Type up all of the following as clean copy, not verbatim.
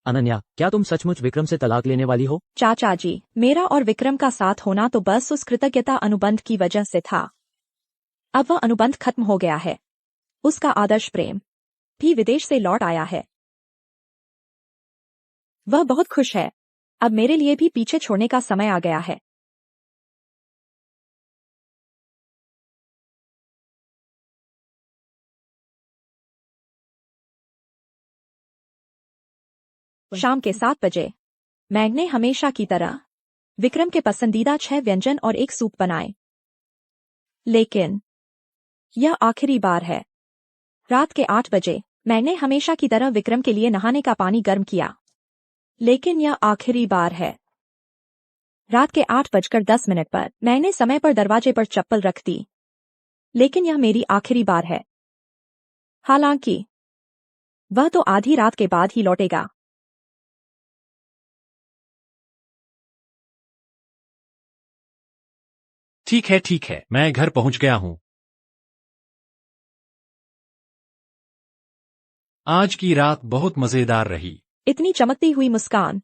अनन्या, क्या तुम सचमुच विक्रम से तलाक लेने वाली हो? चाचा जी, मेरा और विक्रम का साथ होना तो बस उस कृतज्ञता अनुबंध की वजह से था। अब वह अनुबंध खत्म हो गया है। उसका आदर्श प्रेम भी विदेश से लौट आया है। वह बहुत खुश है। अब मेरे लिए भी पीछे छोड़ने का समय आ गया है। शाम के 7 बजे मैंने हमेशा की तरह विक्रम के पसंदीदा 6 व्यंजन और एक सूप बनाए। लेकिन यह आखिरी बार है। रात के 8 बजे मैंने हमेशा की तरह विक्रम के लिए नहाने का पानी गर्म किया। लेकिन यह आखिरी बार है। रात के 8:10 पर मैंने समय पर दरवाजे पर चप्पल रख दी। लेकिन यह मेरी आखिरी बार है। हालांकि वह तो आधी रात के बाद ही लौटेगा। ठीक है, मैं घर पहुंच गया हूं। आज की रात बहुत मजेदार रही। इतनी चमकती हुई मुस्कान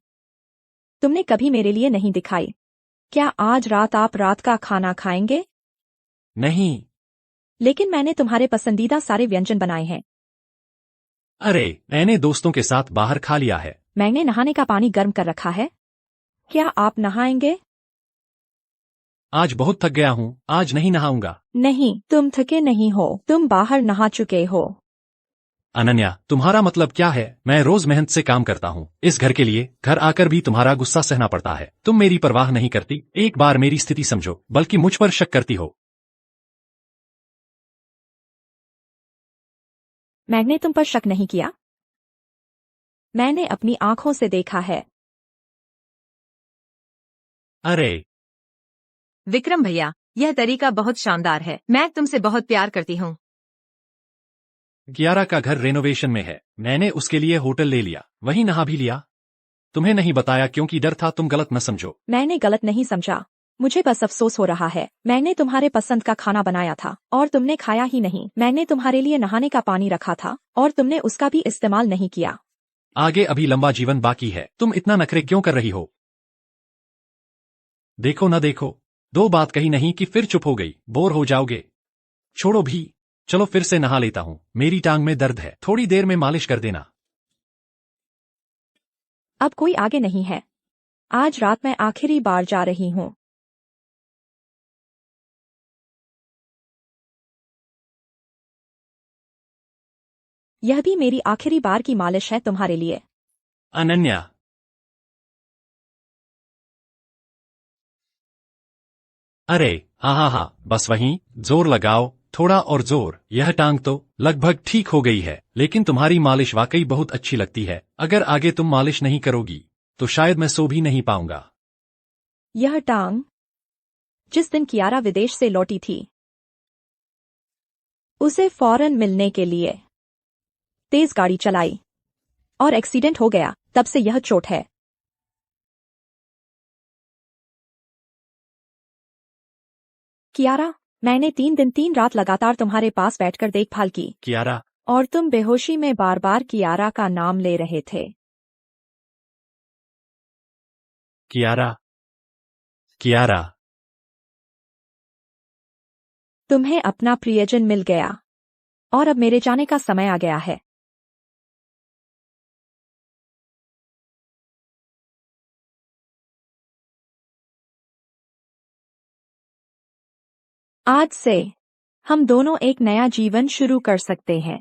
तुमने कभी मेरे लिए नहीं दिखाई। क्या आज रात आप रात का खाना खाएंगे? नहीं। लेकिन मैंने तुम्हारे पसंदीदा सारे व्यंजन बनाए हैं। अरे, मैंने दोस्तों के साथ बाहर खा लिया है। मैंने नहाने का पानी गर्म कर रखा है। क्या आप नहाएंगे? आज बहुत थक गया हूं, आज नहीं नहाऊंगा। नहीं, तुम थके नहीं हो, तुम बाहर नहा चुके हो। अनन्या, तुम्हारा मतलब क्या है? मैं रोज मेहनत से काम करता हूँ इस घर के लिए, घर आकर भी तुम्हारा गुस्सा सहना पड़ता है। तुम मेरी परवाह नहीं करती, एक बार मेरी स्थिति समझो, बल्कि मुझ पर शक करती हो। मैंने तुम पर शक नहीं किया। मैंने अपनी आंखों से देखा है। अरे विक्रम भैया, यह तरीका बहुत शानदार है। मैं तुमसे बहुत प्यार करती हूँ। कियारा का घर रेनोवेशन में है, मैंने उसके लिए होटल ले लिया, वहीं नहा भी लिया। तुम्हें नहीं बताया क्योंकि डर था तुम गलत न समझो। मैंने गलत नहीं समझा। मुझे बस अफसोस हो रहा है। मैंने तुम्हारे पसंद का खाना बनाया था और तुमने खाया ही नहीं। मैंने तुम्हारे लिए नहाने का पानी रखा था और तुमने उसका भी इस्तेमाल नहीं किया। आगे अभी लंबा जीवन बाकी है, तुम इतना नखरे क्यों कर रही हो? देखो न देखो, दो बात कही नहीं कि फिर चुप हो गई, बोर हो जाओगे। छोड़ो भी, चलो फिर से नहा लेता हूँ, मेरी टांग में दर्द है, थोड़ी देर में मालिश कर देना। अब कोई आगे नहीं है। आज रात मैं आखिरी बार जा रही हूँ। यह भी मेरी आखिरी बार की मालिश है तुम्हारे लिए। अनन्या, अरे हाँ, बस वहीं, जोर लगाओ, थोड़ा और जोर। यह टांग तो लगभग ठीक हो गई है, लेकिन तुम्हारी मालिश वाकई बहुत अच्छी लगती है। अगर आगे तुम मालिश नहीं करोगी तो शायद मैं सो भी नहीं पाऊंगा। यह टांग जिस दिन कियारा विदेश से लौटी थी, उसे फौरन मिलने के लिए तेज गाड़ी चलाई और एक्सीडेंट हो गया, तब से यह चोट है। कियारा, मैंने 3 दिन 3 रात लगातार तुम्हारे पास बैठकर देखभाल की कियारा, और तुम बेहोशी में बार बार कियारा का नाम ले रहे थे। कियारा, कियारा। तुम्हें अपना प्रियजन मिल गया और अब मेरे जाने का समय आ गया है। आज से हम दोनों एक नया जीवन शुरू कर सकते हैं।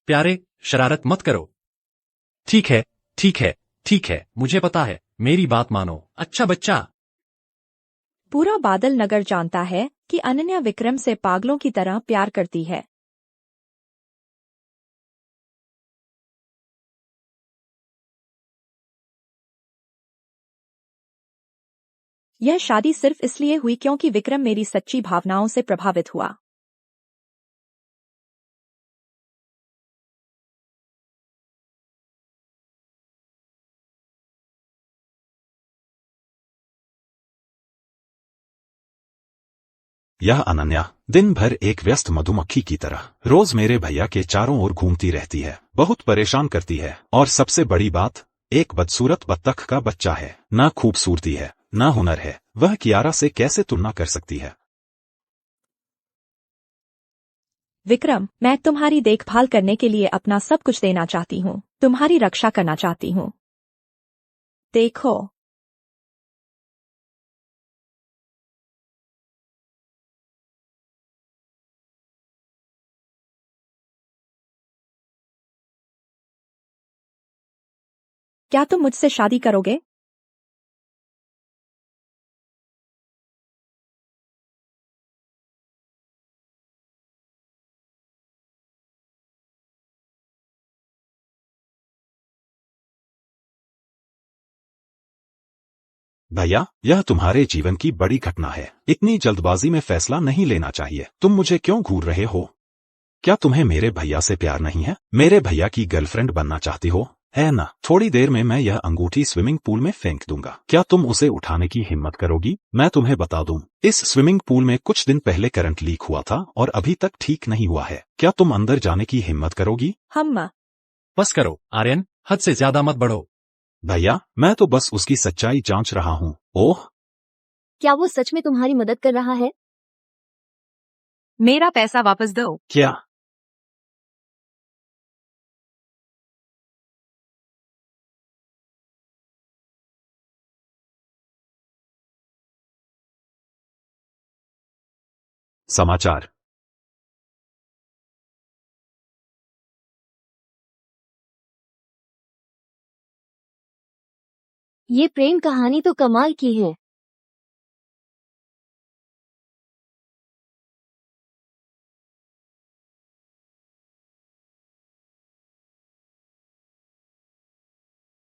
प्यारे, शरारत मत करो। ठीक है, ठीक है, ठीक है, मुझे पता है, मेरी बात मानो, अच्छा बच्चा। पूरा बादल नगर जानता है कि अनन्या विक्रम से पागलों की तरह प्यार करती है। यह शादी सिर्फ इसलिए हुई क्योंकि विक्रम मेरी सच्ची भावनाओं से प्रभावित हुआ। यह अनन्या दिन भर एक व्यस्त मधुमक्खी की तरह रोज मेरे भैया के चारों ओर घूमती रहती है, बहुत परेशान करती है। और सबसे बड़ी बात, एक बदसूरत बत्तख का बच्चा है। ना खूबसूरती है, ना हुनर है, वह कियारा से कैसे तुलना कर सकती है। विक्रम, मैं तुम्हारी देखभाल करने के लिए अपना सब कुछ देना चाहती हूँ, तुम्हारी रक्षा करना चाहती हूँ। देखो, क्या तुम मुझसे शादी करोगे? भैया, यह तुम्हारे जीवन की बड़ी घटना है, इतनी जल्दबाजी में फैसला नहीं लेना चाहिए। तुम मुझे क्यों घूर रहे हो? क्या तुम्हें मेरे भैया से प्यार नहीं है? मेरे भैया की गर्लफ्रेंड बनना चाहती हो, है ना? थोड़ी देर में मैं यह अंगूठी स्विमिंग पूल में फेंक दूंगा। क्या तुम उसे उठाने की हिम्मत करोगी? मैं तुम्हें बता दूं, इस स्विमिंग पूल में कुछ दिन पहले करंट लीक हुआ था और अभी तक ठीक नहीं हुआ है। क्या तुम अंदर जाने की हिम्मत करोगी? हम बस करो आर्यन, हद से ज्यादा मत बढ़ो। भैया, मैं तो बस उसकी सच्चाई जांच रहा हूँ। ओह, क्या वो सच में तुम्हारी मदद कर रहा है? मेरा पैसा वापस दो। क्या? समाचार। ये प्रेम कहानी तो कमाल की है।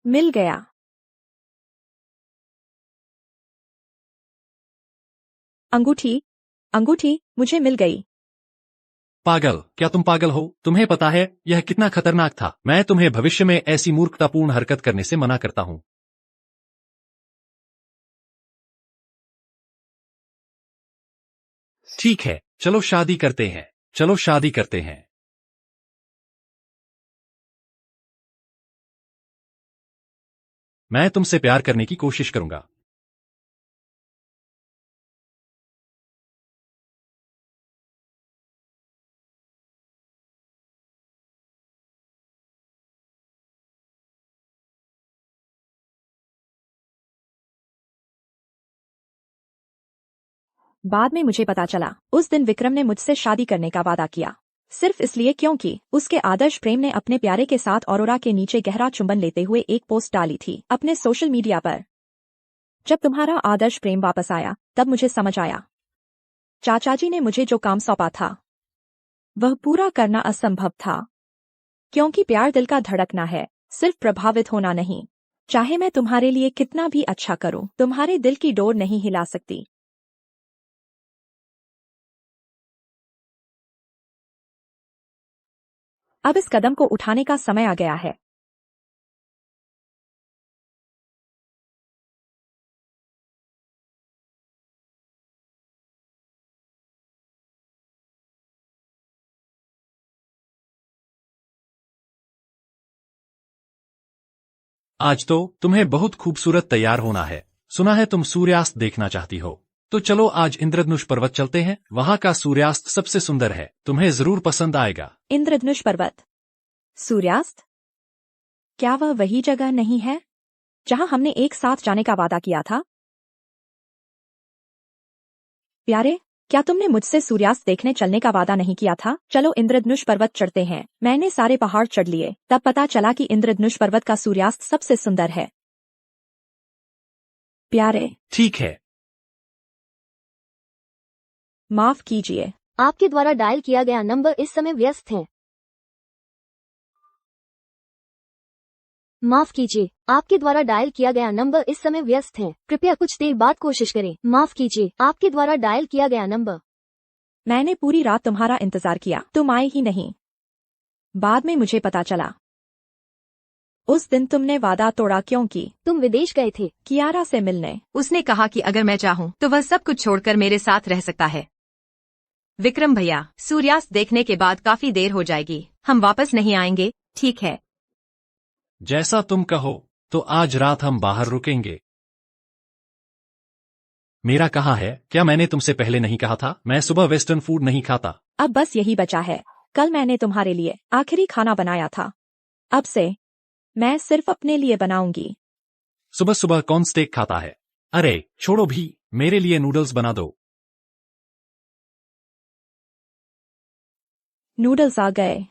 मिल गया। अंगूठी, अंगूठी मुझे मिल गई। पागल, क्या तुम पागल हो? तुम्हें पता है यह कितना खतरनाक था? मैं तुम्हें भविष्य में ऐसी मूर्खतापूर्ण हरकत करने से मना करता हूँ। ठीक है, चलो शादी करते हैं। चलो शादी करते हैं। मैं तुमसे प्यार करने की कोशिश करूंगा। बाद में मुझे पता चला, उस दिन विक्रम ने मुझसे शादी करने का वादा किया, सिर्फ इसलिए क्योंकि उसके आदर्श प्रेम ने अपने प्यारे के साथ औरोरा के नीचे गहरा चुंबन लेते हुए एक पोस्ट डाली थी अपने सोशल मीडिया पर। जब तुम्हारा आदर्श प्रेम वापस आया, तब मुझे समझ आया, चाचा जी ने मुझे जो काम सौंपा था वह पूरा करना असंभव था। क्योंकि प्यार दिल का धड़कना है, सिर्फ प्रभावित होना नहीं। चाहे मैं तुम्हारे लिए कितना भी अच्छा करूं, तुम्हारे दिल की डोर नहीं हिला सकती। अब इस कदम को उठाने का समय आ गया है। आज तो तुम्हें बहुत खूबसूरत तैयार होना है। सुना है तुम सूर्यास्त देखना चाहती हो, तो चलो आज इंद्रधनुष पर्वत चलते हैं। वहां का सूर्यास्त सबसे सुंदर है, तुम्हें जरूर पसंद आएगा। इंद्रधनुष पर्वत? सूर्यास्त? क्या वह वही जगह नहीं है जहां हमने एक साथ जाने का वादा किया था? प्यारे, क्या तुमने मुझसे सूर्यास्त देखने चलने का वादा नहीं किया था? चलो इंद्रधनुष पर्वत चढ़ते हैं। मैंने सारे पहाड़ चढ़ लिए, तब पता चला कि इंद्रधनुष पर्वत का सूर्यास्त सबसे सुंदर है। प्यारे, ठीक है। माफ कीजिए, आपके द्वारा डायल किया गया नंबर इस समय व्यस्त है। माफ कीजिए, आपके द्वारा डायल किया गया नंबर इस समय व्यस्त है। कृपया कुछ देर बाद कोशिश करें। माफ कीजिए, आपके द्वारा डायल किया गया नंबर। मैंने पूरी रात तुम्हारा इंतजार किया, तुम आए ही नहीं। बाद में मुझे पता चला उस दिन तुमने वादा तोड़ा क्योंकि तुम विदेश गए थे कियारा से मिलने। उसने कहा कि अगर मैं चाहूं तो वह सब कुछ छोड़कर मेरे साथ रह सकता है। विक्रम भैया, सूर्यास्त देखने के बाद काफी देर हो जाएगी, हम वापस नहीं आएंगे, ठीक है? जैसा तुम कहो, तो आज रात हम बाहर रुकेंगे। मेरा कहाँ है? क्या मैंने तुमसे पहले नहीं कहा था? मैं सुबह वेस्टर्न फूड नहीं खाता। अब बस यही बचा है। कल मैंने तुम्हारे लिए आखिरी खाना बनाया था। अब से मैं सिर्फ अपने लिए बनाऊंगी। सुबह सुबह कौन स्टेक खाता है? अरे छोड़ो भी, मेरे लिए नूडल्स बना दो। नूडल्स आ गए।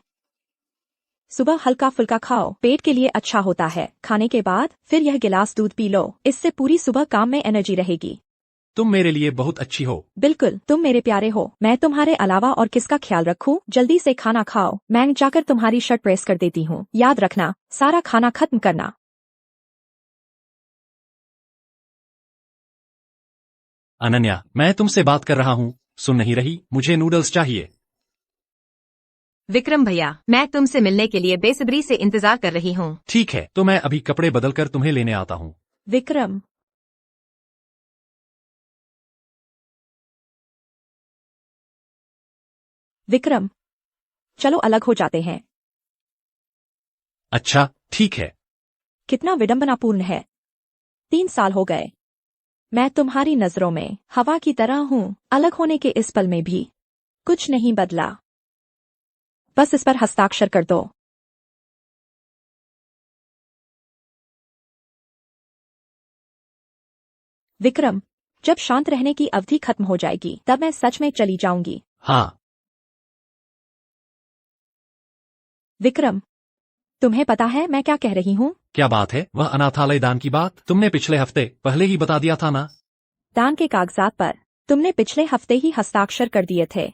सुबह हल्का फुल्का खाओ, पेट के लिए अच्छा होता है। खाने के बाद फिर यह गिलास दूध पी लो, इससे पूरी सुबह काम में एनर्जी रहेगी। तुम मेरे लिए बहुत अच्छी हो। बिल्कुल, तुम मेरे प्यारे हो। मैं तुम्हारे अलावा और किसका ख्याल रखूं? जल्दी से खाना खाओ, मैं जाकर तुम्हारी शर्ट प्रेस कर देती हूँ। याद रखना, सारा खाना खत्म करना। अनन्या, मैं तुमसे बात कर रहा हूँ, सुन नहीं रही? मुझे नूडल्स चाहिए। विक्रम भैया, मैं तुमसे मिलने के लिए बेसब्री से इंतजार कर रही हूँ। ठीक है, तो मैं अभी कपड़े बदलकर तुम्हें लेने आता हूँ। विक्रम, विक्रम, चलो अलग हो जाते हैं। अच्छा, ठीक है। कितना विडंबनापूर्ण है। 3 साल हो गए। मैं तुम्हारी नजरों में हवा की तरह हूँ। अलग होने के इस पल में भी कुछ नहीं बदला। बस इस पर हस्ताक्षर कर दो। विक्रम, जब शांत रहने की अवधि खत्म हो जाएगी तब मैं सच में चली जाऊंगी। हाँ। विक्रम, तुम्हें पता है मैं क्या कह रही हूँ? क्या बात है? वह अनाथालय दान की बात तुमने पिछले हफ्ते पहले ही बता दिया था ना? दान के कागजात पर तुमने पिछले हफ्ते ही हस्ताक्षर कर दिए थे।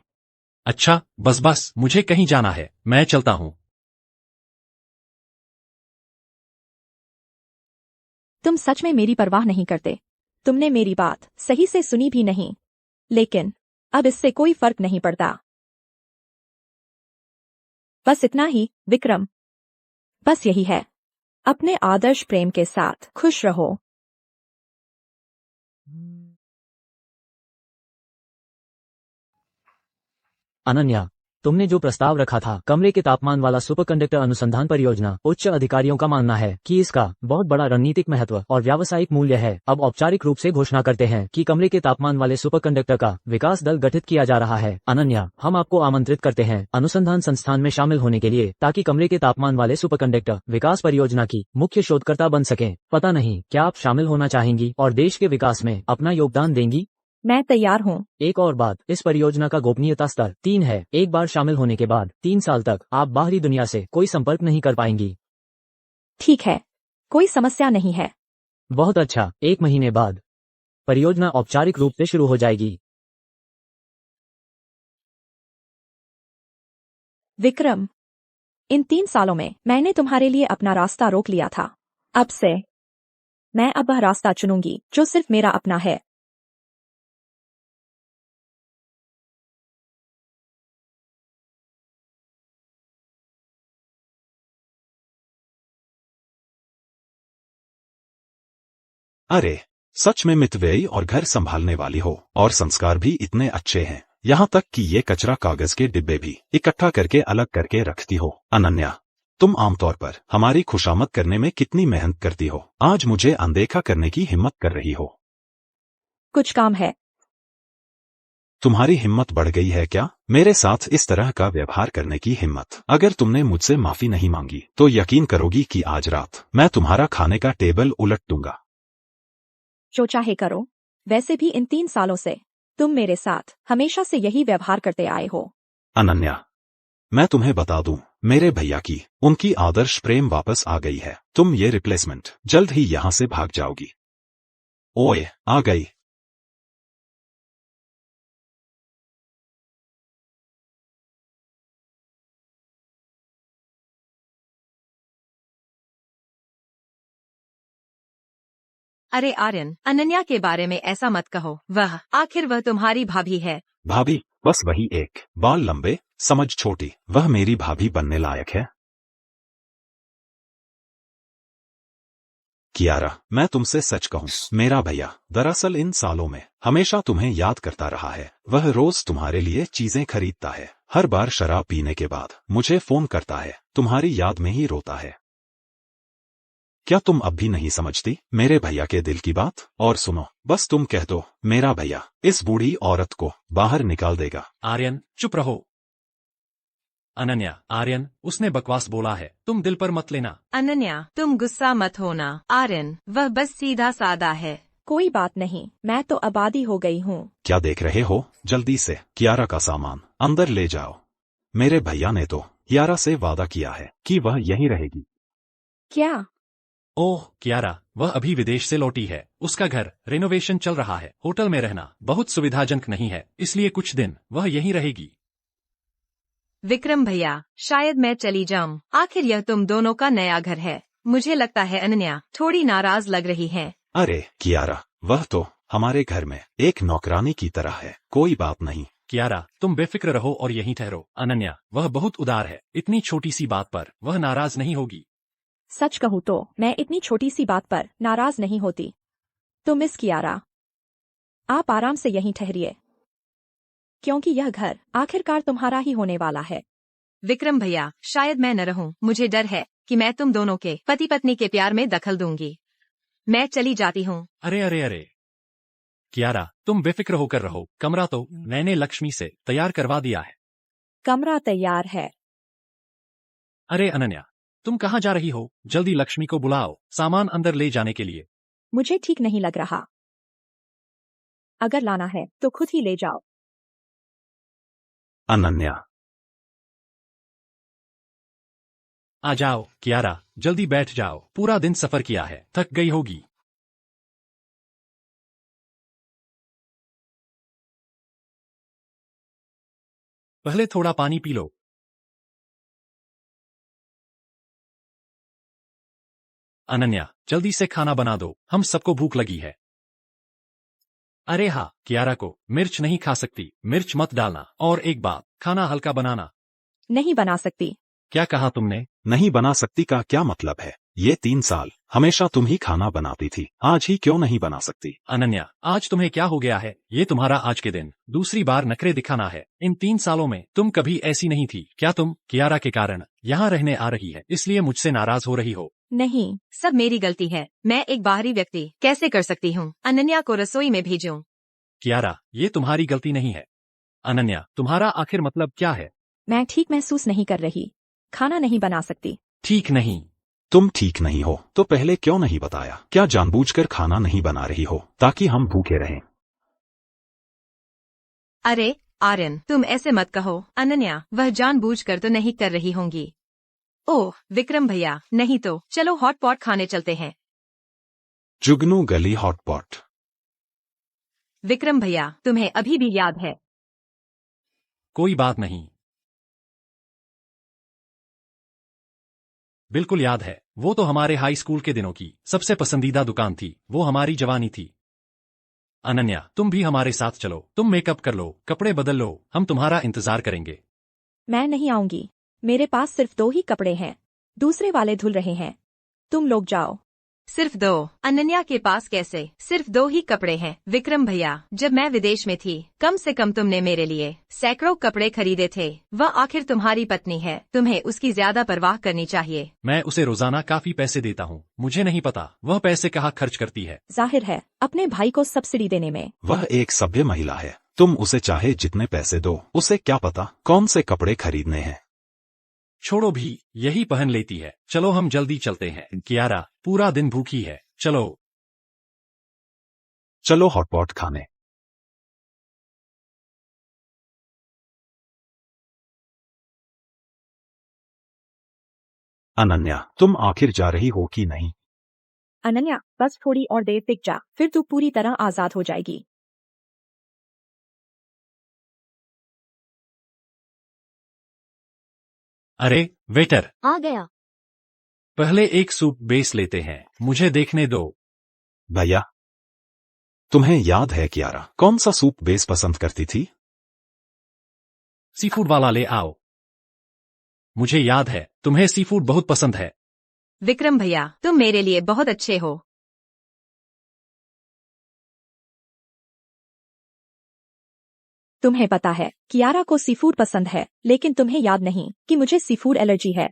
अच्छा, बस मुझे कहीं जाना है, मैं चलता हूँ। तुम सच में मेरी परवाह नहीं करते। तुमने मेरी बात सही से सुनी भी नहीं। लेकिन अब इससे कोई फर्क नहीं पड़ता। बस इतना ही, विक्रम। बस यही है। अपने आदर्श प्रेम के साथ खुश रहो। अनन्या, तुमने जो प्रस्ताव रखा था, कमरे के तापमान वाला सुपरकंडक्टर अनुसंधान परियोजना, उच्च अधिकारियों का मानना है कि इसका बहुत बड़ा रणनीतिक महत्व और व्यावसायिक मूल्य है। अब औपचारिक रूप से घोषणा करते हैं कि कमरे के तापमान वाले सुपरकंडक्टर का विकास दल गठित किया जा रहा है। अनन्या, हम आपको आमंत्रित करते हैं अनुसंधान संस्थान में शामिल होने के लिए, ताकि कमरे के तापमान वाले सुपरकंडक्टर विकास परियोजना की मुख्य शोधकर्ता बन सकें। पता नहीं क्या आप शामिल होना चाहेंगी और देश के विकास में अपना योगदान देंगी? मैं तैयार हूँ। एक और बात, इस परियोजना का गोपनीयता स्तर 3 है। एक बार शामिल होने के बाद 3 साल तक आप बाहरी दुनिया से कोई संपर्क नहीं कर पाएंगी। ठीक है, कोई समस्या नहीं है। बहुत अच्छा, 1 महीने बाद परियोजना औपचारिक रूप से शुरू हो जाएगी। विक्रम, इन 3 सालों में मैंने तुम्हारे लिए अपना रास्ता रोक लिया था। अब से मैं अब वह रास्ता चुनूंगी जो सिर्फ मेरा अपना है। अरे, सच में मितव्ययी और घर संभालने वाली हो, और संस्कार भी इतने अच्छे हैं। यहाँ तक कि ये कचरा कागज के डिब्बे भी इकट्ठा करके अलग करके रखती हो। अनन्या, तुम आमतौर पर हमारी खुशामद करने में कितनी मेहनत करती हो, आज मुझे अनदेखा करने की हिम्मत कर रही हो। कुछ काम है। तुम्हारी हिम्मत बढ़ गई है क्या? मेरे साथ इस तरह का व्यवहार करने की हिम्मत? अगर तुमने मुझसे माफी नहीं मांगी तो यकीन करोगी कि आज रात मैं तुम्हारा खाने का टेबल उलट दूंगा। जो चाहे करो। वैसे भी इन 3 सालों से तुम मेरे साथ हमेशा से यही व्यवहार करते आए हो। अनन्या, मैं तुम्हें बता दूं, मेरे भैया की उनकी आदर्श प्रेम वापस आ गई है। तुम ये रिप्लेसमेंट जल्द ही यहाँ से भाग जाओगी। ओए, आ गई। अरे आर्यन, अनन्या के बारे में ऐसा मत कहो। आखिर वह तुम्हारी भाभी है। भाभी? बस वही एक, बाल लंबे, समझ छोटी, वह मेरी भाभी बनने लायक है? कियारा, मैं तुमसे सच कहूँ, मेरा भैया दरअसल इन सालों में हमेशा तुम्हें याद करता रहा है। वह रोज तुम्हारे लिए चीजें खरीदता है, हर बार शराब पीने के बाद मुझे फोन करता है, तुम्हारी याद में ही रोता है। क्या तुम अब भी नहीं समझती मेरे भैया के दिल की बात? और सुनो, बस तुम कह दो, मेरा भैया इस बूढ़ी औरत को बाहर निकाल देगा। आर्यन, चुप रहो। अनन्या, आर्यन, उसने बकवास बोला है, तुम दिल पर मत लेना। अनन्या, तुम गुस्सा मत होना। आर्यन, वह बस सीधा सादा है। कोई बात नहीं, मैं तो आबादी हो गई हूँ। क्या देख रहे हो? जल्दी से कियारा का सामान अंदर ले जाओ। मेरे भैया ने तो कियारा से वादा किया है कि वह यहीं रहेगी। क्या? ओह कियारा, वह अभी विदेश से लौटी है। उसका घर रेनोवेशन चल रहा है। होटल में रहना बहुत सुविधाजनक नहीं है, इसलिए कुछ दिन वह यहीं रहेगी। विक्रम भैया, शायद मैं चली जाऊं। आखिर यह तुम दोनों का नया घर है। मुझे लगता है अनन्या थोड़ी नाराज लग रही है। अरे कियारा, वह तो हमारे घर में एक नौकरानी की तरह है, कोई बात नहीं। कियारा, तुम बेफिक्र रहो और यहीं ठहरो। अनन्या, वह बहुत उदार है, इतनी छोटी सी बात पर वह नाराज नहीं होगी। सच कहूँ तो मैं इतनी छोटी सी बात पर नाराज नहीं होती। तो मिस कियारा, आप आराम से यहीं ठहरिए, क्योंकि यह घर आखिरकार तुम्हारा ही होने वाला है। विक्रम भैया, शायद मैं न रहूं। मुझे डर है कि मैं तुम दोनों के पति पत्नी के प्यार में दखल दूंगी। मैं चली जाती हूँ। अरे अरे अरे कियारा, तुम बेफिक्र होकर रहो। कमरा तो मैंने लक्ष्मी से तैयार करवा दिया है। कमरा तैयार है। अरे अनन्या, तुम कहाँ जा रही हो? जल्दी लक्ष्मी को बुलाओ सामान अंदर ले जाने के लिए। मुझे ठीक नहीं लग रहा। अगर लाना है तो खुद ही ले जाओ। अनन्या, आ जाओ कियारा, जल्दी बैठ जाओ। पूरा दिन सफर किया है, थक गई होगी। पहले थोड़ा पानी पी लो। अनन्या, जल्दी से खाना बना दो, हम सबको भूख लगी है। अरे हाँ, कियारा को मिर्च नहीं खा सकती, मिर्च मत डालना। और एक बात, खाना हल्का बनाना। नहीं बना सकती। क्या कहा तुमने? नहीं बना सकती का क्या मतलब है? ये 3 साल हमेशा तुम ही खाना बनाती थी, आज ही क्यों नहीं बना सकती? अनन्या, आज तुम्हें क्या हो गया है? ये तुम्हारा आज के दिन दूसरी बार नखरे दिखाना है। इन 3 सालों में तुम कभी ऐसी नहीं थी। क्या तुम कियारा के कारण यहाँ रहने आ रही है, इसलिए मुझसे नाराज हो रही हो? नहीं, सब मेरी गलती है। मैं एक बाहरी व्यक्ति कैसे कर सकती हूँ अनन्या को रसोई में भेजूं? कियारा, ये तुम्हारी गलती नहीं है। अनन्या, तुम्हारा आखिर मतलब क्या है? मैं ठीक महसूस नहीं कर रही। खाना नहीं बना सकती। ठीक नहीं? तुम ठीक नहीं हो तो पहले क्यों नहीं बताया? क्या जानबूझकर खाना नहीं बना रही हो ताकि हम भूखे रहें? अरे आर्यन, तुम ऐसे मत कहो। अनन्या वह जानबूझकर तो नहीं कर रही होंगी। ओह विक्रम भैया, नहीं तो चलो हॉट पॉट खाने चलते हैं। जुगनू गली हॉटपॉट। विक्रम भैया, तुम्हें अभी भी याद है? कोई बात नहीं, बिल्कुल याद है। वो तो हमारे हाई स्कूल के दिनों की सबसे पसंदीदा दुकान थी। वो हमारी जवानी थी। अनन्या, तुम भी हमारे साथ चलो। तुम मेकअप कर लो, कपड़े बदल लो, हम तुम्हारा इंतजार करेंगे। मैं नहीं आऊंगी। मेरे पास सिर्फ 2 ही कपड़े हैं, दूसरे वाले धुल रहे हैं। तुम लोग जाओ। सिर्फ 2? अनन्या के पास कैसे सिर्फ 2 ही कपड़े हैं? विक्रम भैया, जब मैं विदेश में थी कम से कम तुमने मेरे लिए सैकड़ों कपड़े खरीदे थे। वह आखिर तुम्हारी पत्नी है, तुम्हें उसकी ज्यादा परवाह करनी चाहिए। मैं उसे रोजाना काफी पैसे देता हूँ, मुझे नहीं पता वह पैसे कहाँ खर्च करती है। जाहिर है अपने भाई को सब्सिडी देने में। वह एक सभ्य महिला है, तुम उसे चाहे जितने पैसे दो, उसे क्या पता कौन से कपड़े खरीदने हैं। छोड़ो भी, यही पहन लेती है। चलो हम जल्दी चलते हैं। कियारा पूरा दिन भूखी है, चलो। चलो हॉटपॉट खाने। अनन्या, तुम आखिर जा रही हो कि नहीं? अनन्या, बस थोड़ी और देर टिक जा, फिर तू पूरी तरह आजाद हो जाएगी। अरे वेटर, आ गया। पहले एक सूप बेस लेते हैं, मुझे देखने दो। भैया, तुम्हें याद है कियारा कौन सा सूप बेस पसंद करती थी? सी फूड वाला ले आओ। मुझे याद है, तुम्हें सी फूड बहुत पसंद है। विक्रम भैया, तुम मेरे लिए बहुत अच्छे हो। तुम्हें पता है कियारा को सीफूड पसंद है, लेकिन तुम्हें याद नहीं कि मुझे सीफूड एलर्जी है।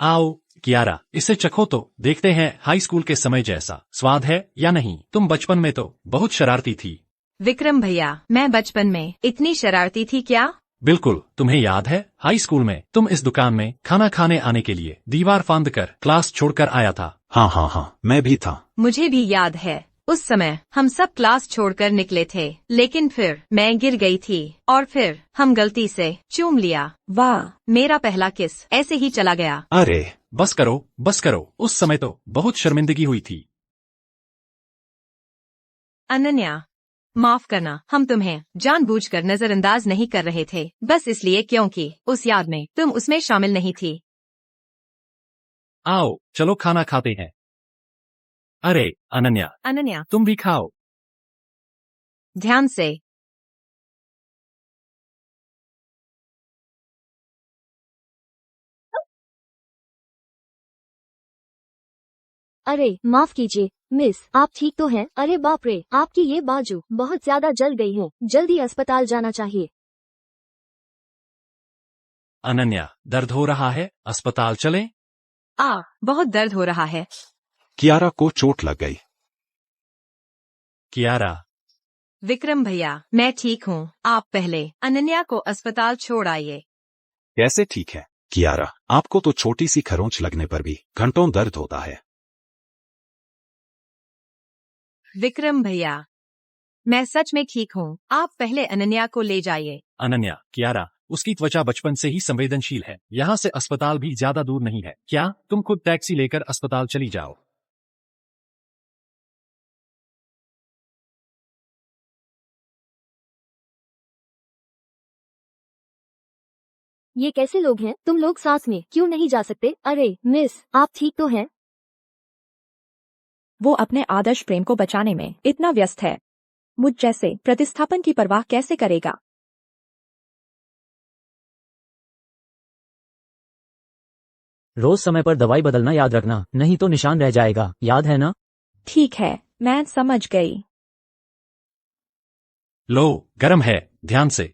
आओ कियारा, इसे चखो तो देखते हैं हाई स्कूल के समय जैसा स्वाद है या नहीं। तुम बचपन में तो बहुत शरारती थी। विक्रम भैया, मैं बचपन में इतनी शरारती थी क्या? बिल्कुल, तुम्हें याद है हाई स्कूल में तुम इस दुकान में खाना खाने आने के लिए दीवार फांद कर क्लास छोड़कर आया था। हाँ हाँ हाँ, मैं भी था। मुझे भी याद है, उस समय हम सब क्लास छोड़कर निकले थे, लेकिन फिर मैं गिर गई थी और फिर हम गलती से चूम लिया। वाह, मेरा पहला किस ऐसे ही चला गया। अरे बस करो, उस समय तो बहुत शर्मिंदगी हुई थी। अनन्या, माफ करना, हम तुम्हें जानबूझकर नजरअंदाज नहीं कर रहे थे, बस इसलिए क्योंकि उस याद में तुम उसमें शामिल नहीं थी। आओ चलो खाना खाते हैं। अरे अनन्या, तुम भी खाओ। ध्यान से। अरे माफ कीजिए मिस, आप ठीक तो हैं? अरे बाप रे, आपकी ये बाजू बहुत ज्यादा जल गई है, जल्दी अस्पताल जाना चाहिए। अनन्या, दर्द हो रहा है, अस्पताल चलें? बहुत दर्द हो रहा है। कियारा को चोट लग गई। कियारा, विक्रम भैया, मैं ठीक हूँ, आप पहले अनन्या को अस्पताल छोड़ आइए। कैसे ठीक है कियारा? आपको तो छोटी सी खरोंच लगने पर भी घंटों दर्द होता है। विक्रम भैया, मैं सच में ठीक हूँ, आप पहले अनन्या को ले जाइए। अनन्या, कियारा, उसकी त्वचा बचपन से ही संवेदनशील है। यहाँ से अस्पताल भी ज्यादा दूर नहीं है। क्या तुम खुद टैक्सी लेकर अस्पताल चली जाओ? ये कैसे लोग हैं? तुम लोग साथ में क्यों नहीं जा सकते? अरे मिस, आप ठीक तो हैं? वो अपने आदर्श प्रेम को बचाने में इतना व्यस्त है, मुझ जैसे प्रतिस्थापन की परवाह कैसे करेगा? रोज समय पर दवाई बदलना याद रखना, नहीं तो निशान रह जाएगा, याद है ना? ठीक है, मैं समझ गई। लो, गरम है, ध्यान से।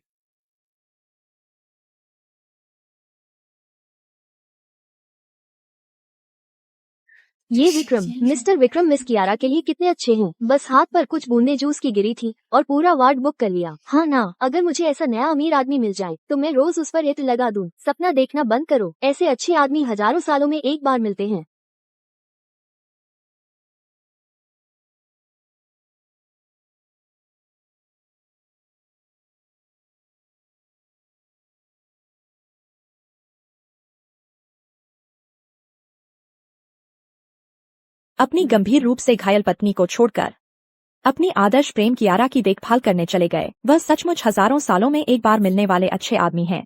ये विक्रम, मिस्टर विक्रम मिस कियारा के लिए कितने अच्छे हैं। बस हाथ पर कुछ बूंदे जूस की गिरी थी और पूरा वार्ड बुक कर लिया। हाँ ना, अगर मुझे ऐसा नया अमीर आदमी मिल जाए तो मैं रोज उस पर इत्र लगा दूं। सपना देखना बंद करो, ऐसे अच्छे आदमी हजारों सालों में एक बार मिलते हैं। अपनी गंभीर रूप से घायल पत्नी को छोड़कर अपनी आदर्श प्रेम कियारा की देखभाल करने चले गए। वह सचमुच हजारों सालों में एक बार मिलने वाले अच्छे आदमी हैं।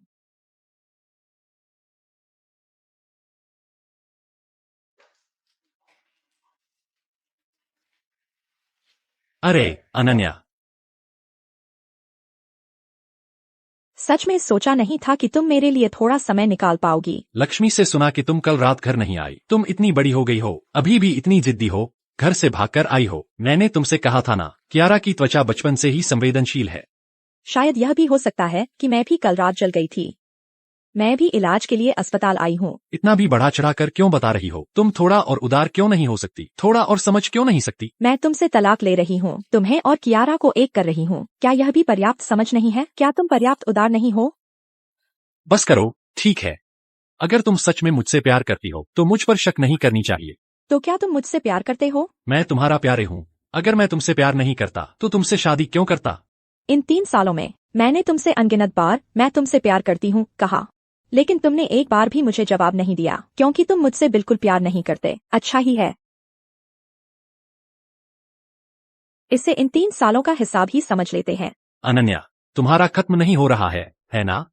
अरे अनन्या, सच में सोचा नहीं था कि तुम मेरे लिए थोड़ा समय निकाल पाओगी। लक्ष्मी से सुना कि तुम कल रात घर नहीं आई। तुम इतनी बड़ी हो गई हो, अभी भी इतनी जिद्दी हो, घर से भागकर आई हो। मैंने तुमसे कहा था ना, कियारा की त्वचा बचपन से ही संवेदनशील है। शायद यह भी हो सकता है कि मैं भी कल रात जल गई थी। मैं भी इलाज के लिए अस्पताल आई हूँ। इतना भी बढ़ा चढ़ाकर क्यों बता रही हो? तुम थोड़ा और उदार क्यों नहीं हो सकती? थोड़ा और समझ क्यों नहीं सकती? मैं तुमसे तलाक ले रही हूँ, तुम्हें और कियारा को एक कर रही हूँ। क्या यह भी पर्याप्त समझ नहीं है? क्या तुम पर्याप्त उदार नहीं हो? बस करो, ठीक है। अगर तुम सच में मुझसे प्यार करती हो तो मुझ पर शक नहीं करनी चाहिए। तो क्या तुम मुझसे प्यार करते हो? मैं तुम्हारा प्यारे हूँ। अगर मैं तुमसे प्यार नहीं करता तो तुमसे शादी क्यों करता? इन 3 सालों में मैंने तुमसे अनगिनत बार मैं तुमसे प्यार करती हूँ कहा, लेकिन तुमने एक बार भी मुझे जवाब नहीं दिया, क्योंकि तुम मुझसे बिल्कुल प्यार नहीं करते। अच्छा ही है, इससे इन 3 सालों का हिसाब ही समझ लेते हैं। अनन्या, तुम्हारा खत्म नहीं हो रहा है ना?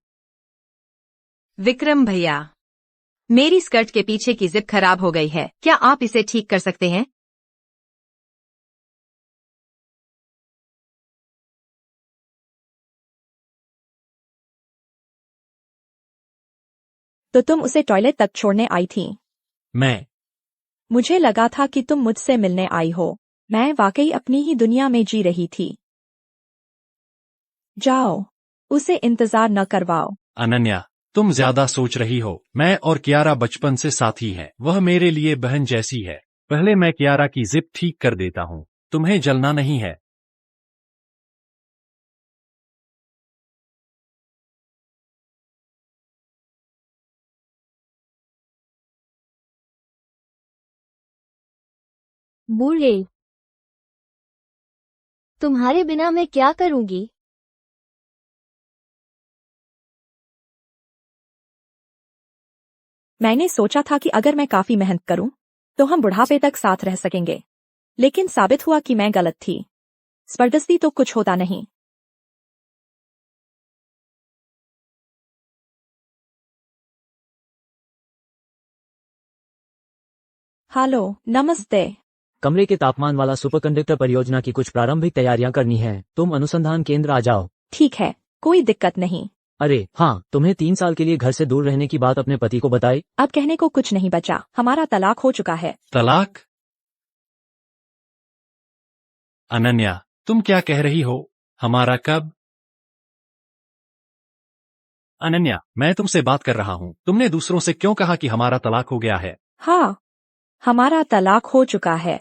विक्रम भैया, मेरी स्कर्ट के पीछे की जिप खराब हो गई है, क्या आप इसे ठीक कर सकते हैं? तो तुम उसे टॉयलेट तक छोड़ने आई थी? मुझे लगा था कि तुम मुझसे मिलने आई हो। मैं वाकई अपनी ही दुनिया में जी रही थी। जाओ। उसे इंतजार न करवाओ। अनन्या, तुम ज्यादा सोच रही हो। मैं और कियारा बचपन से साथी हैं। वह मेरे लिए बहन जैसी है। पहले मैं कियारा की जिप ठीक कर देता हूँ। तुम्हें जलना नहीं है। बूढ़े, तुम्हारे बिना मैं क्या करूंगी? मैंने सोचा था कि अगर मैं काफी मेहनत करूं तो हम बुढ़ापे तक साथ रह सकेंगे, लेकिन साबित हुआ कि मैं गलत थी। जबरदस्ती तो कुछ होता नहीं। हेलो, नमस्ते। कमरे के तापमान वाला सुपरकंडक्टर परियोजना की कुछ प्रारंभिक तैयारियां करनी है। तुम अनुसंधान केंद्र आ जाओ। ठीक है, कोई दिक्कत नहीं। अरे हाँ, तुम्हें 3 साल के लिए घर से दूर रहने की बात अपने पति को बताई? अब कहने को कुछ नहीं बचा। हमारा तलाक हो चुका है। तलाक? अनन्या, तुम क्या कह रही हो? हमारा कब? अनन्या, मैं तुमसे बात कर रहा हूँ। तुमने दूसरों से क्यों कहा कि हमारा तलाक हो गया है? हाँ, हमारा तलाक हो चुका है।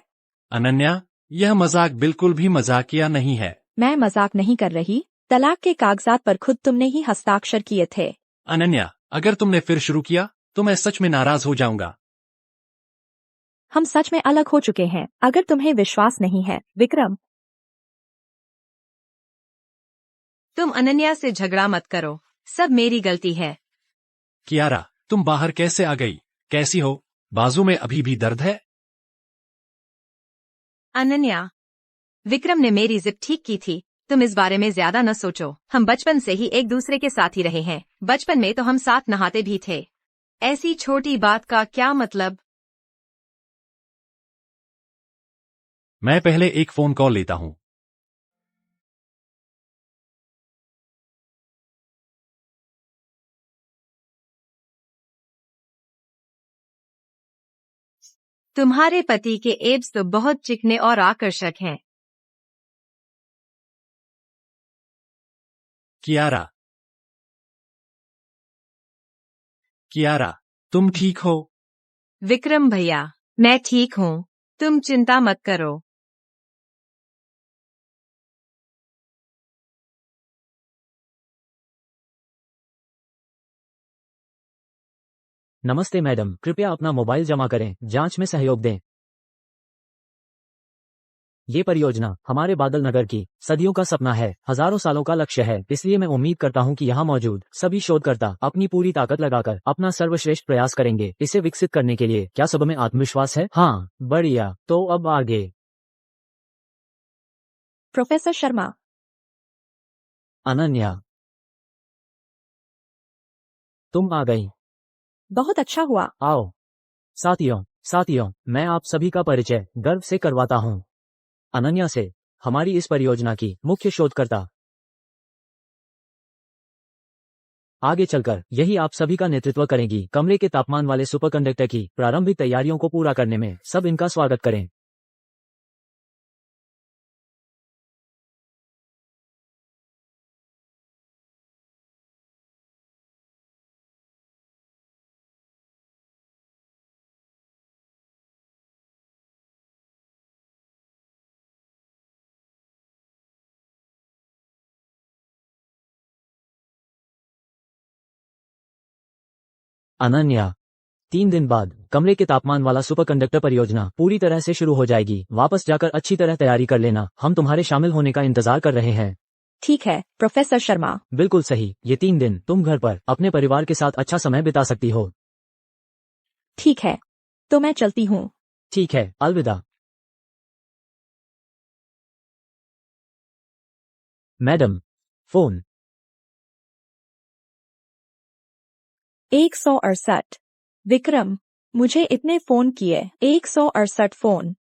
अनन्या, यह मजाक बिल्कुल भी मजाकिया नहीं है। मैं मजाक नहीं कर रही। तलाक के कागजात पर खुद तुमने ही हस्ताक्षर किए थे। अनन्या, अगर तुमने फिर शुरू किया तो मैं सच में नाराज हो जाऊंगा। हम सच में अलग हो चुके हैं। अगर तुम्हें विश्वास नहीं है, विक्रम। तुम अनन्या से झगड़ा मत करो। सब मेरी गलती है। कियारा, तुम बाहर कैसे आ गई? कैसी हो? बाजू में अभी भी दर्द है? अनन्या, विक्रम ने मेरी जिप ठीक की थी। तुम इस बारे में ज्यादा न सोचो। हम बचपन से ही एक दूसरे के साथ ही रहे हैं। बचपन में तो हम साथ नहाते भी थे। ऐसी छोटी बात का क्या मतलब? मैं पहले एक फोन कॉल लेता हूँ। तुम्हारे पति के एब्स तो बहुत चिकने और आकर्षक हैं। कियारा, कियारा, तुम ठीक हो? विक्रम भैया, मैं ठीक हूँ। तुम चिंता मत करो। नमस्ते मैडम, कृपया अपना मोबाइल जमा करें, जांच में सहयोग दें। ये परियोजना हमारे बादल नगर की सदियों का सपना है, हजारों सालों का लक्ष्य है। इसलिए मैं उम्मीद करता हूँ कि यहाँ मौजूद सभी शोधकर्ता अपनी पूरी ताकत लगाकर अपना सर्वश्रेष्ठ प्रयास करेंगे इसे विकसित करने के लिए। क्या सब में आत्मविश्वास है? हाँ, बढ़िया। तो अब आगे। प्रोफेसर शर्मा। अनन्या, तुम आ गई। बहुत अच्छा हुआ। आओ। साथियों, मैं आप सभी का परिचय गर्व से करवाता हूँ। अनन्या से, हमारी इस परियोजना की मुख्य शोधकर्ता। आगे चलकर यही आप सभी का नेतृत्व करेंगी। कमरे के तापमान वाले सुपरकंडक्टर की प्रारंभिक तैयारियों को पूरा करने में सब इनका स्वागत करें। अनन्या, 3 दिन बाद कमरे के तापमान वाला सुपरकंडक्टर परियोजना पूरी तरह से शुरू हो जाएगी। वापस जाकर अच्छी तरह तैयारी कर लेना। हम तुम्हारे शामिल होने का इंतजार कर रहे हैं। ठीक है, प्रोफेसर शर्मा। बिल्कुल सही। ये 3 दिन तुम घर पर अपने परिवार के साथ अच्छा समय बिता सकती हो। ठीक है, तो मैं चलती हूँ। ठीक है, अलविदा। Madam, phone. 168। विक्रम, मुझे इतने फोन किए। 168 फोन।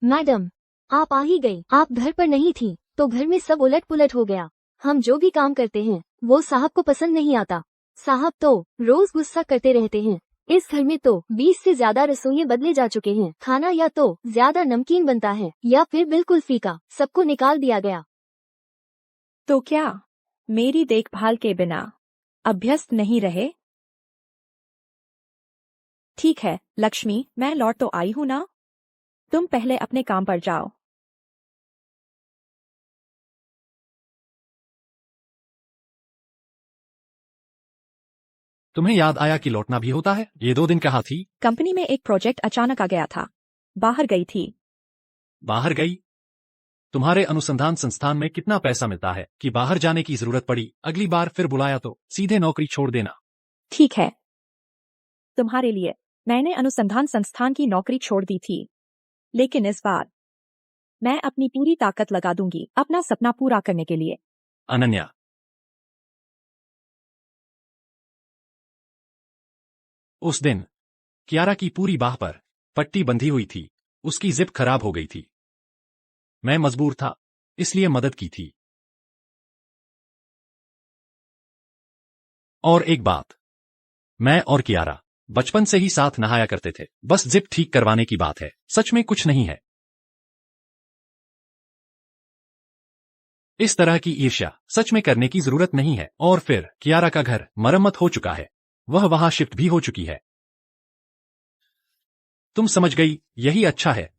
मैडम, आप आ ही गई। आप घर पर नहीं थी तो घर में सब उलट पुलट हो गया। हम जो भी काम करते हैं वो साहब को पसंद नहीं आता। साहब तो रोज गुस्सा करते रहते हैं। इस घर में तो 20 से ज्यादा रसोइयां बदले जा चुके हैं। खाना या तो ज्यादा नमकीन बनता है या फिर बिल्कुल फीका। सबको निकाल दिया गया। तो क्या मेरी देखभाल के बिना अभ्यस्त नहीं रहे? ठीक है लक्ष्मी, मैं लौट तो आई हूं ना। तुम पहले अपने काम पर जाओ। तुम्हें याद आया कि लौटना भी होता है? ये 2 दिन कहाँ थी? कंपनी में एक प्रोजेक्ट अचानक आ गया था, बाहर गई थी। बाहर गई? तुम्हारे अनुसंधान संस्थान में कितना पैसा मिलता है कि बाहर जाने की जरूरत पड़ी? अगली बार फिर बुलाया तो सीधे नौकरी छोड़ देना। ठीक है, तुम्हारे लिए मैंने अनुसंधान संस्थान की नौकरी छोड़ दी थी, लेकिन इस बार मैं अपनी पूरी ताकत लगा दूंगी अपना सपना पूरा करने के लिए। अनन्या, उस दिन कियारा की पूरी बाह पर पट्टी बंधी हुई थी। उसकी जिप खराब हो गई थी। मैं मजबूर था, इसलिए मदद की थी। और एक बात, मैं और कियारा बचपन से ही साथ नहाया करते थे। बस जिप ठीक करवाने की बात है, सच में कुछ नहीं है। इस तरह की ईर्ष्या सच में करने की जरूरत नहीं है। और फिर कियारा का घर मरम्मत हो चुका है, वह वहां शिफ्ट भी हो चुकी है। तुम समझ गई, यही अच्छा है।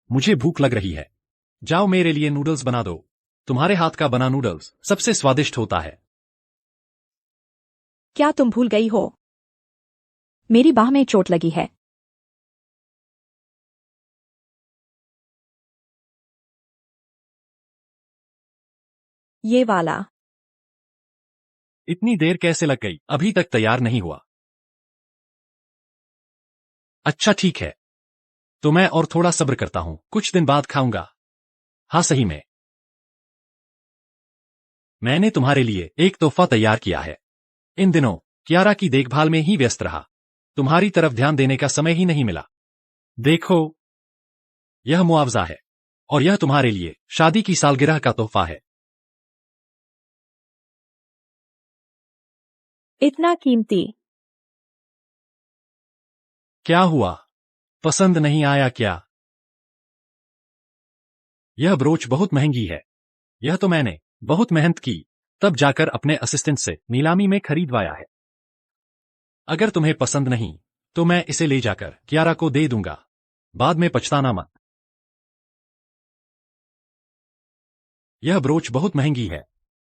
मुझे भूख लग रही है, जाओ मेरे लिए नूडल्स बना दो। तुम्हारे हाथ का बना नूडल्स सबसे स्वादिष्ट होता है। क्या तुम भूल गई हो? मेरी बाह में चोट लगी है। ये वाला। इतनी देर कैसे लग गई? अभी तक तैयार नहीं हुआ। अच्छा ठीक है, तो मैं और थोड़ा सब्र करता हूं, कुछ दिन बाद खाऊंगा। हाँ सही में, मैंने तुम्हारे लिए एक तोहफा तैयार किया है। इन दिनों कियारा की देखभाल में ही व्यस्त रहा, तुम्हारी तरफ ध्यान देने का समय ही नहीं मिला। देखो, यह मुआवजा है और यह तुम्हारे लिए शादी की सालगिरह का तोहफा है। इतना कीमती? क्या हुआ, पसंद नहीं आया क्या? यह ब्रोच बहुत महंगी है। यह तो मैंने बहुत मेहनत की, तब जाकर अपने असिस्टेंट से नीलामी में खरीदवाया है। अगर तुम्हें पसंद नहीं तो मैं इसे ले जाकर कियारा को दे दूंगा, बाद में पछताना मत। यह ब्रोच बहुत महंगी है।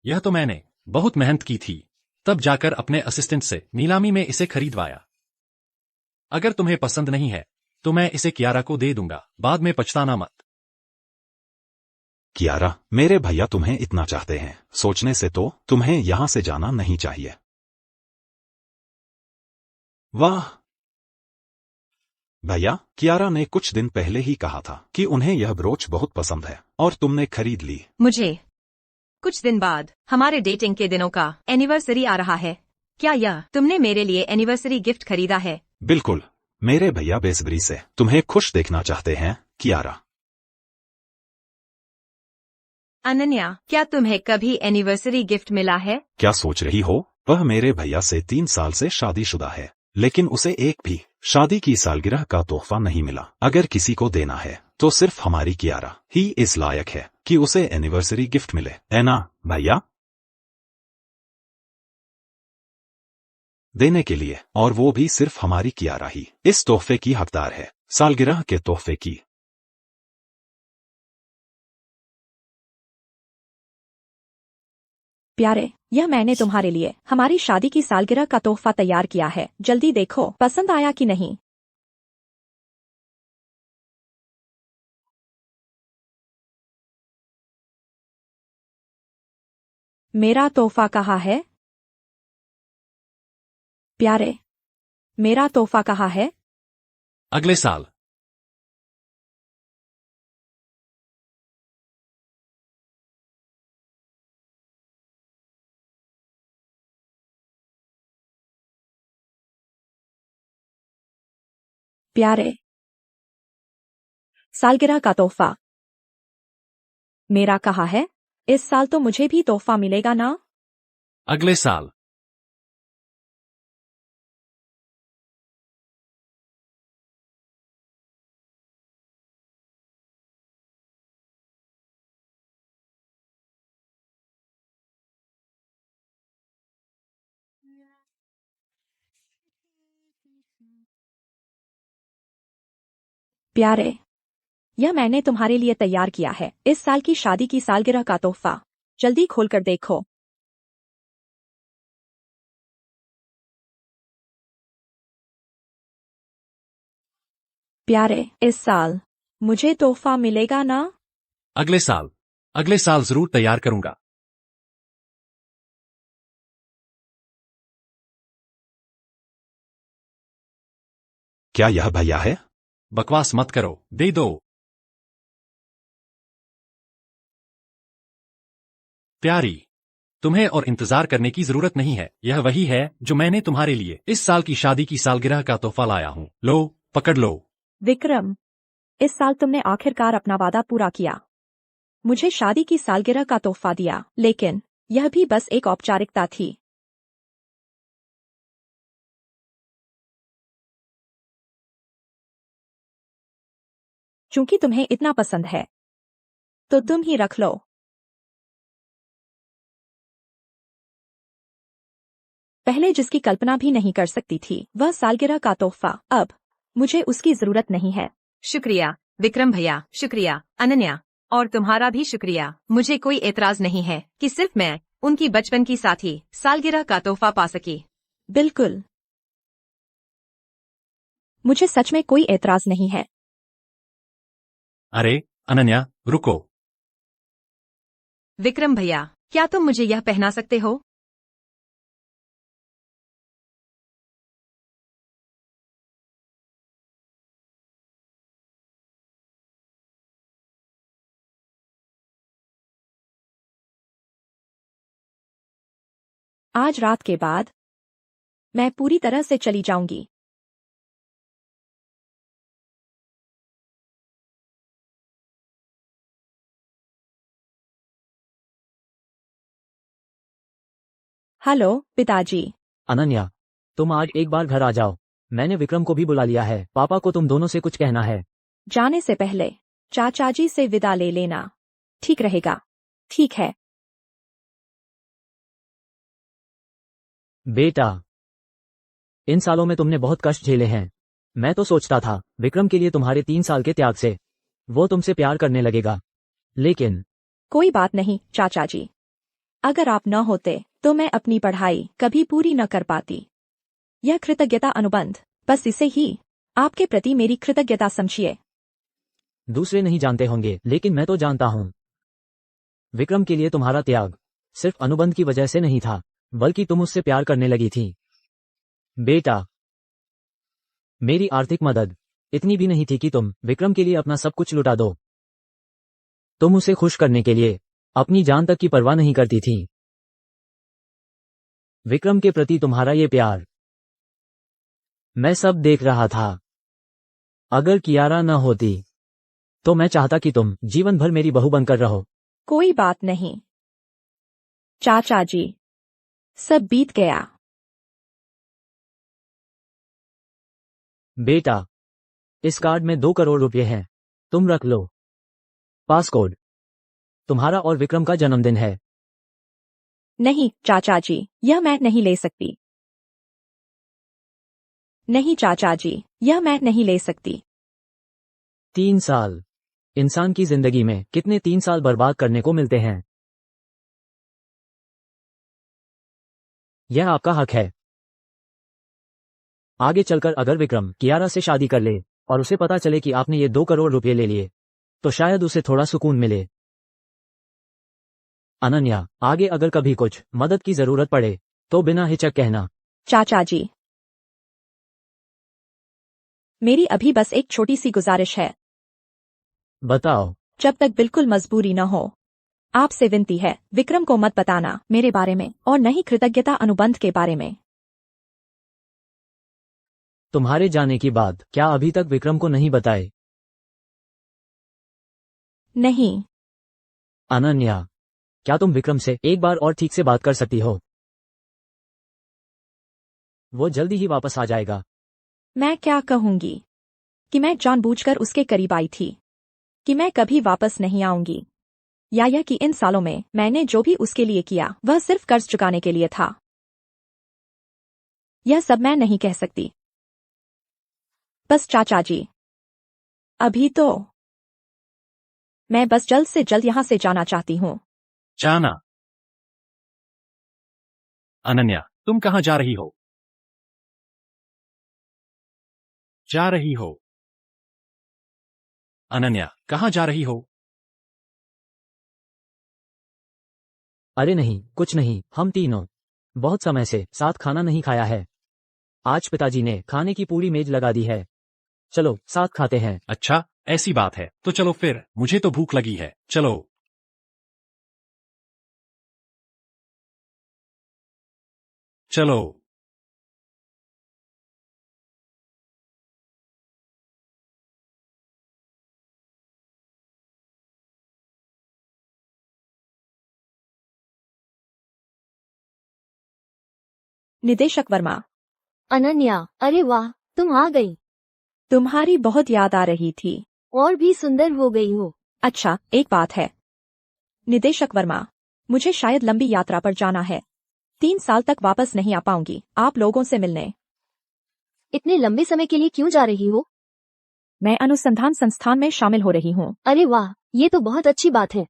यह तो मैंने बहुत मेहनत की थी, तब जाकर अपने असिस्टेंट से नीलामी में इसे खरीदवाया। अगर तुम्हें पसंद नहीं है तो मैं इसे कियारा को दे दूंगा, बाद में पछताना मत। कियारा, मेरे भैया तुम्हें इतना चाहते हैं, सोचने से तो तुम्हें यहां से जाना नहीं चाहिए। वाह भैया, कियारा ने कुछ दिन पहले ही कहा था कि उन्हें यह ब्रोच बहुत पसंद है और तुमने खरीद ली। मुझे कुछ दिन बाद हमारे डेटिंग के दिनों का एनिवर्सरी आ रहा है। क्या यह तुमने मेरे लिए एनिवर्सरी गिफ्ट खरीदा है? बिल्कुल, मेरे भैया बेसब्री से तुम्हें खुश देखना चाहते हैं कियारा। अनन्या, क्या तुम्हें कभी एनिवर्सरी गिफ्ट मिला है? क्या सोच रही हो? वह मेरे भैया से 3 साल से शादीशुदा है, लेकिन उसे एक भी शादी की सालगिरह का तोहफा नहीं मिला। अगर किसी को देना है तो सिर्फ हमारी कियारा ही इस लायक है कि उसे एनिवर्सरी गिफ्ट मिले, है ना भैया? देने के लिए, और वो भी सिर्फ हमारी कियारा ही इस तोहफे की हकदार है, सालगिरह के तोहफे की। प्यारे, यह मैंने तुम्हारे लिए हमारी शादी की सालगिरह का तोहफा तैयार किया है। जल्दी देखो पसंद आया कि नहीं। मेरा तोहफा कहाँ है? प्यारे, मेरा तोहफा कहाँ है? अगले साल। प्यारे, सालगिरह का तोहफा मेरा कहाँ है? इस साल तो मुझे भी तोहफा मिलेगा ना? अगले साल। प्यारे, यह मैंने तुम्हारे लिए तैयार किया है, इस साल की शादी की सालगिरह का तोहफा। जल्दी खोलकर देखो। प्यारे, इस साल मुझे तोहफा मिलेगा ना? अगले साल जरूर तैयार करूंगा। क्या यह भैया है? बकवास मत करो, दे दो। प्यारी, तुम्हें और इंतजार करने की जरूरत नहीं है, यह वही है जो मैंने तुम्हारे लिए इस साल की शादी की सालगिरह का तोहफा लाया हूँ। लो, पकड़ लो। विक्रम, इस साल तुमने आखिरकार अपना वादा पूरा किया। मुझे शादी की सालगिरह का तोहफा दिया, लेकिन यह भी बस एक औपचारिकता थी। चूंकि तुम्हें इतना पसंद है, तो तुम ही रख लो। पहले जिसकी कल्पना भी नहीं कर सकती थी, वह सालगिरह का तोहफा, अब मुझे उसकी जरूरत नहीं है। शुक्रिया विक्रम भैया, शुक्रिया अनन्या, और तुम्हारा भी शुक्रिया। मुझे कोई एतराज नहीं है कि सिर्फ मैं उनकी बचपन की साथी सालगिरह का तोहफा पा सकी। बिल्कुल, मुझे सच में कोई एतराज नहीं है। अरे अनन्या, रुको। विक्रम भैया, क्या तुम मुझे यह पहना सकते हो? आज रात के बाद मैं पूरी तरह से चली जाऊंगी। हेलो पिताजी। अनन्या, तुम आज एक बार घर आ जाओ। मैंने विक्रम को भी बुला लिया है। पापा को तुम दोनों से कुछ कहना है। जाने से पहले चाचा जी से विदा ले लेना, ठीक रहेगा? ठीक है। बेटा, इन सालों में तुमने बहुत कष्ट झेले हैं। मैं तो सोचता था विक्रम के लिए तुम्हारे 3 साल के त्याग से वो तुमसे प्यार करने लगेगा, लेकिन कोई बात नहीं चाचा जी, अगर आप न होते तो मैं अपनी पढ़ाई कभी पूरी न कर पाती। यह कृतज्ञता अनुबंध, बस इसे ही आपके प्रति मेरी कृतज्ञता समझिए। दूसरे नहीं जानते होंगे, लेकिन मैं तो जानता हूं। विक्रम के लिए तुम्हारा त्याग सिर्फ अनुबंध की वजह से नहीं था, बल्कि तुम उससे प्यार करने लगी थी। बेटा, मेरी आर्थिक मदद इतनी भी नहीं थी कि तुम विक्रम के लिए अपना सब कुछ लुटा दो। तुम उसे खुश करने के लिए अपनी जान तक की परवाह नहीं करती थी। विक्रम के प्रति तुम्हारा ये प्यार मैं सब देख रहा था। अगर कियारा न होती तो मैं चाहता कि तुम जीवन भर मेरी बहू बनकर रहो। कोई बात नहीं चाचा जी, सब बीत गया। बेटा, इस कार्ड में 2 करोड़ रुपए हैं, तुम रख लो। पासकोड तुम्हारा और विक्रम का जन्मदिन है। नहीं चाचा जी, यह मैं नहीं ले सकती। नहीं चाचा जी, यह मैं नहीं ले सकती। 3 साल, इंसान की जिंदगी में कितने 3 साल बर्बाद करने को मिलते हैं। यह आपका हक है। आगे चलकर अगर विक्रम कियारा से शादी कर ले और उसे पता चले कि आपने ये 2 करोड़ रुपए ले लिए, तो शायद उसे थोड़ा सुकून मिले। अनन्या, आगे अगर कभी कुछ मदद की जरूरत पड़े तो बिना हिचक कहना। चाचा जी, मेरी अभी बस एक छोटी सी गुजारिश है। बताओ। जब तक बिल्कुल मजबूरी न हो, आपसे विनती है, विक्रम को मत बताना मेरे बारे में और न ही कृतज्ञता अनुबंध के बारे में। तुम्हारे जाने की बात क्या अभी तक विक्रम को नहीं बताए? नहीं। अनन्या, क्या तुम विक्रम से एक बार और ठीक से बात कर सकती हो? वो जल्दी ही वापस आ जाएगा। मैं क्या कहूंगी? कि मैं जानबूझकर उसके करीब आई थी? कि मैं कभी वापस नहीं आऊंगी? या यह कि इन सालों में मैंने जो भी उसके लिए किया वह सिर्फ कर्ज चुकाने के लिए था? यह सब मैं नहीं कह सकती। बस चाचा जी, अभी तो मैं बस जल्द से जल्द यहाँ से जाना चाहती हूँ। जाना? अनन्या, तुम कहाँ जा रही हो? जा रही हो? अनन्या, कहाँ जा रही हो? अरे नहीं, कुछ नहीं, हम तीनों बहुत समय से साथ खाना नहीं खाया है। आज पिताजी ने खाने की पूरी मेज लगा दी है। चलो साथ खाते हैं। अच्छा, ऐसी बात है तो चलो फिर, मुझे तो भूख लगी है, चलो। चलो। निदेशक वर्मा, अनन्या, अरे वाह, तुम आ गई। तुम्हारी बहुत याद आ रही थी। और भी सुंदर हो गई हो। अच्छा, एक बात है निदेशक वर्मा, मुझे शायद लंबी यात्रा पर जाना है। 3 साल तक वापस नहीं आ पाऊंगी आप लोगों से मिलने। इतने लंबे समय के लिए क्यों जा रही हो? मैं अनुसंधान संस्थान में शामिल हो रही हूँ। अरे वाह, ये तो बहुत अच्छी बात है।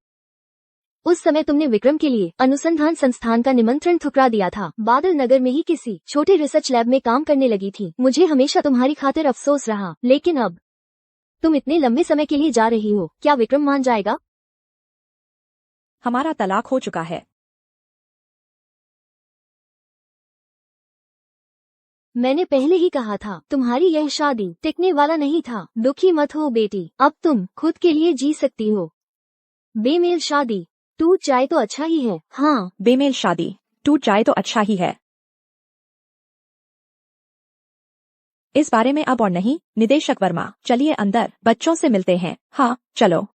उस समय तुमने विक्रम के लिए अनुसंधान संस्थान का निमंत्रण ठुकरा दिया था। बादल नगर में ही किसी छोटे रिसर्च लैब में काम करने लगी थी। मुझे हमेशा तुम्हारी खातिर अफसोस रहा, लेकिन अब तुम इतने लंबे समय के लिए जा रही हो, क्या विक्रम मान जाएगा? हमारा तलाक हो चुका है। मैंने पहले ही कहा था, तुम्हारी यह शादी टिकने वाला नहीं था। दुखी मत हो बेटी, अब तुम खुद के लिए जी सकती हो। बेमेल शादी टूट जाए तो अच्छा ही है। हाँ, बेमेल शादी टूट जाए तो अच्छा ही है। इस बारे में अब और नहीं। निदेशक वर्मा, चलिए अंदर बच्चों से मिलते हैं। हाँ, चलो।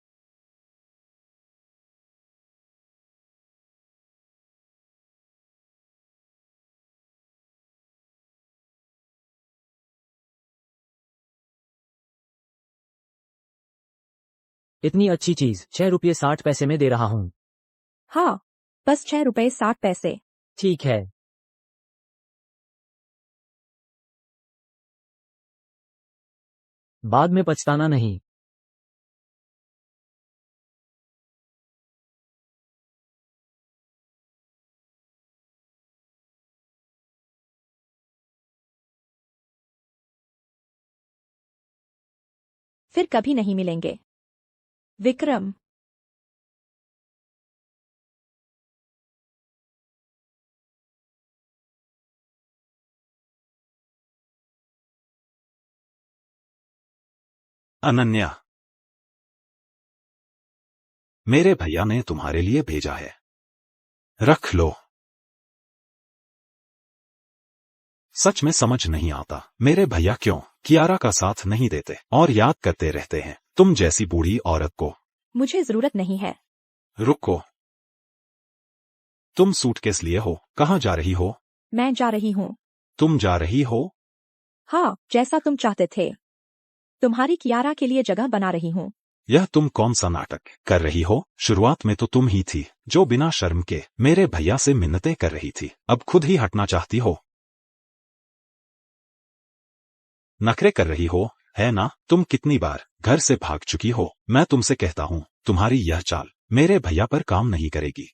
इतनी अच्छी चीज 6 रुपये 60 पैसे में दे रहा हूँ। हाँ, बस 6 रुपए 60 पैसे। ठीक है। बाद में पछताना नहीं। फिर कभी नहीं मिलेंगे। विक्रम। अनन्या, मेरे भैया ने तुम्हारे लिए भेजा है, रख लो। सच में समझ नहीं आता मेरे भैया क्यों कियारा का साथ नहीं देते और याद करते रहते हैं तुम जैसी बूढ़ी औरत को। मुझे जरूरत नहीं है। रुको, तुम सूटकेस लिए हो, कहाँ जा रही हो? मैं जा रही हूँ। तुम जा रही हो? हाँ, जैसा तुम चाहते थे। तुम्हारी कियारा के लिए जगह बना रही हूँ। यह तुम कौन सा नाटक कर रही हो? शुरुआत में तो तुम ही थी जो बिना शर्म के मेरे भैया से मिन्नतें कर रही थी, अब खुद ही हटना चाहती हो। नखरे कर रही हो, है ना? तुम कितनी बार घर से भाग चुकी हो। मैं तुमसे कहता हूँ, तुम्हारी यह चाल मेरे भैया पर काम नहीं करेगी।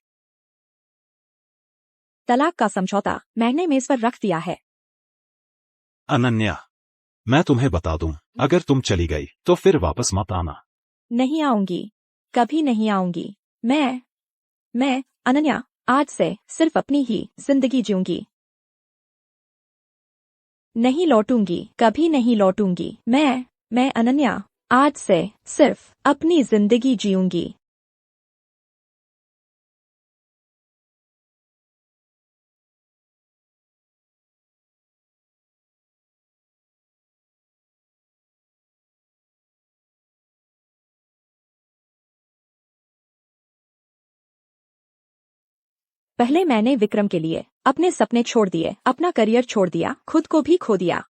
तलाक का समझौता मैंने मेज पर रख दिया है। अनन्या, मैं तुम्हें बता दूं, अगर तुम चली गई तो फिर वापस मत आना। नहीं आऊंगी, कभी नहीं आऊंगी। मैं अनन्या आज से सिर्फ अपनी ही जिंदगी जीऊंगी। नहीं लौटूंगी, कभी नहीं लौटूंगी। मैं अनन्या आज से सिर्फ अपनी जिंदगी जीऊंगी। पहले मैंने विक्रम के लिए अपने सपने छोड़ दिए, अपना करियर छोड़ दिया, खुद को भी खो दिया।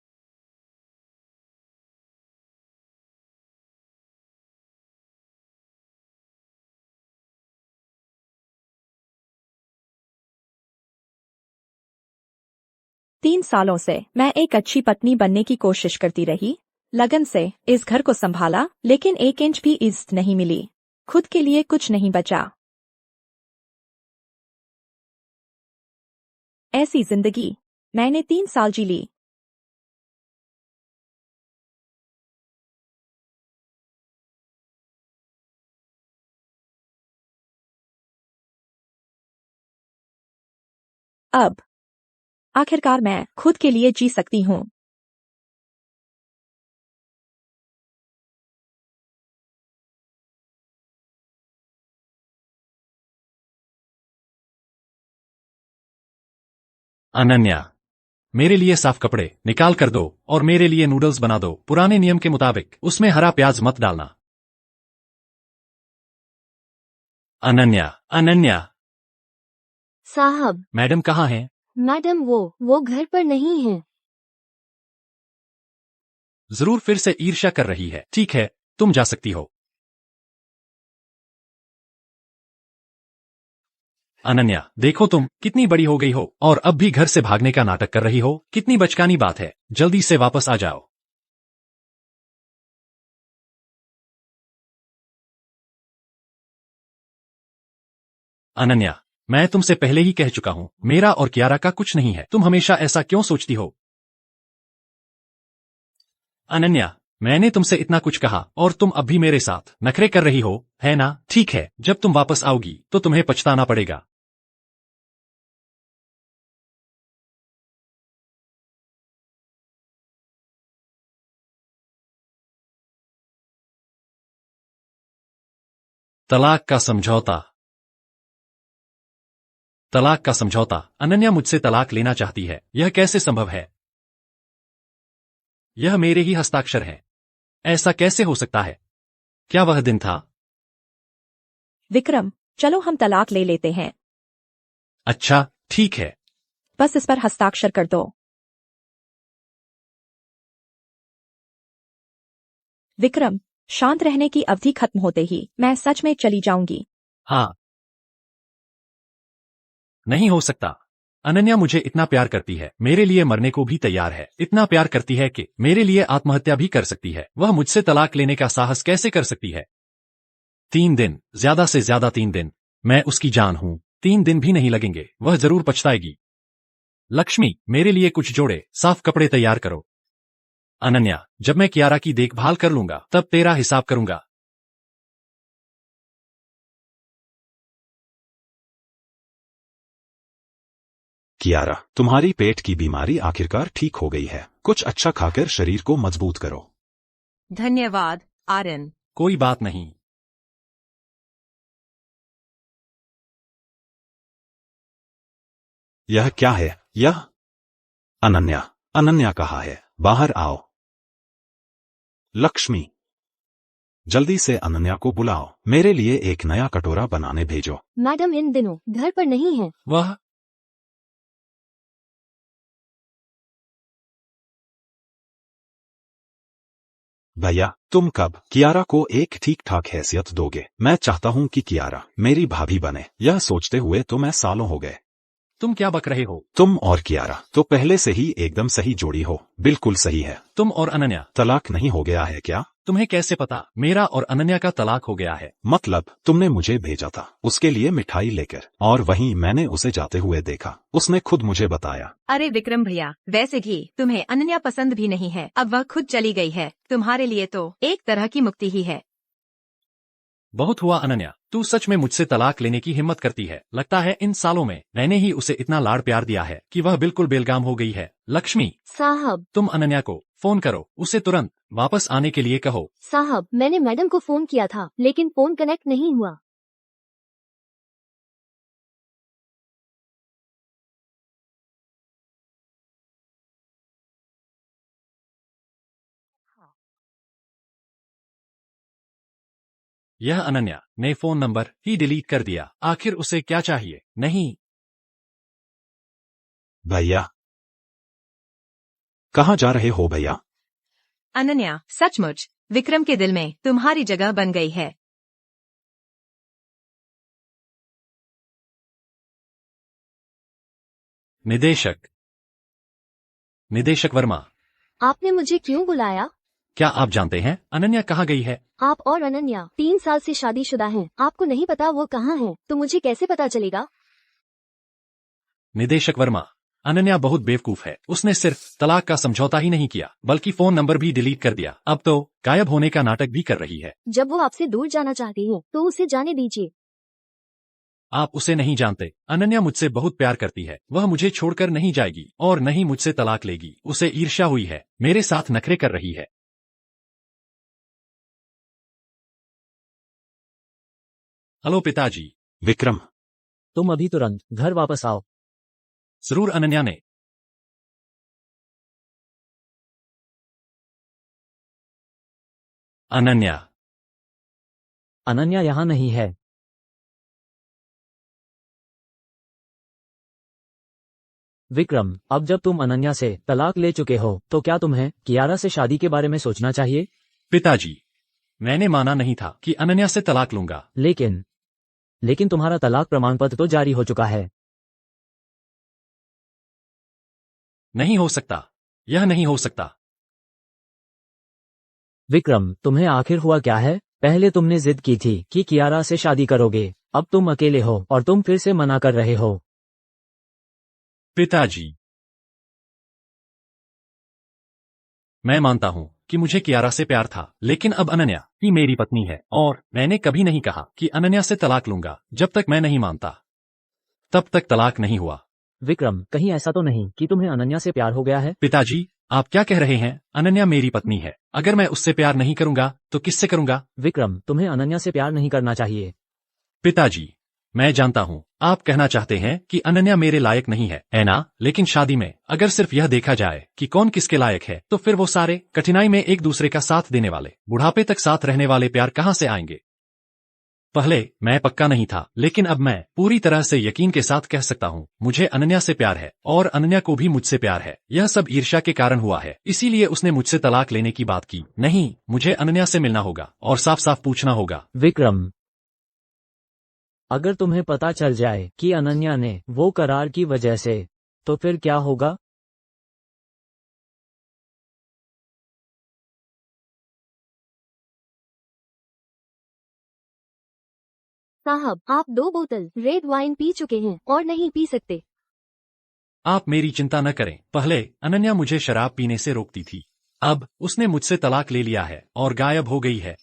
तीन सालों से मैं एक अच्छी पत्नी बनने की कोशिश करती रही, लगन से इस घर को संभाला, लेकिन 1 इंच भी इज्जत नहीं मिली। खुद के लिए कुछ नहीं बचा। ऐसी जिंदगी मैंने 3 साल जी ली। अब आखिरकार मैं खुद के लिए जी सकती हूँ। अनन्या, मेरे लिए साफ कपड़े निकाल कर दो और मेरे लिए नूडल्स बना दो, पुराने नियम के मुताबिक। उसमें हरा प्याज मत डालना। अनन्या, अनन्या। साहब, मैडम कहाँ हैं? मैडम वो घर पर नहीं है। जरूर फिर से ईर्ष्या कर रही है। ठीक है, तुम जा सकती हो। अनन्या, देखो तुम कितनी बड़ी हो गई हो और अब भी घर से भागने का नाटक कर रही हो। कितनी बचकानी बात है। जल्दी से वापस आ जाओ। अनन्या, मैं तुमसे पहले ही कह चुका हूं, मेरा और कियारा का कुछ नहीं है। तुम हमेशा ऐसा क्यों सोचती हो? अनन्या, मैंने तुमसे इतना कुछ कहा और तुम अब भी मेरे साथ नखरे कर रही हो, है ना? ठीक है, जब तुम वापस आओगी तो तुम्हें पछताना पड़ेगा। तलाक का समझौता। तलाक का समझौता। अनन्या मुझसे तलाक लेना चाहती है। यह कैसे संभव है? यह मेरे ही हस्ताक्षर हैं। ऐसा कैसे हो सकता है? क्या वह दिन था? विक्रम, चलो हम तलाक ले लेते हैं। अच्छा, ठीक है। बस इस पर हस्ताक्षर कर दो। विक्रम, शांत रहने की अवधि खत्म होते ही मैं सच में चली जाऊंगी। हाँ। नहीं हो सकता। अनन्या मुझे इतना प्यार करती है, मेरे लिए मरने को भी तैयार है। इतना प्यार करती है कि मेरे लिए आत्महत्या भी कर सकती है। वह मुझसे तलाक लेने का साहस कैसे कर सकती है? 3 दिन, ज्यादा से ज्यादा 3 दिन। मैं उसकी जान हूं। 3 दिन भी नहीं लगेंगे। वह जरूर पछताएगी। लक्ष्मी, मेरे लिए कुछ जोड़े साफ कपड़े तैयार करो। अनन्या, जब मैं कियारा की देखभाल कर लूंगा तब तेरा हिसाब करूंगा। कियारा, तुम्हारी पेट की बीमारी आखिरकार ठीक हो गई है। कुछ अच्छा खाकर शरीर को मजबूत करो। धन्यवाद आर्यन। कोई बात नहीं। यह क्या है? यह अनन्या, अनन्या कहाँ है? बाहर आओ। लक्ष्मी, जल्दी से अनन्या को बुलाओ। मेरे लिए एक नया कटोरा बनाने भेजो। मैडम इन दिनों घर पर नहीं है। वह भैया, तुम कब कियारा को एक ठीक ठाक हैसियत दोगे? मैं चाहता हूँ कि कियारा मेरी भाभी बने। यह सोचते हुए तो मैं सालों हो गए। तुम क्या बक रहे हो? तुम और कियारा तो पहले से ही एकदम सही जोड़ी हो। बिल्कुल सही है। तुम और अनन्या। तलाक नहीं हो गया है क्या? तुम्हें कैसे पता? मेरा और अनन्या का तलाक हो गया है। मतलब तुमने मुझे भेजा था उसके लिए मिठाई लेकर, और वहीं मैंने उसे जाते हुए देखा। उसने खुद मुझे बताया। अरे विक्रम भैया, वैसे भी तुम्हें अनन्या पसंद भी नहीं है। अब वह खुद चली गई है। तुम्हारे लिए तो एक तरह की मुक्ति ही है। बहुत हुआ अनन्या, तू सच में मुझसे तलाक लेने की हिम्मत करती है। लगता है इन सालों में मैंने ही उसे इतना लाड़ प्यार दिया है कि वह बिल्कुल बेलगाम हो गई है। लक्ष्मी, साहब, तुम अनन्या को फोन करो, उसे तुरंत वापस आने के लिए कहो। साहब, मैंने मैडम को फोन किया था लेकिन फोन कनेक्ट नहीं हुआ। यह अनन्या ने फोन नंबर ही डिलीट कर दिया। आखिर उसे क्या चाहिए? नहीं। भैया, कहाँ जा रहे हो भैया? अनन्या, सचमुच विक्रम के दिल में तुम्हारी जगह बन गई है। निदेशक, निदेशक वर्मा। आपने मुझे क्यों बुलाया? क्या आप जानते हैं अनन्या कहाँ गई है? आप और अनन्या 3 साल से शादीशुदा हैं। आपको नहीं पता वो कहाँ है, तो मुझे कैसे पता चलेगा? निदेशक वर्मा, अनन्या बहुत बेवकूफ है। उसने सिर्फ तलाक का समझौता ही नहीं किया बल्कि फोन नंबर भी डिलीट कर दिया। अब तो गायब होने का नाटक भी कर रही है। जब वो आपसे दूर जाना चाहती है तो उसे जाने दीजिए। आप उसे नहीं जानते। अनन्या मुझसे बहुत प्यार करती है। वह मुझे छोड़कर नहीं जाएगी और न ही मुझसे तलाक लेगी। उसे ईर्ष्या हुई है, मेरे साथ नखरे कर रही है। हेलो पिताजी। विक्रम, तुम अभी तुरंत घर वापस आओ। जरूर अनन्या ने। अनन्या। अनन्या यहाँ नहीं है। विक्रम, अब जब तुम अनन्या से तलाक ले चुके हो तो क्या तुम्हें कियारा से शादी के बारे में सोचना चाहिए? पिताजी, मैंने माना नहीं था कि अनन्या से तलाक लूंगा। लेकिन तुम्हारा तलाक प्रमाण पत्र तो जारी हो चुका है। नहीं हो सकता, यह नहीं हो सकता। विक्रम, तुम्हें आखिर हुआ क्या है? पहले तुमने जिद की थी कि कियारा से शादी करोगे, अब तुम अकेले हो और तुम फिर से मना कर रहे हो। पिताजी, मैं मानता हूँ कि मुझे कियारा से प्यार था, लेकिन अब अनन्या ही मेरी पत्नी है और मैंने कभी नहीं कहा कि अनन्या से तलाक लूंगा। जब तक मैं नहीं मानता तब तक तलाक नहीं हुआ। विक्रम, कहीं ऐसा तो नहीं कि तुम्हें अनन्या से प्यार हो गया है? पिताजी, आप क्या कह रहे हैं? अनन्या मेरी पत्नी है। अगर मैं उससे प्यार नहीं करूंगा तो किससे करूंगा? विक्रम, तुम्हें अनन्या से प्यार नहीं करना चाहिए। पिताजी, मैं जानता हूँ आप कहना चाहते हैं कि अनन्या मेरे लायक नहीं है ना? लेकिन शादी में अगर सिर्फ यह देखा जाए कि कौन किसके लायक है तो फिर वो सारे कठिनाई में एक दूसरे का साथ देने वाले, बुढ़ापे तक साथ रहने वाले प्यार कहाँ से आएंगे? पहले मैं पक्का नहीं था, लेकिन अब मैं पूरी तरह से यकीन के साथ कह सकता हूँ मुझे अनन्या से प्यार है और अनन्या को भी मुझसे प्यार है। यह सब ईर्ष्या के कारण हुआ है, इसीलिए उसने मुझसे तलाक लेने की बात की। नहीं, मुझे अनन्या से मिलना होगा और साफ साफ पूछना होगा। विक्रम, अगर तुम्हें पता चल जाए कि अनन्या ने वो करार की वजह से, तो फिर क्या होगा? साहब, आप 2 बोतल रेड वाइन पी चुके हैं और नहीं पी सकते। आप मेरी चिंता न करें। पहले अनन्या मुझे शराब पीने से रोकती थी, अब उसने मुझसे तलाक ले लिया है और गायब हो गई है।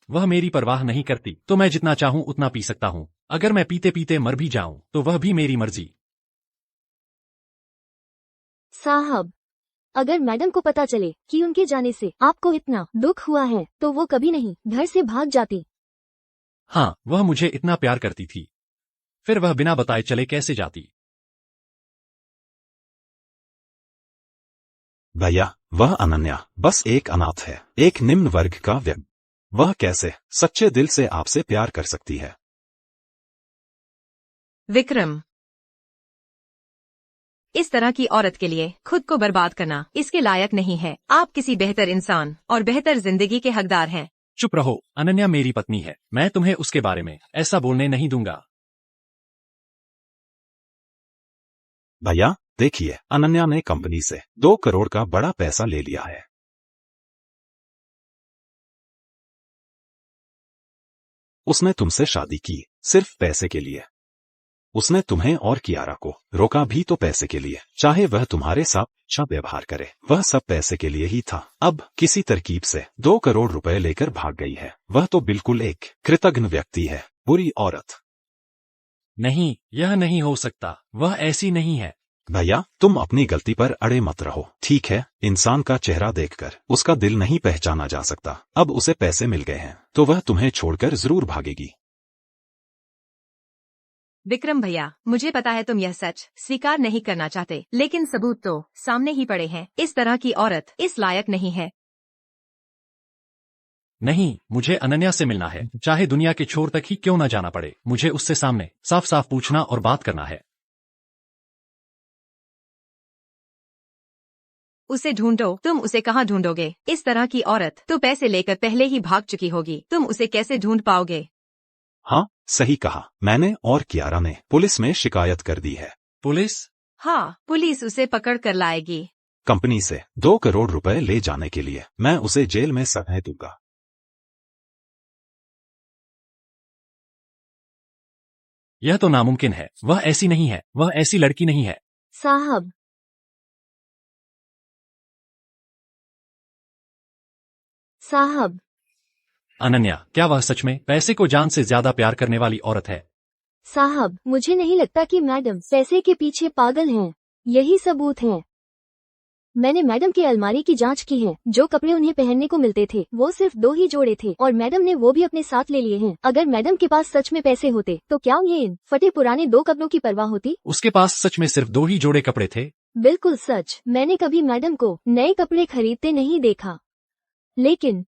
वह मेरी परवाह नहीं करती, तो मैं जितना चाहूं उतना पी सकता हूं। अगर मैं पीते पीते मर भी जाऊं तो वह भी मेरी मर्जी। साहब, अगर मैडम को पता चले कि उनके जाने से आपको इतना दुख हुआ है तो वो कभी नहीं घर से भाग जाती। हाँ, वह मुझे इतना प्यार करती थी, फिर वह बिना बताए चले कैसे जाती? भैया, वह अनन्या बस एक अनाथ है, एक निम्न वर्ग का व्यक्ति। वह कैसे सच्चे दिल से आपसे प्यार कर सकती है? विक्रम, इस तरह की औरत के लिए खुद को बर्बाद करना इसके लायक नहीं है। आप किसी बेहतर इंसान और बेहतर जिंदगी के हकदार हैं। चुप रहो, अनन्या मेरी पत्नी है। मैं तुम्हें उसके बारे में ऐसा बोलने नहीं दूंगा। भैया देखिए, अनन्या ने कंपनी से 2 करोड़ का बड़ा पैसा ले लिया है। उसने तुमसे शादी की सिर्फ पैसे के लिए। उसने तुम्हें और कियारा को रोका भी तो पैसे के लिए। चाहे वह तुम्हारे साथ अच्छा व्यवहार करे, वह सब पैसे के लिए ही था। अब किसी तरकीब से 2 करोड़ रुपए लेकर भाग गई है। वह तो बिल्कुल एक कृतघ्न व्यक्ति है, बुरी औरत। नहीं, यह नहीं हो सकता। वह ऐसी नहीं है। भैया, तुम अपनी गलती पर अड़े मत रहो, ठीक है? इंसान का चेहरा देखकर उसका दिल नहीं पहचाना जा सकता। अब उसे पैसे मिल गए हैं तो वह तुम्हें छोड़कर जरूर भागेगी। विक्रम भैया, मुझे पता है तुम यह सच स्वीकार नहीं करना चाहते, लेकिन सबूत तो सामने ही पड़े हैं। इस तरह की औरत इस लायक नहीं है। नहीं, मुझे अनन्या से मिलना है, चाहे दुनिया के छोर तक ही क्यों न जाना पड़े। मुझे उससे सामने साफ साफ पूछना और बात करना है। उसे ढूंढो। तुम उसे कहाँ ढूंढोगे? इस तरह की औरत तो पैसे लेकर पहले ही भाग चुकी होगी। तुम उसे कैसे ढूंढ पाओगे? हाँ, सही कहा। मैंने और कियारा ने पुलिस में शिकायत कर दी है। पुलिस? हाँ, पुलिस उसे पकड़ कर लाएगी। कंपनी से 2 करोड़ रुपए ले जाने के लिए। मैं उसे जेल में सजा दूंगा। यह तो नामुमकिन है। वह ऐसी नहीं है, वह ऐसी लड़की नहीं है। साहब, साहब, अनन्या, क्या वह सच में पैसे को जान से ज्यादा प्यार करने वाली औरत है? साहब, मुझे नहीं लगता कि मैडम पैसे के पीछे पागल हैं। यही सबूत है। मैंने मैडम की अलमारी की जांच की है। जो कपड़े उन्हें पहनने को मिलते थे वो सिर्फ 2 ही जोड़े थे और मैडम ने वो भी अपने साथ ले लिए हैं। अगर मैडम के पास सच में पैसे होते तो क्या ये इन फटे पुराने 2 कपड़ों की परवाह होती? उसके पास सच में सिर्फ 2 ही जोड़े कपड़े थे। बिल्कुल सच। मैंने कभी मैडम को नए कपड़े खरीदते नहीं देखा, लेकिन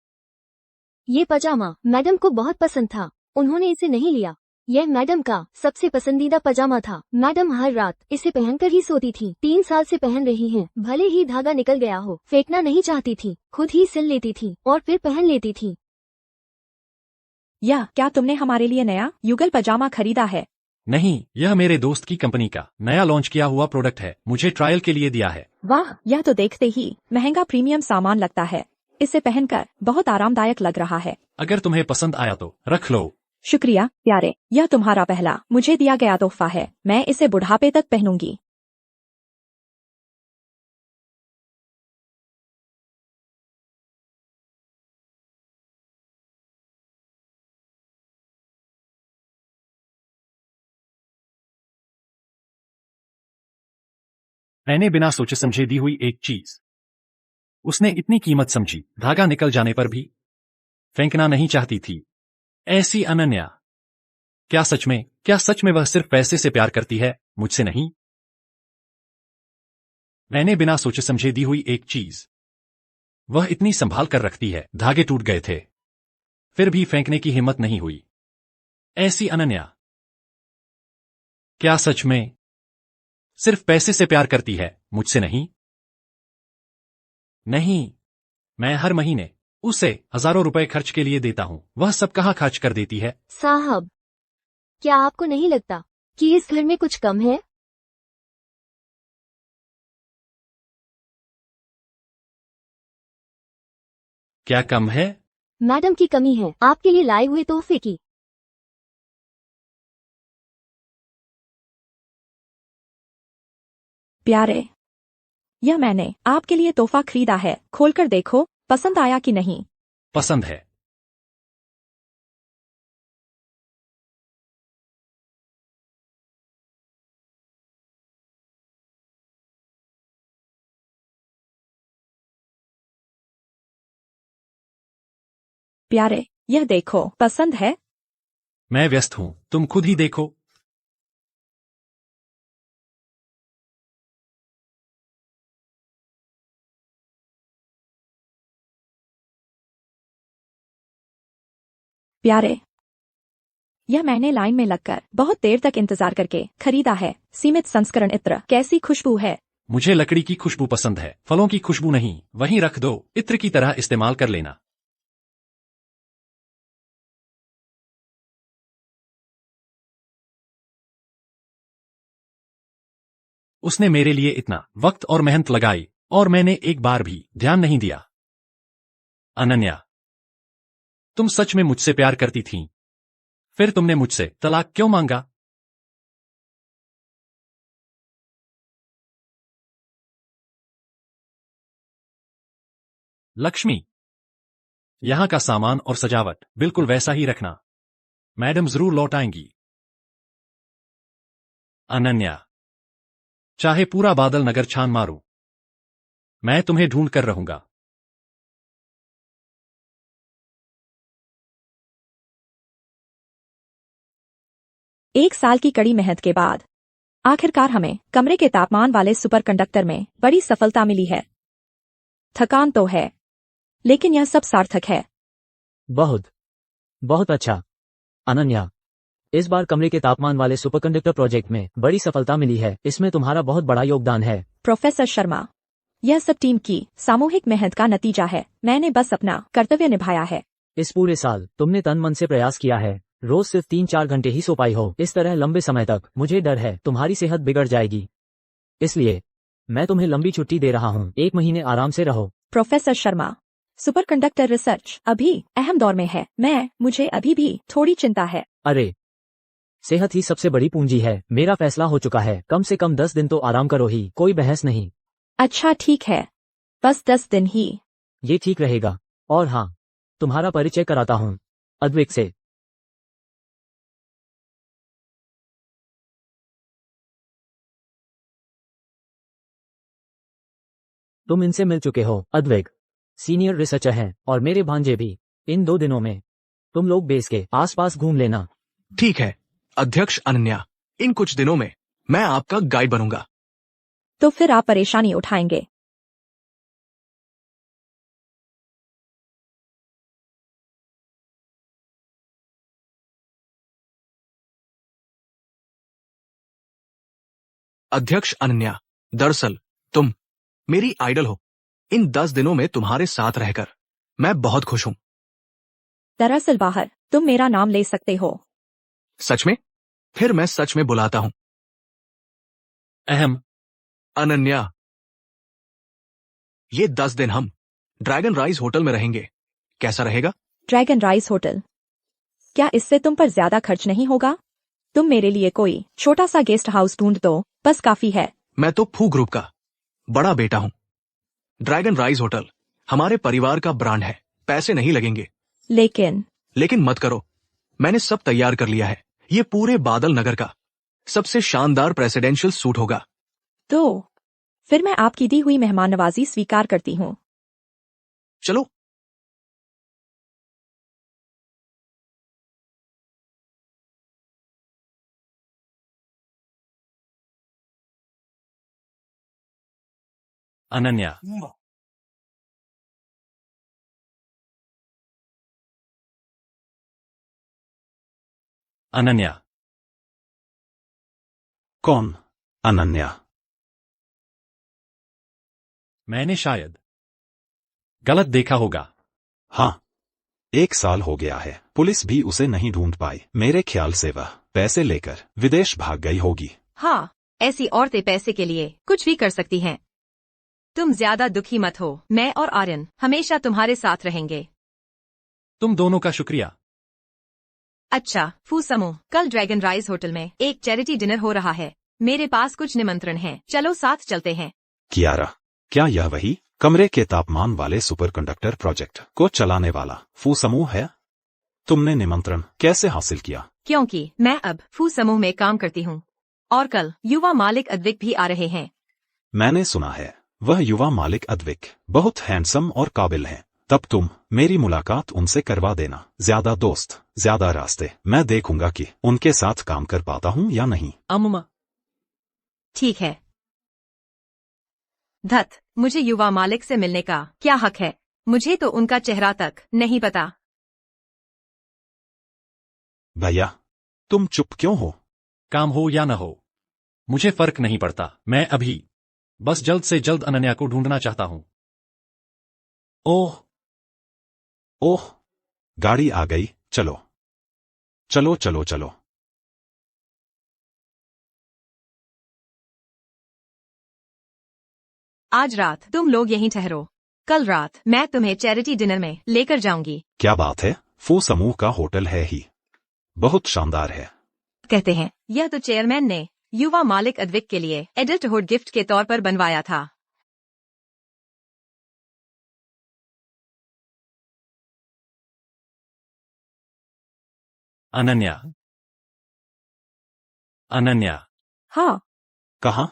ये पजामा मैडम को बहुत पसंद था। उन्होंने इसे नहीं लिया। यह मैडम का सबसे पसंदीदा पजामा था। मैडम हर रात इसे पहनकर ही सोती थी। 3 साल से पहन रही हैं। भले ही धागा निकल गया हो, फेंकना नहीं चाहती थी। खुद ही सिल लेती थी और फिर पहन लेती थी। या क्या तुमने हमारे लिए नया युगल पजामा खरीदा है? नहीं, यह मेरे दोस्त की कंपनी का नया लॉन्च किया हुआ प्रोडक्ट है। मुझे ट्रायल के लिए दिया है। वाह, यह तो देखते ही महंगा प्रीमियम सामान लगता है। इसे पहनकर बहुत आरामदायक लग रहा है। अगर तुम्हें पसंद आया तो रख लो। शुक्रिया प्यारे, यह तुम्हारा पहला मुझे दिया गया तोहफा है। मैं इसे बुढ़ापे तक पहनूंगी। मैंने बिना सोचे समझे दी हुई एक चीज। उसने इतनी कीमत समझी, धागा निकल जाने पर भी फेंकना नहीं चाहती थी। ऐसी अनन्या, क्या सच में वह सिर्फ पैसे से प्यार करती है, मुझसे नहीं? मैंने बिना सोचे समझे दी हुई एक चीज। वह इतनी संभाल कर रखती है। धागे टूट गए थे, फिर भी फेंकने की हिम्मत नहीं हुई। ऐसी अनन्या, क्या सच में सिर्फ पैसे से प्यार करती है, मुझसे नहीं? नहीं, मैं हर महीने उसे हजारों रुपए खर्च के लिए देता हूं। वह सब कहाँ खर्च कर देती है? साहब, क्या आपको नहीं लगता कि इस घर में कुछ कम है? क्या कम है? मैडम की कमी है आपके लिए लाए हुए तोहफे की। प्यारे, यह मैंने आपके लिए तोहफा खरीदा है। खोलकर देखो, पसंद आया कि नहीं? पसंद है। प्यारे, यह देखो, पसंद है? मैं व्यस्त हूं, तुम खुद ही देखो। प्यारे, यह मैंने लाइन में लगकर बहुत देर तक इंतजार करके खरीदा है। सीमित संस्करण इत्र। कैसी खुशबू है। मुझे लकड़ी की खुशबू पसंद है, फलों की खुशबू नहीं। वहीं रख दो, इत्र की तरह इस्तेमाल कर लेना। उसने मेरे लिए इतना वक्त और मेहनत लगाई और मैंने एक बार भी ध्यान नहीं दिया। अनन्या, तुम सच में मुझसे प्यार करती थीं? फिर तुमने मुझसे तलाक क्यों मांगा? लक्ष्मी, यहां का सामान और सजावट बिल्कुल वैसा ही रखना। मैडम जरूर लौट आएंगी। अनन्या, चाहे पूरा बादल नगर छान मारूं, मैं तुम्हें ढूंढ कर रहूंगा। एक साल की कड़ी मेहनत के बाद आखिरकार हमें कमरे के तापमान वाले सुपर कंडक्टर में बड़ी सफलता मिली है। थकान तो है, लेकिन यह सब सार्थक है। बहुत बहुत अच्छा अनन्या, इस बार कमरे के तापमान वाले सुपरकंडक्टर प्रोजेक्ट में बड़ी सफलता मिली है। इसमें तुम्हारा बहुत बड़ा योगदान है। प्रोफेसर शर्मा, यह सब टीम की सामूहिक मेहनत का नतीजा है। मैंने बस अपना कर्तव्य निभाया है। इस पूरे साल तुमने तन मन से प्रयास किया है। रोज सिर्फ 3-4 घंटे ही सो पाई हो। इस तरह लंबे समय तक मुझे डर है तुम्हारी सेहत बिगड़ जाएगी। इसलिए मैं तुम्हें लंबी छुट्टी दे रहा हूँ, 1 महीने आराम से रहो। Professor Sharma, super conductor research अभी अहम दौर में है। मुझे अभी भी थोड़ी चिंता है। अरे, सेहत ही सबसे बड़ी पूंजी है। मेरा फैसला हो चुका है, कम से कम 10 दिन तो आराम करो ही, कोई बहस नहीं। अच्छा ठीक है, बस 10 दिन ही। ये ठीक रहेगा। और हाँ, तुम्हारा परिचय कराता हूँ, अद्विक से। तुम इनसे मिल चुके हो, अद्विक सीनियर रिसर्चर हैं और मेरे भांजे भी। इन 2 दिनों में तुम लोग बेस के आसपास घूम लेना। ठीक है अध्यक्ष अनन्या, इन कुछ दिनों में मैं आपका गाइड बनूंगा। तो फिर आप परेशानी उठाएंगे। अध्यक्ष अनन्या, दरअसल तुम मेरी आइडल हो। इन 10 दिनों में तुम्हारे साथ रहकर मैं बहुत खुश हूं। दरअसल बाहर तुम मेरा नाम ले सकते हो। सच में? फिर मैं सच में बुलाता हूं। अहम। अनन्या, ये 10 दिन हम ड्रैगन राइज होटल में रहेंगे, कैसा रहेगा? Dragon rise hotel? क्या इससे तुम पर ज्यादा खर्च नहीं होगा? तुम मेरे लिए कोई छोटा सा गेस्ट हाउस ढूंढ दो, बस काफी है। मैं तो फू ग्रुप का बड़ा बेटा हूं। ड्रैगन राइज होटल हमारे परिवार का ब्रांड है, पैसे नहीं लगेंगे। लेकिन मत करो, मैंने सब तैयार कर लिया है। ये पूरे बादल नगर का सबसे शानदार प्रेसिडेंशियल सूट होगा। तो फिर मैं आपकी दी हुई मेहमान नवाजी स्वीकार करती हूँ। चलो। अनन्या, अनन्या। कौन? अनन्या? मैंने शायद गलत देखा होगा। हाँ, 1 साल हो गया है, पुलिस भी उसे नहीं ढूंढ पाई। मेरे ख्याल से वह पैसे लेकर विदेश भाग गई होगी। हाँ, ऐसी औरतें पैसे के लिए कुछ भी कर सकती हैं। तुम ज्यादा दुखी मत हो, मैं और आर्यन हमेशा तुम्हारे साथ रहेंगे। तुम दोनों का शुक्रिया। अच्छा फू समूह, कल ड्रैगन राइज होटल में एक चैरिटी डिनर हो रहा है। मेरे पास कुछ निमंत्रण हैं, चलो साथ चलते हैं। कियारा, क्या यह वही कमरे के तापमान वाले सुपर कंडक्टर प्रोजेक्ट को चलाने वाला फू समूह है? तुमने निमंत्रण कैसे हासिल किया? क्योंकि मैं अब फू समूह में काम करती हूँ और कल युवा मालिक अद्विक भी आ रहे हैं। मैंने सुना है वह युवा मालिक अद्विक बहुत हैंडसम और काबिल हैं। तब तुम मेरी मुलाकात उनसे करवा देना। ज्यादा दोस्त, ज्यादा रास्ते। मैं देखूंगा कि उनके साथ काम कर पाता हूँ या नहीं। अम्मा। ठीक है। धत, मुझे युवा मालिक से मिलने का क्या हक है? मुझे तो उनका चेहरा तक नहीं पता। भैया, तुम चुप क्यों हो? काम हो या न हो, मुझे फर्क नहीं पड़ता। मैं अभी बस जल्द से जल्द अनन्या को ढूंढना चाहता हूँ। ओह ओह, गाड़ी आ गई। चलो चलो चलो चलो। आज रात तुम लोग यहीं ठहरो, कल रात मैं तुम्हें चैरिटी डिनर में लेकर जाऊंगी। क्या बात है, फू समूह का होटल है ही, बहुत शानदार है। कहते हैं यह तो चेयरमैन ने युवा मालिक अद्विक के लिए एडल्टहुड गिफ्ट के तौर पर बनवाया था। अनन्या, अनन्या। हाँ, कहाँ?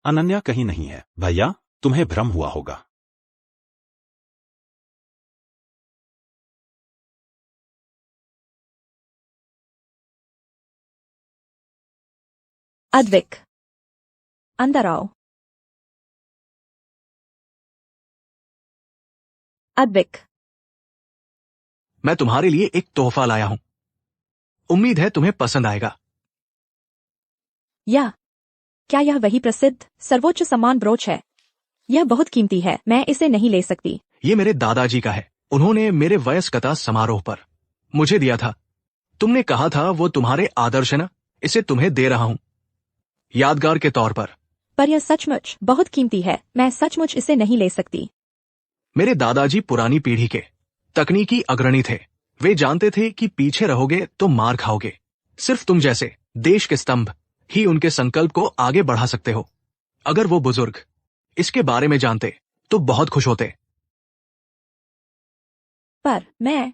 अनन्या कहीं नहीं है। भैया, तुम्हें भ्रम हुआ होगा। अद्विक, अंदर आओ। अद्विक, मैं तुम्हारे लिए एक तोहफा लाया हूं, उम्मीद है तुम्हें पसंद आएगा। क्या यह वही प्रसिद्ध सर्वोच्च सम्मान ब्रोच है? यह बहुत कीमती है, मैं इसे नहीं ले सकती। ये मेरे दादाजी का है, उन्होंने मेरे वयस्कता समारोह पर मुझे दिया था। तुमने कहा था वो तुम्हारे आदर्श है ना, इसे तुम्हें दे रहा हूं, यादगार के तौर पर। पर यह सचमुच बहुत कीमती है, मैं सचमुच इसे नहीं ले सकती। मेरे दादाजी पुरानी पीढ़ी के तकनीकी अग्रणी थे। वे जानते थे कि पीछे रहोगे तो मार खाओगे। सिर्फ तुम जैसे देश के स्तंभ ही उनके संकल्प को आगे बढ़ा सकते हो। अगर वो बुजुर्ग इसके बारे में जानते तो बहुत खुश होते। पर मैं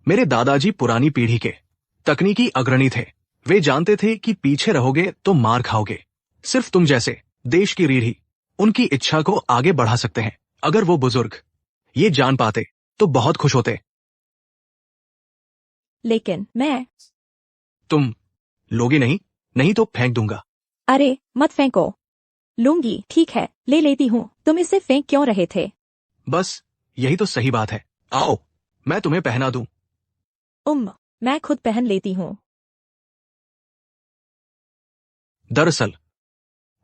मेरे दादाजी पुरानी पीढ़ी के तकनीकी अग्रणी थे। वे जानते थे कि पीछे रहोगे तो मार खाओगे। सिर्फ तुम जैसे देश की रीढ़ ही उनकी इच्छा को आगे बढ़ा सकते हैं। अगर वो बुजुर्ग ये जान पाते तो बहुत खुश होते। लेकिन मैं तुम लोगे नहीं? नहीं तो फेंक दूंगा। अरे मत फेंको। लूंगी, ठीक है, ले लेती हूँ। तुम इसे फेंक क्यों रहे थे? बस यही तो सही बात है। आओ मैं तुम्हें पहना दूं। मैं खुद पहन लेती हूँ। दरअसल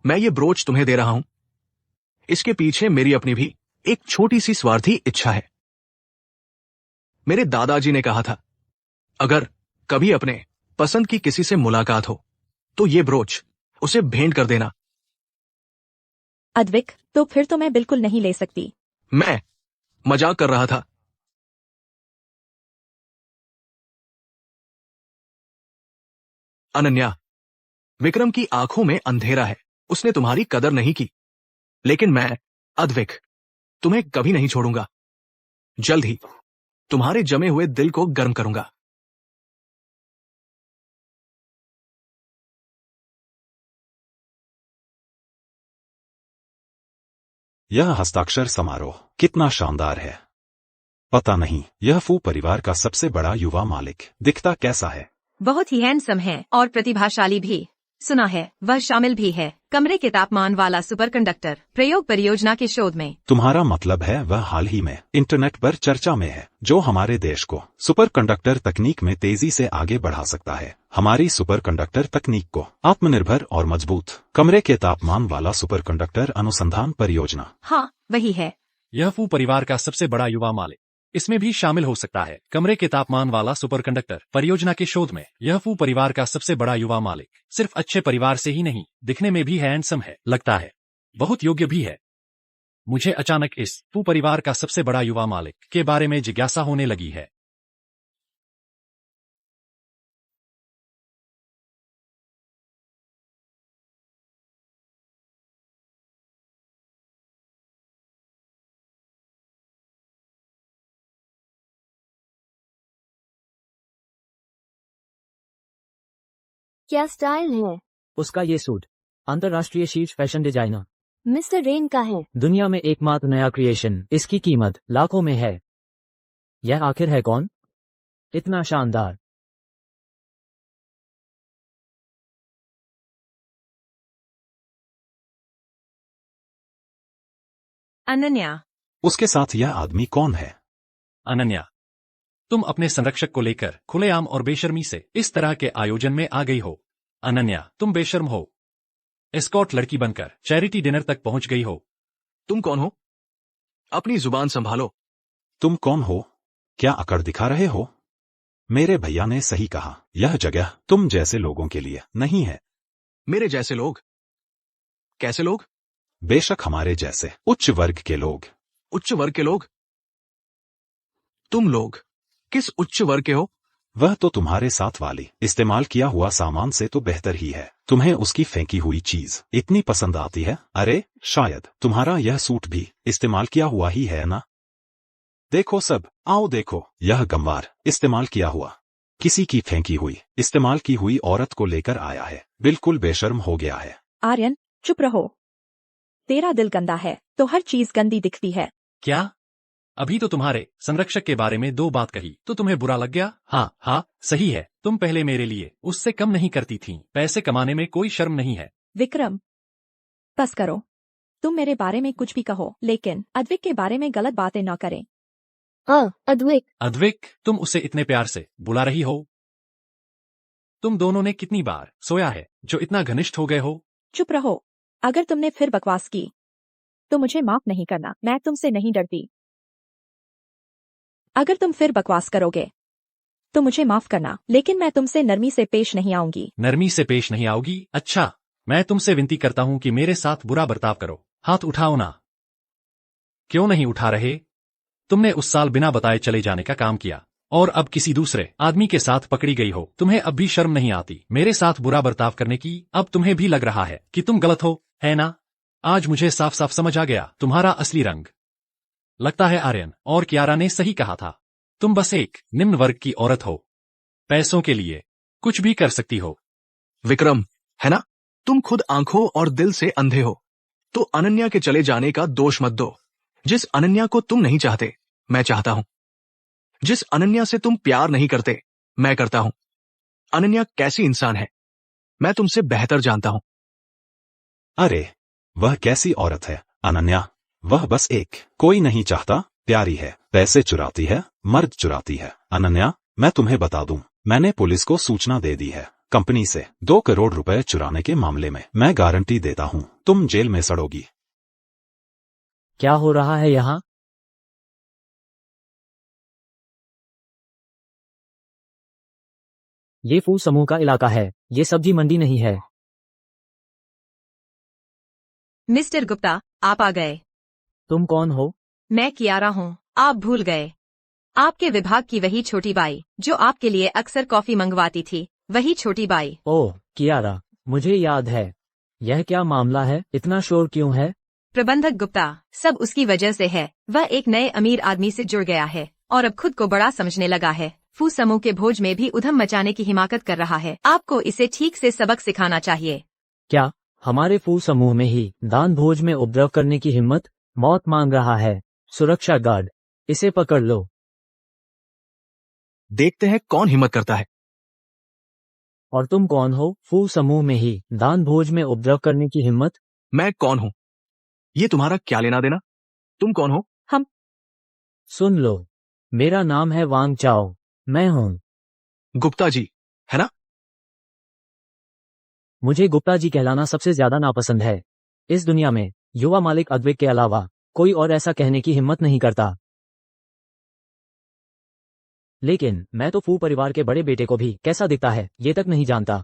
मैं ये ब्रोच तुम्हें दे रहा हूं। इसके पीछे मेरी अपनी भी एक छोटी सी स्वार्थी इच्छा है। मेरे दादाजी ने कहा था, अगर कभी अपने पसंद की किसी से मुलाकात हो तो ये ब्रोच उसे भेंट कर देना। अद्विक, तो फिर तो मैं बिल्कुल नहीं ले सकती। मैं मजाक कर रहा था। अनन्या, विक्रम की आंखों में अंधेरा है। उसने तुम्हारी कदर नहीं की। लेकिन मैं अद्विक तुम्हें कभी नहीं छोड़ूंगा। जल्द ही तुम्हारे जमे हुए दिल को गर्म करूंगा। यह हस्ताक्षर समारोह कितना शानदार है। पता नहीं यह फू परिवार का सबसे बड़ा युवा मालिक दिखता कैसा है। बहुत ही हैंडसम है और प्रतिभाशाली भी। सुना है वह शामिल भी है कमरे के तापमान वाला सुपर कंडक्टर प्रयोग परियोजना के शोध में। तुम्हारा मतलब है वह हाल ही में इंटरनेट पर चर्चा में है, जो हमारे देश को सुपर कंडक्टर तकनीक में तेजी से आगे बढ़ा सकता है। हमारी सुपर कंडक्टर तकनीक को आत्मनिर्भर और मजबूत कमरे के तापमान वाला सुपर कंडक्टर अनुसंधान परियोजना। हाँ वही है। यह फू परिवार का सबसे बड़ा युवा मालिक इसमें भी शामिल हो सकता है। कमरे के तापमान वाला सुपर कंडक्टर परियोजना के शोध में। यह फू परिवार का सबसे बड़ा युवा मालिक सिर्फ अच्छे परिवार से ही नहीं, दिखने में भी हैंडसम है, लगता है बहुत योग्य भी है। मुझे अचानक इस फू परिवार का सबसे बड़ा युवा मालिक के बारे में जिज्ञासा होने लगी है। क्या स्टाइल है। उसका ये सूट अंतर्राष्ट्रीय शीर्ष फैशन डिजाइनर मिस्टर रेन का है। दुनिया में एकमात्र नया क्रिएशन। इसकी कीमत लाखों में है। यह आखिर है कौन? इतना शानदार। अनन्या, उसके साथ यह आदमी कौन है? अनन्या, तुम अपने संरक्षक को लेकर खुलेआम और बेशर्मी से इस तरह के आयोजन में आ गई हो। अनन्या, तुम बेशर्म हो। एस्कॉर्ट लड़की बनकर चैरिटी डिनर तक पहुंच गई हो। तुम कौन हो? अपनी जुबान संभालो। तुम कौन हो? क्या अकड़ दिखा रहे हो? मेरे भैया ने सही कहा, यह जगह तुम जैसे लोगों के लिए नहीं है। मेरे जैसे लोग? कैसे लोग? बेशक हमारे जैसे उच्च वर्ग के लोग। उच्च वर्ग के लोग? तुम लोग किस उच्च वर्ग के हो? वह तो तुम्हारे साथ वाली इस्तेमाल किया हुआ सामान से तो बेहतर ही है। तुम्हें उसकी फेंकी हुई चीज इतनी पसंद आती है। अरे शायद तुम्हारा यह सूट भी इस्तेमाल किया हुआ ही है ना? देखो सब, आओ देखो, यह गंवार इस्तेमाल किया हुआ किसी की फेंकी हुई इस्तेमाल की हुई औरत को लेकर आया है। बिल्कुल बेशर्म हो गया है। आर्यन, चुप रहो। तेरा दिल गंदा है तो हर चीज गंदी दिखती है। क्या? अभी तो तुम्हारे संरक्षक के बारे में दो बात कही तो तुम्हें बुरा लग गया? हाँ हाँ सही है, तुम पहले मेरे लिए उससे कम नहीं करती थीं। पैसे कमाने में कोई शर्म नहीं है। विक्रम, बस करो। तुम मेरे बारे में कुछ भी कहो, लेकिन अद्विक के बारे में गलत बातें न करें। अद्विक। अद्विक, तुम उसे इतने प्यार से बुला रही हो। तुम दोनों ने कितनी बार सोया है जो इतना घनिष्ठ हो गए हो? चुप रहो। अगर तुमने फिर बकवास की तो मुझे माफ नहीं करना। मैं तुमसे नहीं डरती। अगर तुम फिर बकवास करोगे तो मुझे माफ करना, लेकिन मैं तुमसे नरमी से पेश नहीं आऊंगी। नरमी से पेश नहीं आओगी? अच्छा, मैं तुमसे विनती करता हूं कि मेरे साथ बुरा बर्ताव करो। हाथ उठाओ ना। क्यों नहीं उठा रहे? तुमने उस साल बिना बताए चले जाने का काम किया और अब किसी दूसरे आदमी के साथ पकड़ी गई हो। तुम्हें अब भी शर्म नहीं आती मेरे साथ बुरा बर्ताव करने की? अब तुम्हें भी लग रहा है कि तुम गलत हो, है ना? आज मुझे साफ साफ समझ आ गया तुम्हारा असली रंग। लगता है आर्यन और कियारा ने सही कहा था। तुम बस एक निम्न वर्ग की औरत हो, पैसों के लिए कुछ भी कर सकती हो। विक्रम, है ना? तुम खुद आंखों और दिल से अंधे हो, तो अनन्या के चले जाने का दोष मत दो। जिस अनन्या को तुम नहीं चाहते, मैं चाहता हूं। जिस अनन्या से तुम प्यार नहीं करते, मैं करता हूं। अनन्या कैसी इंसान है, मैं तुमसे बेहतर जानता हूं। अरे, वह कैसी औरत है अनन्या? वह बस एक कोई नहीं चाहता प्यारी है, पैसे चुराती है, मर्द चुराती है। अनन्या, मैं तुम्हें बता दूं, मैंने पुलिस को सूचना दे दी है। कंपनी से 2 करोड़ रुपए चुराने के मामले में मैं गारंटी देता हूं तुम जेल में सड़ोगी। क्या हो रहा है यहाँ? ये फूल समूह का इलाका है, ये सब्जी मंडी नहीं है। मिस्टर गुप्ता, आप आ गए। तुम कौन हो? मैं कियारा हूँ, आप भूल गए। आपके विभाग की वही छोटी बाई जो आपके लिए अक्सर कॉफी मंगवाती थी, वही छोटी बाई। ओह कियारा, मुझे याद है। यह क्या मामला है, इतना शोर क्यों है? प्रबंधक गुप्ता, सब उसकी वजह से है। वह एक नए अमीर आदमी से जुड़ गया है और अब खुद को बड़ा समझने लगा है। फू समूह के भोज में भी उधम मचाने की हिमाकत कर रहा है। आपको इसे ठीक से सबक सिखाना चाहिए। क्या हमारे फूल समूह में ही दान भोज में उपद्रव करने की हिम्मत? मौत मांग रहा है। सुरक्षा गार्ड, इसे पकड़ लो। देखते हैं कौन हिम्मत करता है। और तुम कौन हो? फूल समूह में ही दान भोज में उपद्रव करने की हिम्मत? मैं कौन हूं, ये तुम्हारा क्या लेना देना? तुम कौन हो? सुन लो, मेरा नाम है वांग चाओ, मैं हूँ। गुप्ता जी, है ना? मुझे गुप्ता जी कहलाना सबसे ज्यादा नापसंद है। इस दुनिया में युवा मालिक अद्विक के अलावा कोई और ऐसा कहने की हिम्मत नहीं करता। लेकिन मैं तो फू परिवार के बड़े बेटे को भी कैसा दिखता है ये तक नहीं जानता।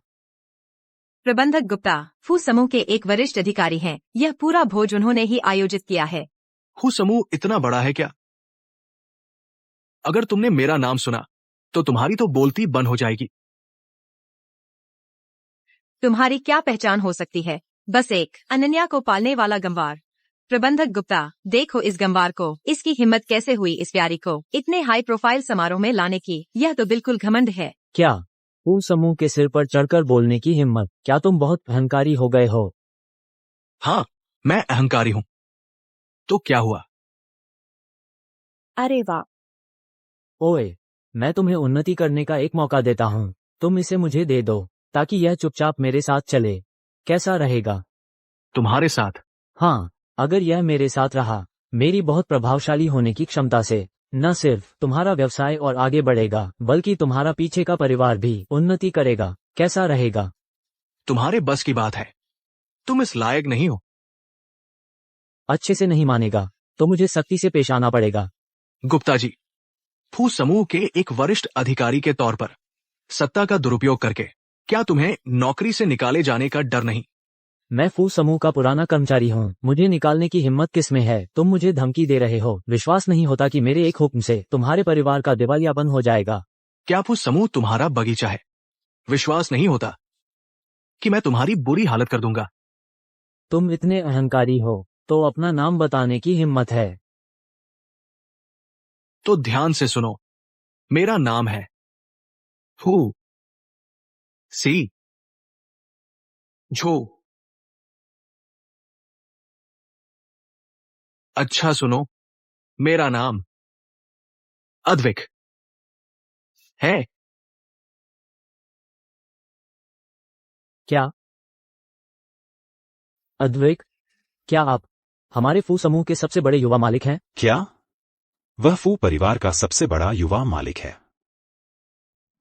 प्रबंधक गुप्ता, फू समूह के एक वरिष्ठ अधिकारी हैं। यह पूरा भोज उन्होंने ही आयोजित किया है। हु समूह इतना बड़ा है क्या? अगर तुमने मेरा नाम सुना तो तुम्हारी तो बोलती बंद हो जाएगी। तुम्हारी क्या पहचान हो सकती है? बस एक अनन्या को पालने वाला गंवार। प्रबंधक गुप्ता, देखो इस गंवार को, इसकी हिम्मत कैसे हुई इस प्यारी को इतने हाई प्रोफाइल समारोह में लाने की? यह तो बिल्कुल घमंड है। क्या फू समूह के सिर पर चढ़कर बोलने की हिम्मत? क्या तुम बहुत अहंकारी हो गए हो? हाँ, मैं अहंकारी हूं। तो क्या हुआ? अरे वाह, ओए, मैं तुम्हें उन्नति करने का एक मौका देता हूँ। तुम इसे मुझे दे दो ताकि यह चुपचाप मेरे साथ चले। कैसा रहेगा? तुम्हारे साथ? हाँ, अगर यह मेरे साथ रहा, मेरी बहुत प्रभावशाली होने की क्षमता से न सिर्फ तुम्हारा व्यवसाय और आगे बढ़ेगा, बल्कि तुम्हारा पीछे का परिवार भी उन्नति करेगा। कैसा रहेगा? तुम्हारे बस की बात है, तुम इस लायक नहीं हो। अच्छे से नहीं मानेगा तो मुझे सख्ती से पेश आना पड़ेगा। गुप्ता जी, फू समूह के एक वरिष्ठ अधिकारी के तौर पर सत्ता का दुरुपयोग करके क्या तुम्हें नौकरी से निकाले जाने का डर नहीं? मैं फू समूह का पुराना कर्मचारी हूँ, मुझे निकालने की हिम्मत किसमें है? तुम मुझे धमकी दे रहे हो। विश्वास नहीं होता कि मेरे एक हुक्म से तुम्हारे परिवार का दिवालियापन हो जाएगा। क्या फू समूह तुम्हारा बगीचा है? विश्वास नहीं होता कि मैं तुम्हारी बुरी हालत कर दूंगा? तुम इतने अहंकारी हो तो अपना नाम बताने की हिम्मत है? तो ध्यान से सुनो, मेरा नाम है फू सी झो। अच्छा सुनो, मेरा नाम अद्विक है। क्या अद्वैक, क्या आप हमारे फू समूह के सबसे बड़े युवा मालिक हैं? क्या? वह फू परिवार का सबसे बड़ा युवा मालिक है।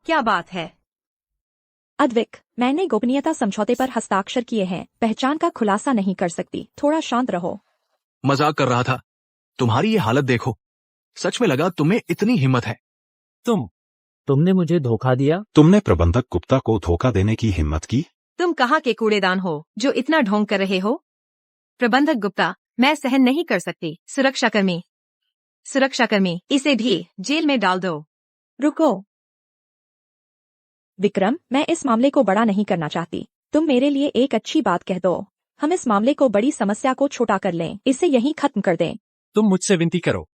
क्या बात है? अद्विक, मैंने गोपनीयता समझौते पर हस्ताक्षर किए हैं, पहचान का खुलासा नहीं कर सकती। थोड़ा शांत रहो। मजाक कर रहा था। तुम्हारी ये हालत देखो, सच में लगा तुम्हें इतनी हिम्मत है। तुम तुमने मुझे धोखा दिया। तुमने प्रबंधक गुप्ता को धोखा देने की हिम्मत की। तुम कहाँ के कूड़ेदान हो जो इतना ढोंग कर रहे हो? प्रबंधक गुप्ता, मैं सहन नहीं कर सकती। सुरक्षाकर्मी, इसे भी जेल में डाल दो। रुको विक्रम, मैं इस मामले को बड़ा नहीं करना चाहती। तुम मेरे लिए एक अच्छी बात कह दो। हम इस मामले को बड़ी समस्या को छोटा कर लें, इसे यहीं खत्म कर दें। तुम मुझसे विनती करो।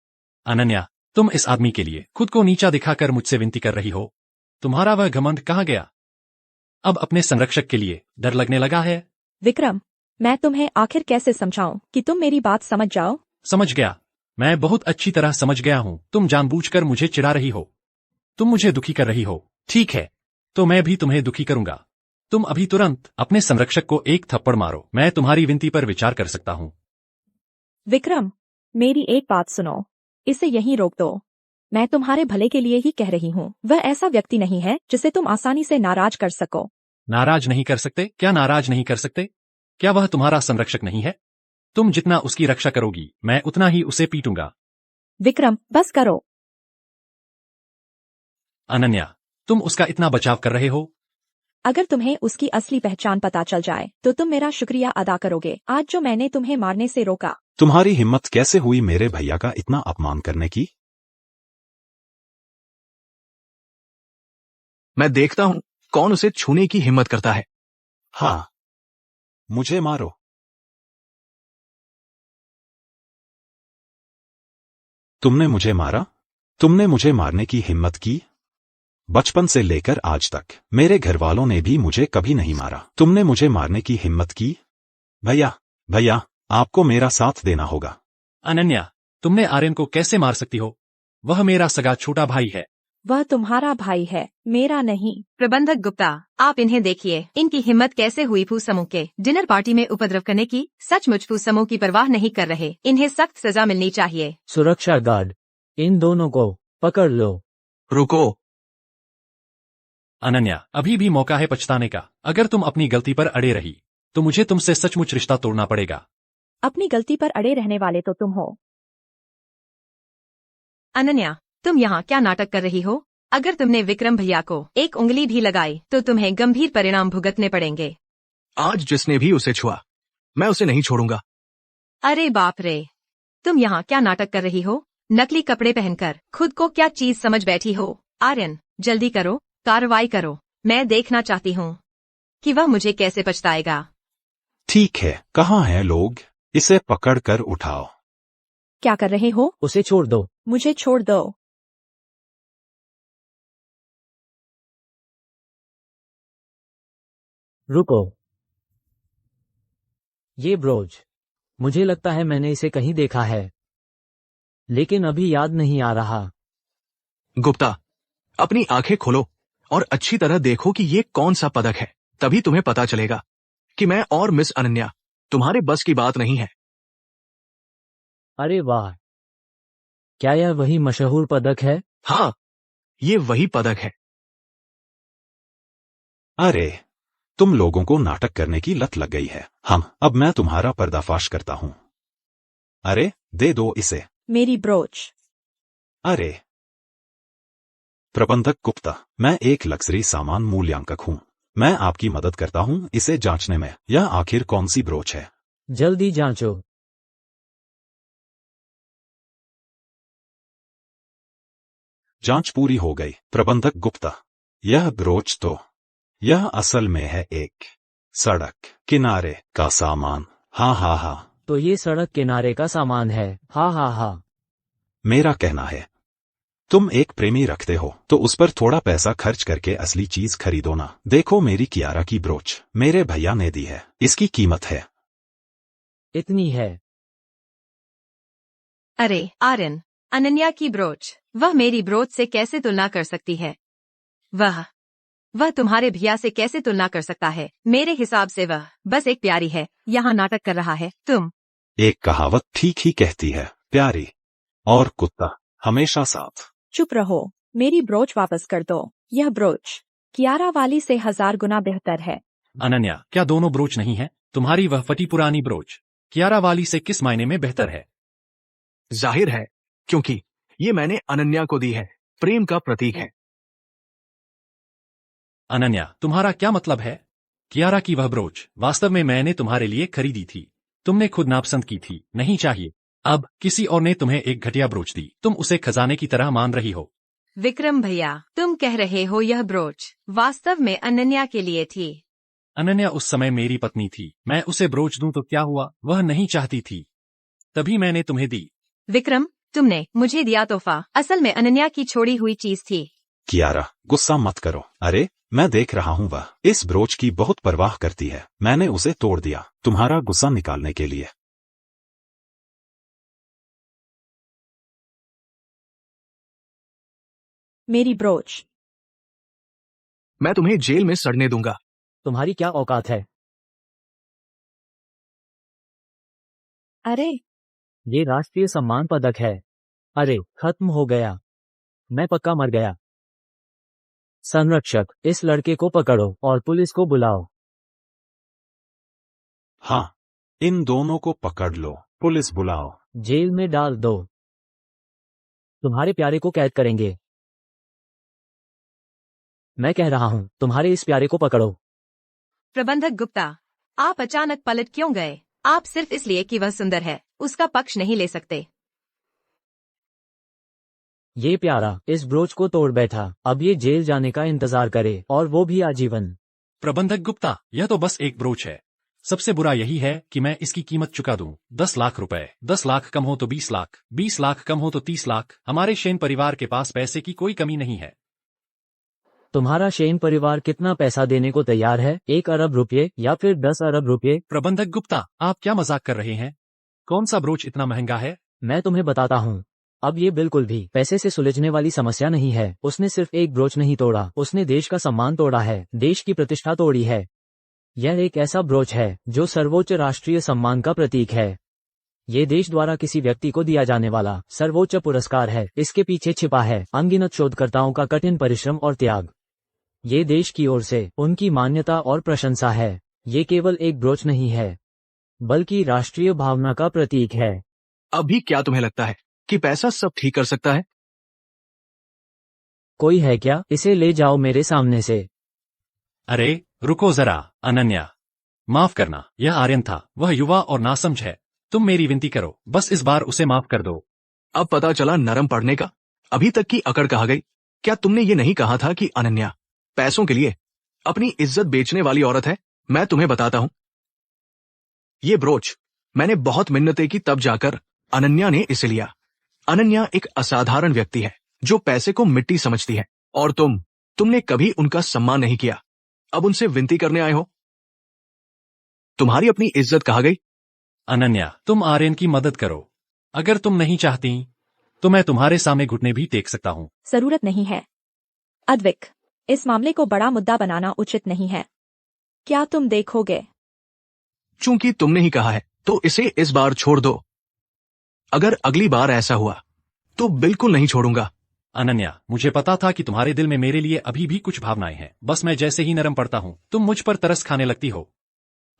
अनन्या, तुम इस आदमी के लिए खुद को नीचा दिखाकर मुझसे विनती कर रही हो। तुम्हारा वह घमंड कहाँ गया? अब अपने संरक्षक के लिए डर लगने लगा है। विक्रम, मैं तुम्हें आखिर कैसे समझाऊं कि तुम मेरी बात समझ जाओ? समझ गया, मैं बहुत अच्छी तरह समझ गया हूँ। तुम जानबूझकर मुझे चिढ़ा रही हो। तुम मुझे दुखी कर रही हो। ठीक है, तो मैं भी तुम्हें दुखी करूंगा। तुम अभी तुरंत अपने संरक्षक को एक थप्पड़ मारो। मैं तुम्हारी विनती पर विचार कर सकता हूँ। विक्रम, मेरी एक बात सुनो, इसे यहीं रोक दो। मैं तुम्हारे भले के लिए ही कह रही हूँ। वह ऐसा व्यक्ति नहीं है जिसे तुम आसानी से नाराज कर सको। नाराज नहीं कर सकते? क्या नाराज नहीं कर सकते? क्या वह तुम्हारा संरक्षक नहीं है? तुम जितना उसकी रक्षा करोगी, मैं उतना ही उसे पीटूंगा। विक्रम, बस करो। अनन्या, तुम उसका इतना बचाव कर रहे हो। अगर तुम्हें उसकी असली पहचान पता चल जाए तो तुम मेरा शुक्रिया अदा करोगे, आज जो मैंने तुम्हें मारने से रोका। तुम्हारी हिम्मत कैसे हुई मेरे भैया का इतना अपमान करने की? मैं देखता हूं कौन उसे छूने की हिम्मत करता है। हाँ, मुझे मारो। तुमने मुझे मारा? तुमने मुझे मारने की हिम्मत की? बचपन से लेकर आज तक मेरे घर वालों ने भी मुझे कभी नहीं मारा। तुमने मुझे मारने की हिम्मत की? भैया, आपको मेरा साथ देना होगा। अनन्या, तुमने आर्यन को कैसे मार सकती हो? वह मेरा सगा छोटा भाई है। वह तुम्हारा भाई है, मेरा नहीं। प्रबंधक गुप्ता, आप इन्हें देखिए। इनकी हिम्मत कैसे हुई फू समूह के डिनर पार्टी में उपद्रव करने की। सचमुच फू समूह की परवाह नहीं कर रहे। इन्हें सख्त सजा मिलनी चाहिए। सुरक्षा गार्ड, इन दोनों को पकड़ लो। रुको, अनन्या, अभी भी मौका है पछताने का। अगर तुम अपनी गलती पर अड़े रही तो मुझे तुमसे सचमुच रिश्ता तोड़ना पड़ेगा। अपनी गलती पर अड़े रहने वाले तो तुम हो। अनन्या, तुम यहाँ क्या नाटक कर रही हो? अगर तुमने विक्रम भैया को एक उंगली भी लगाई तो तुम्हें गंभीर परिणाम भुगतने पड़ेंगे। आज जिसने भी उसे छुआ, मैं उसे नहीं छोड़ूंगा। अरे बाप रे, तुम यहाँ क्या नाटक कर रही हो? नकली कपड़े पहनकर खुद को क्या चीज समझ बैठी हो? आर्यन, जल्दी करो, कार्रवाई करो। मैं देखना चाहती हूँ कि वह मुझे कैसे पछताएगा। ठीक है, कहाँ हैं लोग? इसे पकड़ कर उठाओ। क्या कर रहे हो? उसे छोड़ दो। मुझे छोड़ दो। रुको, ये ब्रोच, मुझे लगता है मैंने इसे कहीं देखा है, लेकिन अभी याद नहीं आ रहा। गुप्ता, अपनी आंखें खोलो और अच्छी तरह देखो कि ये कौन सा पदक है। तभी तुम्हें पता चलेगा कि मैं और मिस अनन्या तुम्हारे बस की बात नहीं है। अरे वाह, क्या यह वही मशहूर पदक है? हाँ, ये वही पदक है। अरे, तुम लोगों को नाटक करने की लत लग गई है। अब मैं तुम्हारा पर्दाफाश करता हूँ। अरे, दे दो इसे। मेरी ब्रोच। अरे, प्रबंधक गुप्ता, मैं एक लग्जरी सामान मूल्यांकक हूँ। मैं आपकी मदद करता हूँ इसे जांचने में। यह आखिर कौन सी ब्रोच है? जल्दी जांचो। जांच पूरी हो गई। प्रबंधक गुप्ता, यह असल में है एक सड़क किनारे का सामान। हाँ। तो ये सड़क किनारे का सामान है। हाँ। मेरा कहना है, तुम एक प्रेमी रखते हो तो उस पर थोड़ा पैसा खर्च करके असली चीज खरीदो ना। देखो, मेरी कियारा की ब्रोच मेरे भैया ने दी है। इसकी कीमत है। इतनी है? अरे आर्यन, अनन्या की ब्रोच, वह मेरी ब्रोच से कैसे तुलना कर सकती है? वह तुम्हारे भैया से कैसे तुलना कर सकता है? मेरे हिसाब से वह बस एक प्यारी है। यहाँ नाटक कर रहा है। तुम एक कहावत ठीक ही कहती है, प्यारी और कुत्ता हमेशा साथ। चुप रहो, मेरी ब्रोच वापस कर दो। यह ब्रोच कियारा वाली से 1000 गुना बेहतर है। अनन्या, क्या दोनों ब्रोच नहीं है? तुम्हारी वह फटी पुरानी ब्रोच कियारा वाली से किस मायने में बेहतर है? जाहिर है, क्योंकि ये मैंने अनन्या को दी है। प्रेम का प्रतीक है। अनन्या, तुम्हारा क्या मतलब है? कियारा की वह ब्रोच वास्तव में मैंने तुम्हारे लिए खरीदी थी। तुमने खुद नापसंद की थी, नहीं चाहिए। अब किसी और ने तुम्हें एक घटिया ब्रोच दी, तुम उसे खजाने की तरह मान रही हो। विक्रम भैया, तुम कह रहे हो यह ब्रोच वास्तव में अनन्या के लिए थी। अनन्या उस समय मेरी पत्नी थी, मैं उसे ब्रोच दूं तो क्या हुआ? वह नहीं चाहती थी, तभी मैंने तुम्हें दी। विक्रम, तुमने मुझे दिया तोहफा असल में अनन्या की छोड़ी हुई चीज थी। कियारा, गुस्सा मत करो। अरे, मैं देख रहा हूँ वह इस ब्रोच की बहुत परवाह करती है। मैंने उसे तोड़ दिया तुम्हारा गुस्सा निकालने के लिए। मेरी ब्रोच। मैं तुम्हें जेल में सड़ने दूंगा। तुम्हारी क्या औकात है? अरे, ये राष्ट्रीय सम्मान पदक है। अरे, खत्म हो गया। मैं पक्का मर गया। संरक्षक, इस लड़के को पकड़ो और पुलिस को बुलाओ। हाँ, इन दोनों को पकड़ लो, पुलिस बुलाओ। जेल में डाल दो। तुम्हारे प्यारे को कैद करेंगे। मैं कह रहा हूँ, तुम्हारे इस प्यारे को पकड़ो। प्रबंधक गुप्ता, आप अचानक पलट क्यों गए? आप सिर्फ इसलिए कि वह सुंदर है उसका पक्ष नहीं ले सकते। ये प्यारा इस ब्रोच को तोड़ बैठा, अब ये जेल जाने का इंतजार करे, और वो भी आजीवन। प्रबंधक गुप्ता, यह तो बस एक ब्रोच है। सबसे बुरा यही है कि मैं इसकी कीमत चुका दूं 10 लाख रुपए। 10 लाख कम हो तो 20 लाख, 20 लाख कम हो तो 30 लाख। हमारे शेन परिवार के पास पैसे की कोई कमी नहीं है। तुम्हारा शेन परिवार कितना पैसा देने को तैयार है? 1 अरब रुपये या फिर 10 अरब रुपये? प्रबंधक गुप्ता, आप क्या मजाक कर रहे हैं? कौन सा ब्रोच इतना महंगा है? मैं तुम्हें बताता हूँ। अब ये बिल्कुल भी पैसे से सुलझने वाली समस्या नहीं है। उसने सिर्फ एक ब्रोच नहीं तोड़ा, उसने देश का सम्मान तोड़ा है, देश की प्रतिष्ठा तोड़ी है। यह एक ऐसा ब्रोच है जो सर्वोच्च राष्ट्रीय सम्मान का प्रतीक है। ये देश द्वारा किसी व्यक्ति को दिया जाने वाला सर्वोच्च पुरस्कार है। इसके पीछे छिपा है अनगिनत शोधकर्ताओं का कठिन परिश्रम और त्याग। ये देश की ओर से उनकी मान्यता और प्रशंसा है। ये केवल एक ब्रोच नहीं है, बल्कि राष्ट्रीय भावना का प्रतीक है। अभी क्या तुम्हें लगता है कि पैसा सब ठीक कर सकता है? कोई है क्या? इसे ले जाओ मेरे सामने से। अरे रुको जरा, अनन्या, माफ करना, यह आर्यन था। वह युवा और नासमझ है। तुम मेरी विनती करो, बस इस बार उसे माफ कर दो। अब पता चला नरम पड़ने का। अभी तक की अकड़ कहा गई। क्या तुमने ये नहीं कहा था कि अनन्या पैसों के लिए अपनी इज्जत बेचने वाली औरत है? मैं तुम्हें बताता हूं, ये ब्रोच मैंने बहुत मिन्नतें की, तब जाकर अनन्या ने इसे लिया। अनन्या एक असाधारण व्यक्ति है जो पैसे को मिट्टी समझती है, और तुमने कभी उनका सम्मान नहीं किया। अब उनसे विनती करने आए हो? तुम्हारी अपनी इज्जत कहाँ गई? अनन्या, तुम आर्यन की मदद करो। अगर तुम नहीं चाहती तो मैं तुम्हारे सामने घुटने भी टेक सकता हूँ। जरूरत नहीं है। अद्विक, इस मामले को बड़ा मुद्दा बनाना उचित नहीं है। क्या तुम देखोगे? चूंकि तुमने ही कहा है तो इसे इस बार छोड़ दो। अगर अगली बार ऐसा हुआ तो बिल्कुल नहीं छोड़ूंगा। अनन्या, मुझे पता था कि तुम्हारे दिल में मेरे लिए अभी भी कुछ भावनाएं हैं। बस मैं जैसे ही नरम पड़ता हूँ तुम मुझ पर तरस खाने लगती हो।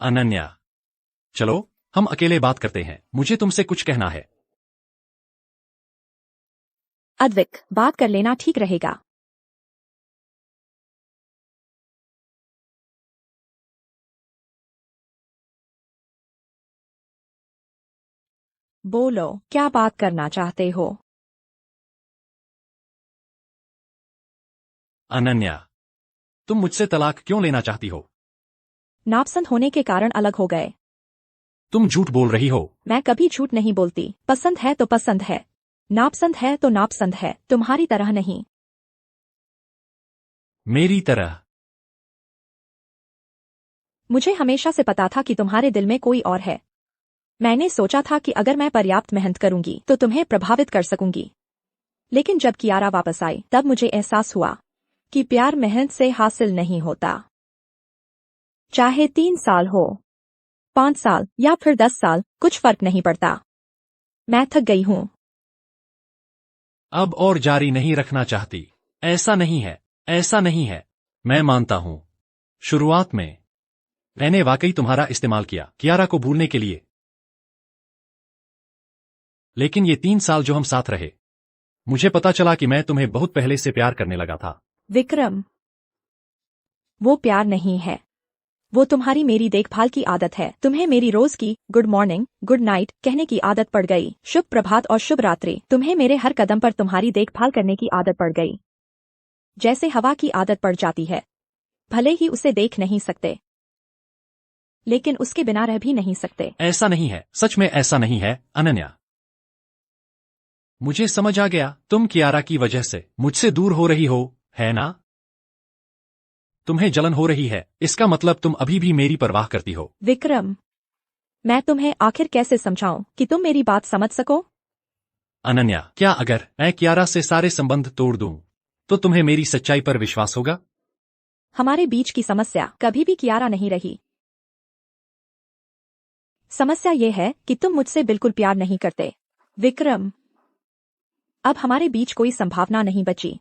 अनन्या, चलो हम अकेले बात करते हैं, मुझे तुमसे कुछ कहना है। अद्विक, बात कर लेना ठीक रहेगा। बोलो, क्या बात करना चाहते हो? अनन्या, तुम मुझसे तलाक क्यों लेना चाहती हो? नापसंद होने के कारण अलग हो गए। तुम झूठ बोल रही हो। मैं कभी झूठ नहीं बोलती। पसंद है तो पसंद है, नापसंद है तो नापसंद है, तुम्हारी तरह नहीं। मेरी तरह? मुझे हमेशा से पता था कि तुम्हारे दिल में कोई और है। मैंने सोचा था कि अगर मैं पर्याप्त मेहनत करूंगी तो तुम्हें प्रभावित कर सकूंगी। लेकिन जब कियारा वापस आई तब मुझे एहसास हुआ कि प्यार मेहनत से हासिल नहीं होता। चाहे 3 साल हो, 5 साल या फिर 10 साल, कुछ फर्क नहीं पड़ता। मैं थक गई हूं। अब और जारी नहीं रखना चाहती। ऐसा नहीं है, ऐसा नहीं है। मैं मानता हूं, शुरुआत में मैंने वाकई तुम्हारा इस्तेमाल किया कियारा को भूलने के लिए। लेकिन ये 3 साल जो हम साथ रहे, मुझे पता चला कि मैं तुम्हें बहुत पहले से प्यार करने लगा था। विक्रम, वो प्यार नहीं है, वो तुम्हारी मेरी देखभाल की आदत है। तुम्हें मेरी रोज की गुड मॉर्निंग, गुड नाइट कहने की आदत पड़ गई। शुभ प्रभात और शुभ रात्रि। तुम्हें मेरे हर कदम पर तुम्हारी देखभाल करने की आदत पड़ गई, जैसे हवा की आदत पड़ जाती है। भले ही उसे देख नहीं सकते, लेकिन उसके बिना रह भी नहीं सकते। ऐसा नहीं है, सच में ऐसा नहीं है अनन्या। मुझे समझ आ गया, तुम कियारा की वजह से मुझसे दूर हो रही हो, है ना? तुम्हें जलन हो रही है, इसका मतलब तुम अभी भी मेरी परवाह करती हो। विक्रम, मैं तुम्हें आखिर कैसे समझाऊं कि तुम मेरी बात समझ सको? अनन्या, क्या अगर मैं कियारा से सारे संबंध तोड़ दूं, तो तुम्हें मेरी सच्चाई पर विश्वास होगा? हमारे बीच की समस्या कभी भी कियारा नहीं रही। समस्या ये है कि तुम मुझसे बिल्कुल प्यार नहीं करते। विक्रम, अब हमारे बीच कोई संभावना नहीं बची।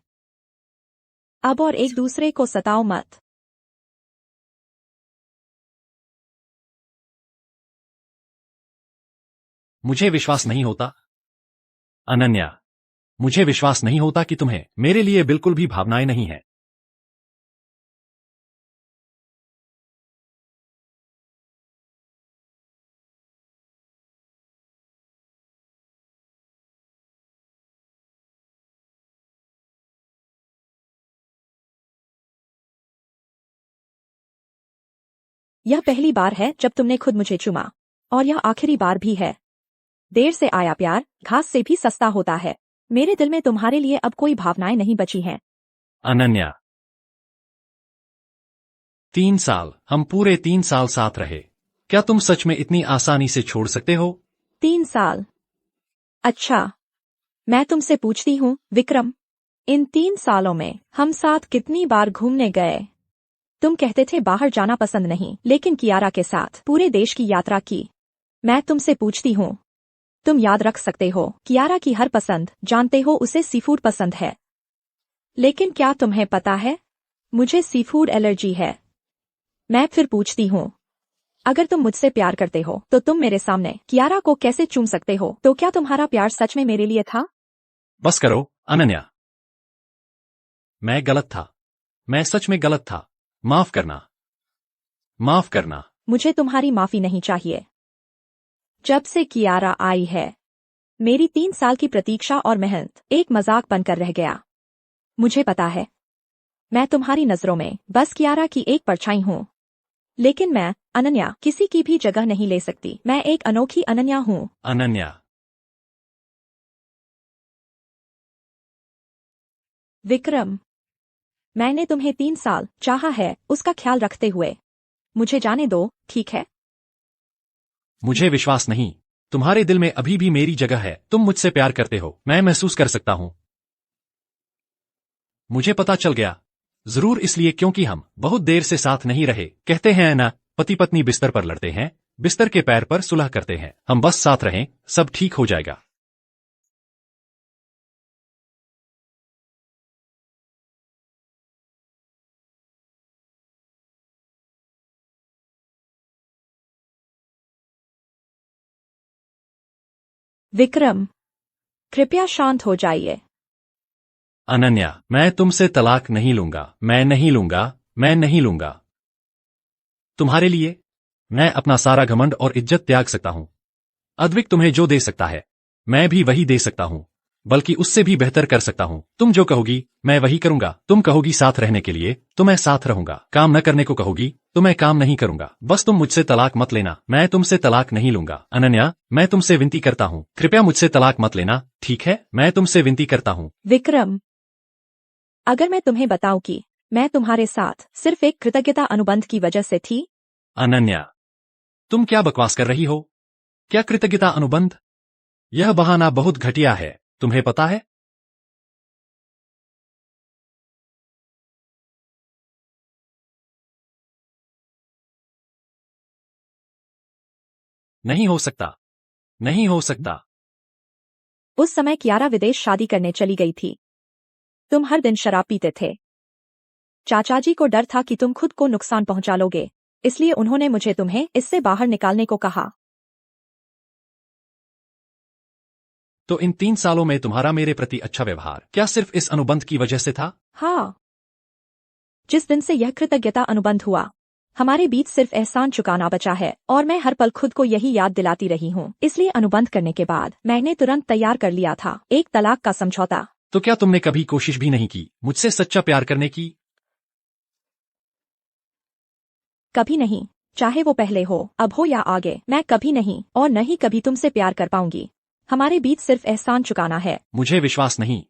अब और एक दूसरे को सताओ मत। मुझे विश्वास नहीं होता अनन्या, मुझे विश्वास नहीं होता कि तुम्हें मेरे लिए बिल्कुल भी भावनाएं नहीं हैं। यह पहली बार है जब तुमने खुद मुझे चुमा, और यह आखिरी बार भी है। देर से आया प्यार घास से भी सस्ता होता है। मेरे दिल में तुम्हारे लिए अब कोई भावनाएं नहीं बची हैं। अनन्या, 3 साल, हम पूरे 3 साल साथ रहे। क्या तुम सच में इतनी आसानी से छोड़ सकते हो? 3 साल? अच्छा, मैं तुमसे पूछती हूँ विक्रम, इन 3 सालों में हम साथ कितनी बार घूमने गए? तुम कहते थे बाहर जाना पसंद नहीं, लेकिन कियारा के साथ पूरे देश की यात्रा की। मैं तुमसे पूछती हूँ, तुम याद रख सकते हो कियारा की हर पसंद? जानते हो उसे सीफूड पसंद है, लेकिन क्या तुम्हें पता है मुझे सीफूड एलर्जी है। मैं फिर पूछती हूँ, अगर तुम मुझसे प्यार करते हो तो तुम मेरे सामने कियारा को कैसे चूम सकते हो? तो क्या तुम्हारा प्यार सच में मेरे लिए था? बस करो अनन्या, मैं गलत था, मैं सच में गलत था। माफ करना, माफ करना। मुझे तुम्हारी माफी नहीं चाहिए। जब से कियारा आई है, मेरी 3 साल की प्रतीक्षा और मेहनत एक मजाक बनकर रह गया। मुझे पता है, मैं तुम्हारी नजरों में बस कियारा की एक परछाई हूँ, लेकिन मैं अनन्या किसी की भी जगह नहीं ले सकती। मैं एक अनोखी अनन्या हूँ। अनन्या, विक्रम, मैंने तुम्हें 3 साल चाहा है, उसका ख्याल रखते हुए। मुझे जाने दो, ठीक है? मुझे विश्वास नहीं, तुम्हारे दिल में अभी भी मेरी जगह है। तुम मुझसे प्यार करते हो, मैं महसूस कर सकता हूं। मुझे पता चल गया, जरूर इसलिए क्योंकि हम बहुत देर से साथ नहीं रहे। कहते हैं ना, पति पत्नी बिस्तर पर लड़ते हैं, बिस्तर के पैर पर सुलह करते हैं। हम बस साथ रहें, सब ठीक हो जाएगा। विक्रम, कृपया शांत हो जाइए। अनन्या, मैं तुमसे तलाक नहीं लूंगा, मैं नहीं लूंगा, मैं नहीं लूंगा। तुम्हारे लिए मैं अपना सारा घमंड और इज्जत त्याग सकता हूं। अद्विक तुम्हें जो दे सकता है, मैं भी वही दे सकता हूं, बल्कि उससे भी बेहतर कर सकता हूं। तुम जो कहोगी मैं वही करूंगा। तुम कहोगी साथ रहने के लिए, तो मैं साथ रहूंगा। काम न करने को कहोगी तो मैं काम नहीं करूंगा। बस तुम मुझसे तलाक मत लेना। मैं तुमसे तलाक नहीं लूंगा। अनन्या, मैं तुमसे विनती करता हूं, कृपया मुझसे तलाक मत लेना, ठीक है? मैं तुमसे विनती करता हूं। विक्रम, अगर मैं तुम्हें बताऊं कि मैं तुम्हारे साथ सिर्फ एक कृतज्ञता अनुबंध की वजह से थी। अनन्या, तुम क्या बकवास कर रही हो? क्या कृतज्ञता अनुबंध? यह बहाना बहुत घटिया है, तुम्हें पता है? नहीं हो सकता, नहीं हो सकता। उस समय कियारा विदेश शादी करने चली गई थी। तुम हर दिन शराब पीते थे। चाचा जी को डर था कि तुम खुद को नुकसान पहुंचा लोगे, इसलिए उन्होंने मुझे तुम्हें इससे बाहर निकालने को कहा। तो इन 3 सालों में तुम्हारा मेरे प्रति अच्छा व्यवहार क्या सिर्फ इस अनुबंध की वजह से था? हाँ, जिस दिन से यह कृतज्ञता अनुबंध हुआ, हमारे बीच सिर्फ एहसान चुकाना बचा है और मैं हर पल खुद को यही याद दिलाती रही हूँ। इसलिए अनुबंध करने के बाद मैंने तुरंत तैयार कर लिया था एक तलाक का समझौता। तो क्या तुमने कभी कोशिश भी नहीं की मुझसे सच्चा प्यार करने की? कभी नहीं, चाहे वो पहले हो, अब हो या आगे, मैं कभी नहीं और न ही कभी तुमसे प्यार कर पाऊंगी। हमारे बीच सिर्फ एहसान चुकाना है। मुझे विश्वास नहीं।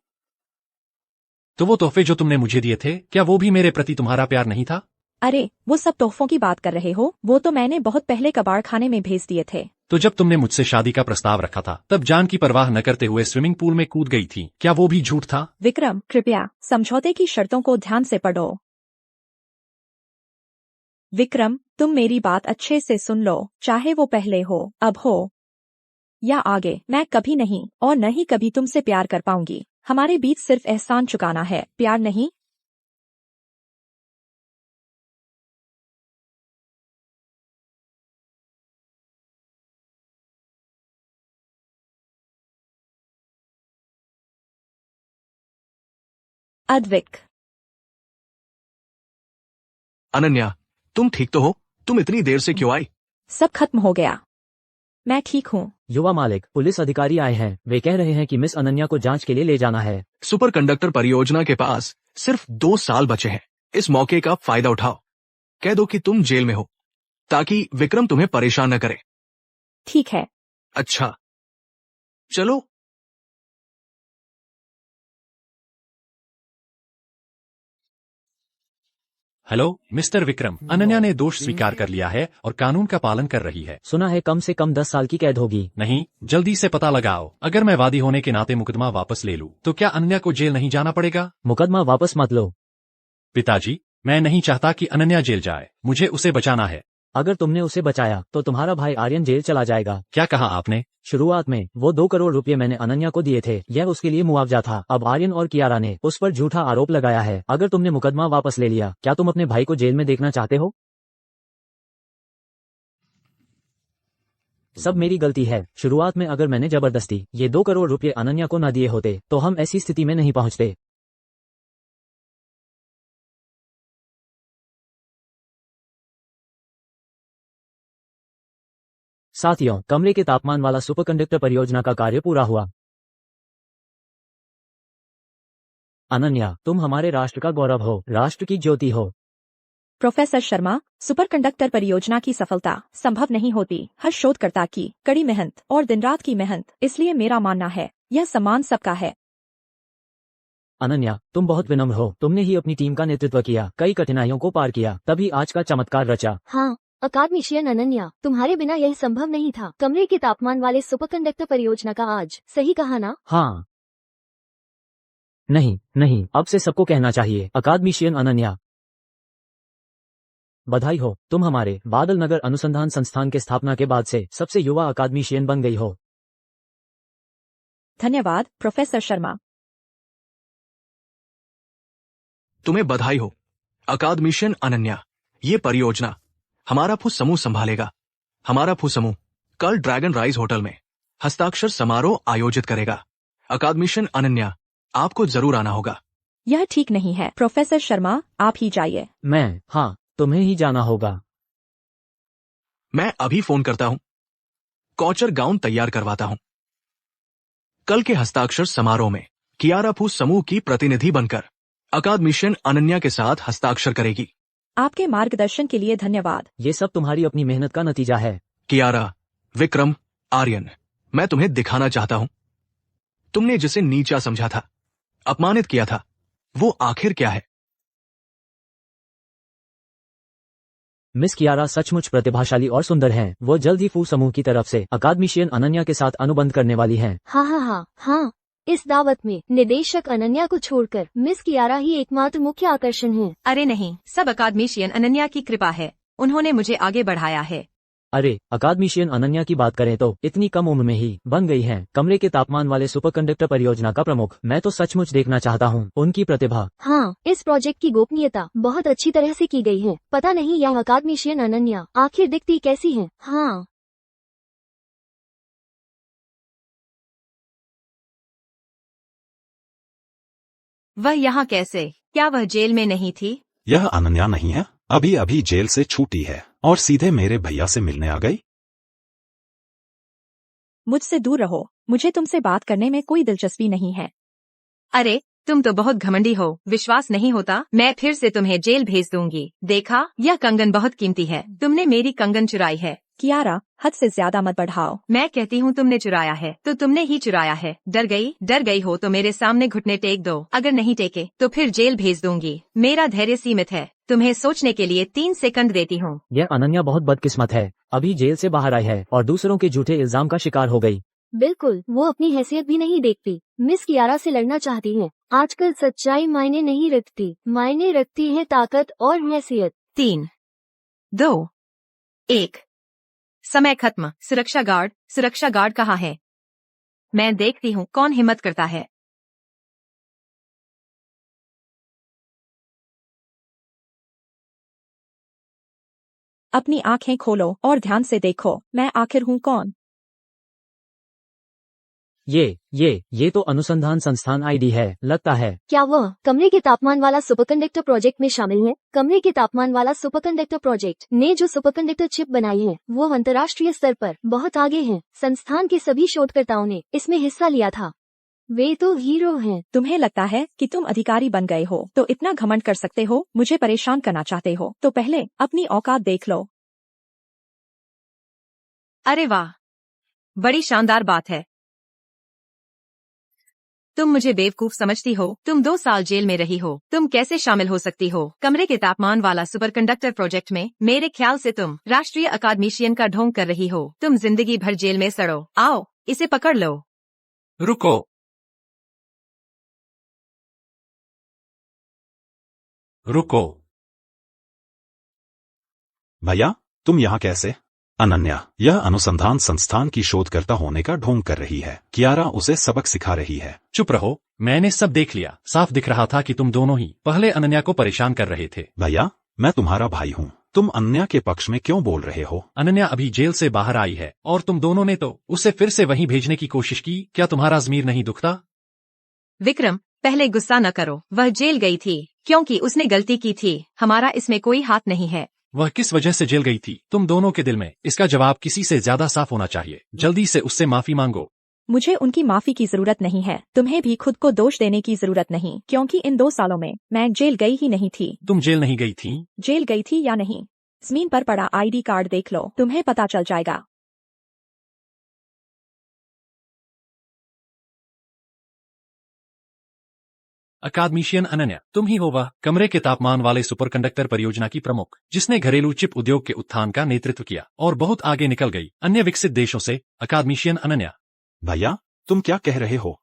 तो वो तोहफे जो तुमने मुझे दिए थे, क्या वो भी मेरे प्रति तुम्हारा प्यार नहीं था? अरे वो सब तोहफों की बात कर रहे हो, वो तो मैंने बहुत पहले कबाड़ खाने में भेज दिए थे। तो जब तुमने मुझसे शादी का प्रस्ताव रखा था तब जान की परवाह न करते हुए स्विमिंग पूल में कूद गई थी, क्या वो भी झूठ था? विक्रम, कृपया समझौते की शर्तों को ध्यान से पढ़ो। विक्रम, तुम मेरी बात अच्छे से सुन लो, चाहे वो पहले हो, अब हो या आगे, मैं कभी नहीं और न ही कभी तुमसे प्यार कर पाऊंगी। हमारे बीच सिर्फ एहसान चुकाना है, प्यार नहीं। अद्विक, अनन्या, तुम ठीक तो हो? तुम इतनी देर से क्यों आई? सब खत्म हो गया, मैं ठीक हूँ। युवा मालिक, पुलिस अधिकारी आए हैं। वे कह रहे हैं कि मिस अनन्या को जांच के लिए ले जाना है। सुपर कंडक्टर परियोजना के पास सिर्फ 2 साल बचे हैं। इस मौके का फायदा उठाओ। कह दो कि तुम जेल में हो ताकि विक्रम तुम्हें परेशान न करे। ठीक है। अच्छा, चलो। हेलो मिस्टर विक्रम, अनन्या ने दोष स्वीकार कर लिया है और कानून का पालन कर रही है। सुना है कम से कम 10 साल की कैद होगी। नहीं, जल्दी से पता लगाओ। अगर मैं वादी होने के नाते मुकदमा वापस ले लूं, तो क्या अनन्या को जेल नहीं जाना पड़ेगा? मुकदमा वापस मत लो। पिताजी, मैं नहीं चाहता कि अनन्या जेल जाए। मुझे उसे बचाना है। अगर तुमने उसे बचाया तो तुम्हारा भाई आर्यन जेल चला जाएगा। क्या कहा आपने? शुरुआत में वो 2 करोड़ रुपए मैंने अनन्या को दिए थे, यह उसके लिए मुआवजा था। अब आर्यन और कियारा ने उस पर झूठा आरोप लगाया है। अगर तुमने मुकदमा वापस ले लिया, क्या तुम अपने भाई को जेल में देखना चाहते हो? सब मेरी गलती है। शुरुआत में अगर मैंने जबरदस्ती ये 2 करोड़ रुपए अनन्या को न दिए होते तो हम ऐसी स्थिति में नहीं पहुंचते। साथियों, कमरे के तापमान वाला सुपरकंडक्टर परियोजना का कार्य पूरा हुआ। अनन्या, तुम हमारे राष्ट्र का गौरव हो, राष्ट्र की ज्योति हो। प्रोफेसर शर्मा, सुपरकंडक्टर परियोजना की सफलता संभव नहीं होती हर शोधकर्ता की कड़ी मेहनत और दिन रात की मेहनत। इसलिए मेरा मानना है यह सम्मान सबका है। अनन्या, तुम बहुत विनम्र हो। तुमने ही अपनी टीम का नेतृत्व किया, कई कठिनाइयों को पार किया, तभी आज का चमत्कार रचा। हाँ, अकादमिशियन अनन्या, तुम्हारे बिना यह संभव नहीं था। कमरे के तापमान वाले सुपरकंडक्टर परियोजना का आज सही कहा ना? हाँ। नहीं नहीं, अब से सबको कहना चाहिए अकादमिशियन अनन्या। बधाई हो, तुम हमारे बादल नगर अनुसंधान संस्थान के स्थापना के बाद से सबसे युवा अकादमिशियन बन गई हो। धन्यवाद प्रोफेसर शर्मा। तुम्हें बधाई हो अकादमिशियन अनन्या। ये परियोजना हमारा फू समूह संभालेगा। हमारा फू समूह कल ड्रैगन राइज होटल में हस्ताक्षर समारोह आयोजित करेगा। अकादमिशियन अनन्या, आपको जरूर आना होगा। यह ठीक नहीं है प्रोफेसर शर्मा, आप ही जाइए। हाँ, तुम्हें ही जाना होगा। मैं अभी फोन करता हूँ, कौचर गाउन तैयार करवाता हूँ। कल के हस्ताक्षर समारोह में कियारा फू समूह की प्रतिनिधि बनकर अकादमिशियन अनन्या के साथ हस्ताक्षर करेगी। आपके मार्गदर्शन के लिए धन्यवाद। ये सब तुम्हारी अपनी मेहनत का नतीजा है। कियारा, विक्रम, आर्यन, मैं तुम्हें दिखाना चाहता हूँ तुमने जिसे नीचा समझा था, अपमानित किया था, वो आखिर क्या है। मिस कियारा सचमुच प्रतिभाशाली और सुंदर हैं। वो जल्द ही फू समूह की तरफ से अकादमिशियन अनन्या के साथ अनुबंध करने वाली हैं। हाँ, इस दावत में निदेशक अनन्या को छोड़कर मिस कियारा ही एकमात्र मुख्य आकर्षण है। अरे नहीं, सब अकादमिशियन अनन्या की कृपा है। उन्होंने मुझे आगे बढ़ाया है। अरे, अकादमिशियन अनन्या की बात करें तो इतनी कम उम्र में ही बन गई हैं कमरे के तापमान वाले सुपरकंडक्टर परियोजना का प्रमुख। मैं तो सचमुच देखना चाहता हूँ उनकी प्रतिभा। हाँ, इस प्रोजेक्ट की गोपनीयता बहुत अच्छी तरह से की गई है। पता नहीं यह अकादमिशियन अनन्या आखिर दिखती कैसी है। हाँ, वह यहाँ कैसे? क्या वह जेल में नहीं थी? यह अनन्या नहीं है? अभी अभी जेल से छूटी है और सीधे मेरे भैया से मिलने आ गई। मुझसे दूर रहो, मुझे तुमसे बात करने में कोई दिलचस्पी नहीं है। अरे तुम तो बहुत घमंडी हो, विश्वास नहीं होता मैं फिर से तुम्हें जेल भेज दूंगी। देखा, यह कंगन बहुत कीमती है, तुमने मेरी कंगन चुराई है। कियारा, हद से ज्यादा मत बढ़ाओ। मैं कहती हूँ तुमने चुराया है तो तुमने ही चुराया है। डर गई हो तो मेरे सामने घुटने टेक दो, अगर नहीं टेके तो फिर जेल भेज दूंगी। मेरा धैर्य सीमित है, तुम्हें सोचने के लिए 3 सेकंड देती हूँ। यह अनन्या बहुत बदकिस्मत है, अभी जेल से बाहर आई है और दूसरों के झूठे इल्जाम का शिकार हो गई। बिल्कुल, वो अपनी हैसियत भी नहीं देखती। मिस कियारा से लड़ना चाहती है। आजकल सच्चाई मायने नहीं रखती, मायने रखती है ताकत और हैसियत। 3, 2, 1 समय खत्म। सुरक्षा गार्ड कहाँ है? मैं देखती हूँ कौन हिम्मत करता है। अपनी आंखें खोलो और ध्यान से देखो, मैं आखिर हूँ कौन। ये तो अनुसंधान संस्थान आईडी है लगता है। क्या वह कमरे के तापमान वाला सुपरकंडक्टर प्रोजेक्ट में शामिल है? कमरे के तापमान वाला सुपरकंडक्टर प्रोजेक्ट ने जो सुपरकंडक्टर चिप बनाई है वो अंतर्राष्ट्रीय स्तर पर बहुत आगे है। संस्थान के सभी शोधकर्ताओं ने इसमें हिस्सा लिया था। वे तो हीरो हैं। तुम्हें लगता है कि तुम अधिकारी बन गए हो तो इतना घमंड कर सकते हो? मुझे परेशान करना चाहते हो तो पहले अपनी औकात देख लो। अरे वाह, बड़ी शानदार बात है। तुम मुझे बेवकूफ समझती हो? तुम 2 साल जेल में रही हो, तुम कैसे शामिल हो सकती हो कमरे के तापमान वाला सुपरकंडक्टर प्रोजेक्ट में? मेरे ख्याल से तुम राष्ट्रीय अकादमिशियन का ढोंग कर रही हो। तुम जिंदगी भर जेल में सड़ो। आओ, इसे पकड़ लो। रुको, रुको। भैया, तुम यहाँ कैसे? अनन्या, यह अनुसंधान संस्थान की शोधकर्ता होने का ढोंग कर रही है। कियारा उसे सबक सिखा रही है। चुप रहो, मैंने सब देख लिया। साफ दिख रहा था कि तुम दोनों ही पहले अनन्या को परेशान कर रहे थे। भैया, मैं तुम्हारा भाई हूँ, तुम अनन्या के पक्ष में क्यों बोल रहे हो? अनन्या अभी जेल से बाहर आई है और तुम दोनों ने तो उसे फिर से वहीं भेजने की कोशिश की। क्या तुम्हारा ज़मीर नहीं दुखता? विक्रम, पहले गुस्सा न करो। वह जेल गई थी क्योंकि उसने गलती की थी, हमारा इसमें कोई हाथ नहीं है। वह किस वजह से जेल गई थी तुम दोनों के दिल में? इसका जवाब किसी से ज्यादा साफ होना चाहिए। जल्दी से उससे माफी मांगो। मुझे उनकी माफी की जरूरत नहीं है। तुम्हें भी खुद को दोष देने की जरूरत नहीं, क्योंकि इन 2 सालों में मैं जेल गई ही नहीं थी। तुम जेल नहीं गई थी? जेल गई थी या नहीं, जमीन पर पड़ा आईडी कार्ड देख लो, तुम्हें पता चल जाएगा। अकादमिशियन अनन्या, तुम ही हो वह कमरे के तापमान वाले सुपरकंडक्टर परियोजना की प्रमुख जिसने घरेलू चिप उद्योग के उत्थान का नेतृत्व किया और बहुत आगे निकल गई अन्य विकसित देशों से। अकादमिशियन अनन्या। भैया, तुम क्या कह रहे हो?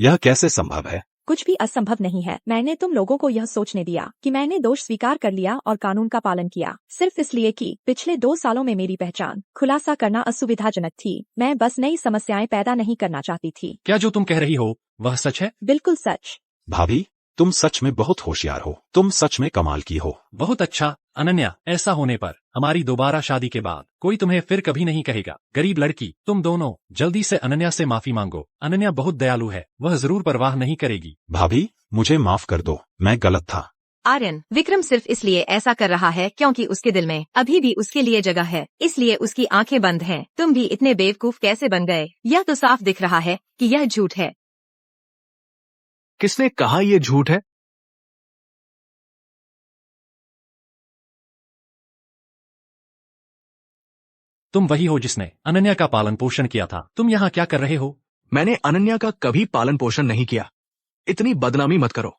यह कैसे संभव है? कुछ भी असंभव नहीं है। मैंने तुम लोगों को यह सोचने दिया कि मैंने दोष स्वीकार कर लिया और कानून का पालन किया, सिर्फ इसलिए कि पिछले 2 सालों में मेरी पहचान खुलासा करना असुविधाजनक थी। मैं बस नई समस्याएं पैदा नहीं करना चाहती थी। क्या जो तुम कह रही हो वह सच है? बिल्कुल सच। भाभी, तुम सच में बहुत होशियार हो, तुम सच में कमाल की हो। बहुत अच्छा अनन्या, ऐसा होने पर हमारी दोबारा शादी के बाद कोई तुम्हें फिर कभी नहीं कहेगा गरीब लड़की। तुम दोनों जल्दी से अनन्या से माफी मांगो। अनन्या बहुत दयालु है, वह जरूर परवाह नहीं करेगी। भाभी, मुझे माफ कर दो, मैं गलत था। आर्यन, विक्रम सिर्फ इसलिए ऐसा कर रहा है क्योंकि उसके दिल में अभी भी उसके लिए जगह है, इसलिए उसकी आंखें बंद हैं। तुम भी इतने बेवकूफ कैसे बन गए? यह तो साफ दिख रहा है कि यह झूठ है। किसने कहा ये झूठ है? तुम वही हो जिसने अनन्या का पालन पोषण किया था। तुम यहाँ क्या कर रहे हो? मैंने अनन्या का कभी पालन पोषण नहीं किया। इतनी बदनामी मत करो।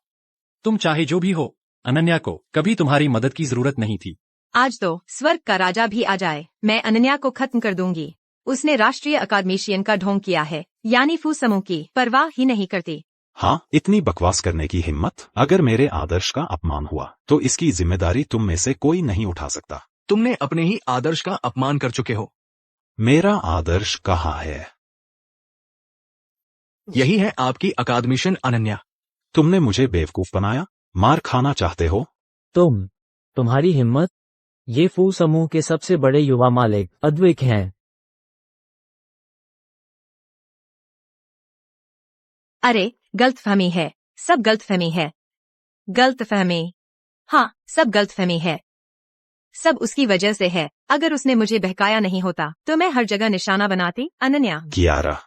तुम चाहे जो भी हो, अनन्या को कभी तुम्हारी मदद की जरूरत नहीं थी। आज तो स्वर्ग का राजा भी आ जाए, मैं अनन्या को खत्म कर दूंगी। उसने राष्ट्रीय अकादमिशियन का ढोंग किया है, यानी फू समूह की परवाह ही नहीं करती। हाँ, इतनी बकवास करने की हिम्मत? अगर मेरे आदर्श का अपमान हुआ तो इसकी जिम्मेदारी तुम में से कोई नहीं उठा सकता। तुमने अपने ही आदर्श का अपमान कर चुके हो। मेरा आदर्श कहाँ है? यही है आपकी अकादमिशियन अनन्या। तुमने मुझे बेवकूफ बनाया, मार खाना चाहते हो? तुम्हारी हिम्मत? ये फू समूह के सबसे बड़े युवा मालिक अद्वैत हैं। अरे गलतफहमी है, सब गलतफहमी है। गलतफहमी। हाँ, सब गलतफहमी है। सब उसकी वजह से है। अगर उसने मुझे बहकाया नहीं होता तो मैं हर जगह निशाना बनाती। अनन्या, कियारा,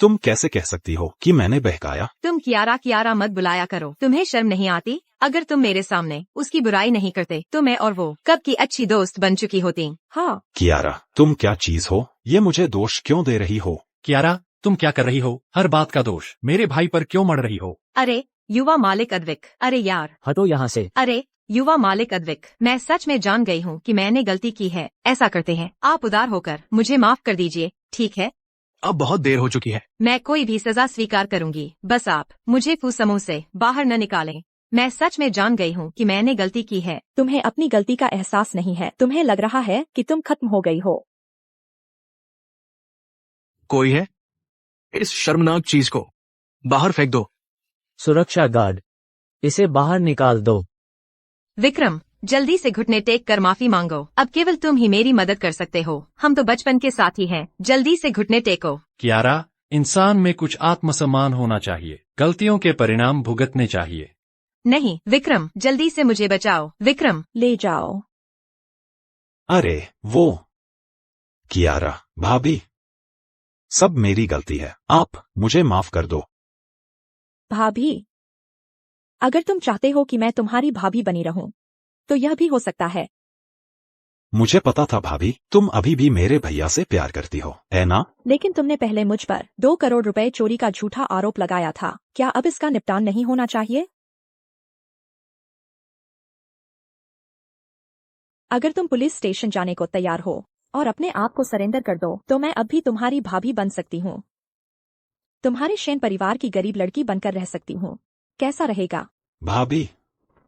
तुम कैसे कह सकती हो कि मैंने बहकाया? तुम कियारा कियारा मत बुलाया करो। तुम्हें शर्म नहीं आती? अगर तुम मेरे सामने उसकी बुराई नहीं करते तो मैं और वो कब की अच्छी दोस्त बन चुकी होती। हाँ, कियारा, तुम क्या चीज हो? ये मुझे दोष क्यों दे रही हो? कियारा, तुम क्या कर रही हो? हर बात का दोष मेरे भाई पर क्यों मढ़ रही हो? अरे युवा मालिक अद्विक, अरे यार, हटो यहाँ से। अरे युवा मालिक अद्विक, मैं सच में जान गई हूँ कि मैंने गलती की है। ऐसा करते हैं, आप उदार होकर मुझे माफ कर दीजिए, ठीक है? अब बहुत देर हो चुकी है। मैं कोई भी सजा स्वीकार करूंगी, बस आप मुझे कुसमूह से बाहर न निकालें। मैं सच में जान गई हूँ कि मैंने गलती की है। तुम्हें अपनी गलती का एहसास नहीं है। तुम्हें लग रहा है कि तुम खत्म हो गई हो। कोई है? इस शर्मनाक चीज को बाहर फेंक दो। सुरक्षा गार्ड, इसे बाहर निकाल दो। विक्रम, जल्दी से घुटने टेक कर माफी मांगो। अब केवल तुम ही मेरी मदद कर सकते हो। हम तो बचपन के साथी हैं। जल्दी से घुटने टेको। कियारा, इंसान में कुछ आत्मसम्मान होना चाहिए। गलतियों के परिणाम भुगतने चाहिए। नहीं विक्रम, जल्दी से मुझे बचाओ। विक्रम, ले जाओ। अरे वो कियारा भाभी, सब मेरी गलती है। आप मुझे माफ कर दो। भाभी, अगर तुम चाहते हो कि मैं तुम्हारी भाभी बनी रहूं तो यह भी हो सकता है। मुझे पता था भाभी, तुम अभी भी मेरे भैया से प्यार करती हो, है ना? लेकिन तुमने पहले मुझ पर 2 करोड़ रुपए चोरी का झूठा आरोप लगाया था। क्या अब इसका निपटान नहीं होना चाहिए? अगर तुम पुलिस स्टेशन जाने को तैयार हो और अपने आप को सरेंडर कर दो तो मैं अब भी तुम्हारी भाभी बन सकती हूँ। तुम्हारे शेन परिवार की गरीब लड़की बनकर रह सकती हूँ। कैसा रहेगा? भाभी,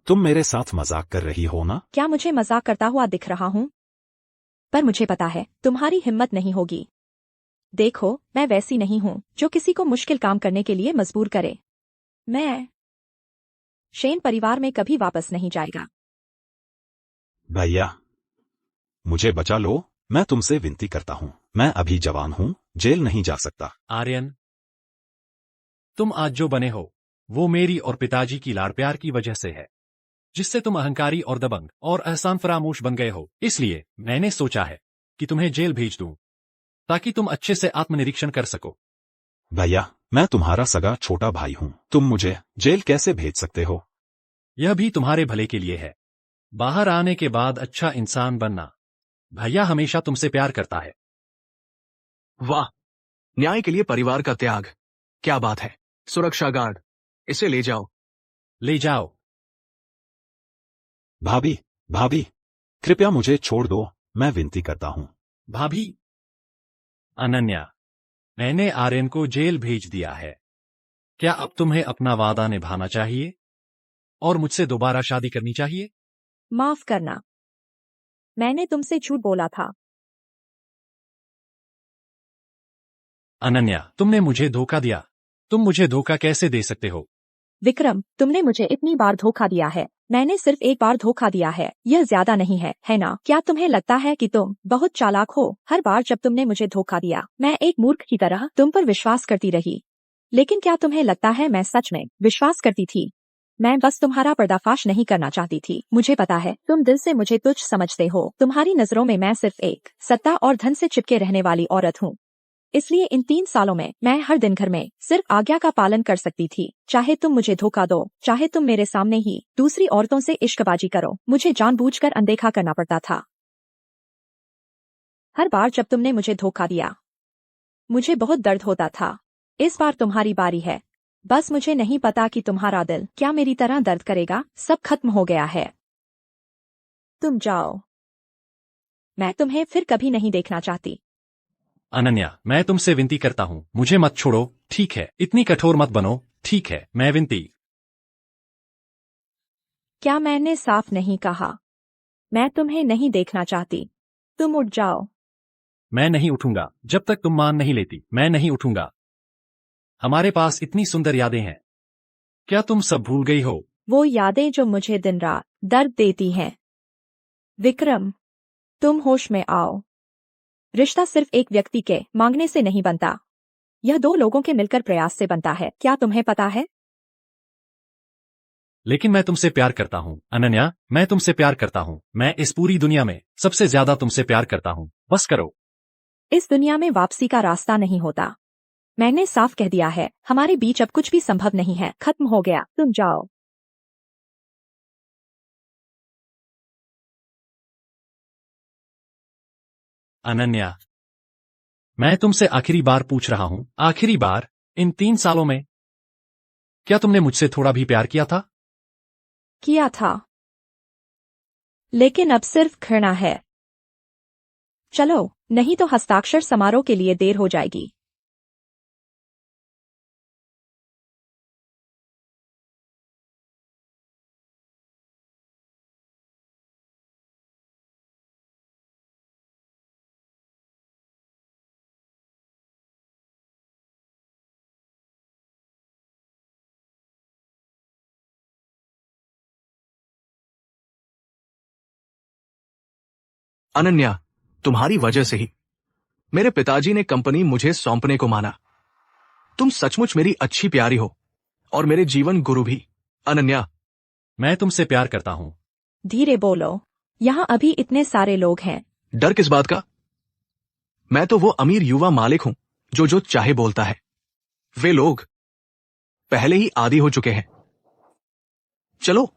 तुम मेरे साथ मजाक कर रही हो ना? क्या मुझे मजाक करता हुआ दिख रहा हूँ? पर मुझे पता है तुम्हारी हिम्मत नहीं होगी। देखो, मैं वैसी नहीं हूँ जो किसी को मुश्किल काम करने के लिए मजबूर करे। मैं शेन परिवार में कभी वापस नहीं जाएगा। भैया, मुझे बचा लो। मैं तुमसे विनती करता हूँ। मैं अभी जवान हूँ, जेल नहीं जा सकता। आर्यन, तुम आज जो बने हो वो मेरी और पिताजी की लाड़ प्यार की वजह से है, जिससे तुम अहंकारी और दबंग और एहसान फरामोश बन गए हो। इसलिए मैंने सोचा है कि तुम्हें जेल भेज दूं ताकि तुम अच्छे से आत्मनिरीक्षण कर सको। भैया, मैं तुम्हारा सगा छोटा भाई हूँ। तुम मुझे जेल कैसे भेज सकते हो? यह भी तुम्हारे भले के लिए है। बाहर आने के बाद अच्छा इंसान बनना। भैया हमेशा तुमसे प्यार करता है। वाह, न्याय के लिए परिवार का त्याग, क्या बात है। सुरक्षा गार्ड, इसे ले जाओ। ले जाओ। भाभी, भाभी, कृपया मुझे छोड़ दो, मैं विनती करता हूँ। भाभी। अनन्या, मैंने आर्यन को जेल भेज दिया है। क्या अब तुम्हें अपना वादा निभाना चाहिए और मुझसे दोबारा शादी करनी चाहिए? माफ करना, मैंने तुमसे झूठ बोला था। अनन्या, तुमने मुझे धोखा दिया। तुम मुझे धोखा कैसे दे सकते हो? विक्रम, तुमने मुझे इतनी बार धोखा दिया है। मैंने सिर्फ एक बार धोखा दिया है, यह ज्यादा नहीं है ना? क्या तुम्हें लगता है कि तुम बहुत चालाक हो? हर बार जब तुमने मुझे धोखा दिया, मैं एक मूर्ख की तरह तुम पर विश्वास करती रही। लेकिन क्या तुम्हें लगता है मैं सच में विश्वास करती थी? मैं बस तुम्हारा पर्दाफाश नहीं करना चाहती थी। मुझे पता है तुम दिल से मुझे तुच्छ समझते हो। तुम्हारी नजरों में मैं सिर्फ एक सत्ता और धन से चिपके रहने वाली औरत हूँ। इसलिए इन 3 सालों में मैं हर दिन घर में सिर्फ आज्ञा का पालन कर सकती थी। चाहे तुम मुझे धोखा दो, चाहे तुम मेरे सामने ही दूसरी औरतों से इश्कबाजी करो, मुझे जानबूझकर अनदेखा करना पड़ता था। हर बार जब तुमने मुझे धोखा दिया, मुझे बहुत दर्द होता था। इस बार तुम्हारी बारी है। बस मुझे नहीं पता कि तुम्हारा दिल क्या मेरी तरह दर्द करेगा। सब खत्म हो गया है। तुम जाओ। मैं तुम्हें फिर कभी नहीं देखना चाहती। अनन्या, मैं तुमसे विनती करता हूँ, मुझे मत छोड़ो, ठीक है? इतनी कठोर मत बनो, ठीक है? मैं विनती। क्या मैंने साफ नहीं कहा? मैं तुम्हें नहीं देखना चाहती। तुम उठ जाओ। मैं नहीं उठूंगा जब तक तुम मान नहीं लेती। मैं नहीं उठूंगा। हमारे पास इतनी सुंदर यादें हैं। क्या तुम सब भूल गई हो? वो यादें जो मुझे दिन रात दर्द देती हैं। विक्रम, तुम होश में आओ। रिश्ता सिर्फ एक व्यक्ति के मांगने से नहीं बनता, यह 2 लोगों के मिलकर प्रयास से बनता है। क्या तुम्हें पता है? लेकिन मैं तुमसे प्यार करता हूँ अनन्या, मैं तुमसे प्यार करता हूँ। मैं इस पूरी दुनिया में सबसे ज्यादा तुमसे प्यार करता हूँ। बस करो। इस दुनिया में वापसी का रास्ता नहीं होता। मैंने साफ कह दिया है, हमारे बीच अब कुछ भी संभव नहीं है। खत्म हो गया, तुम जाओ। अनन्या, मैं तुमसे आखिरी बार पूछ रहा हूँ, आखिरी बार, इन 3 सालों में क्या तुमने मुझसे थोड़ा भी प्यार किया था? किया था, लेकिन अब सिर्फ घृणा है। चलो, नहीं तो हस्ताक्षर समारोह के लिए देर हो जाएगी। अनन्या, तुम्हारी वजह से ही मेरे पिताजी ने कंपनी मुझे सौंपने को माना। तुम सचमुच मेरी अच्छी प्यारी हो और मेरे जीवन गुरु भी। अनन्या, मैं तुमसे प्यार करता हूँ। धीरे बोलो, यहाँ अभी इतने सारे लोग हैं। डर किस बात का? मैं तो वो अमीर युवा मालिक हूं जो चाहे बोलता है। वे लोग पहले ही आदी हो चुके हैं। चलो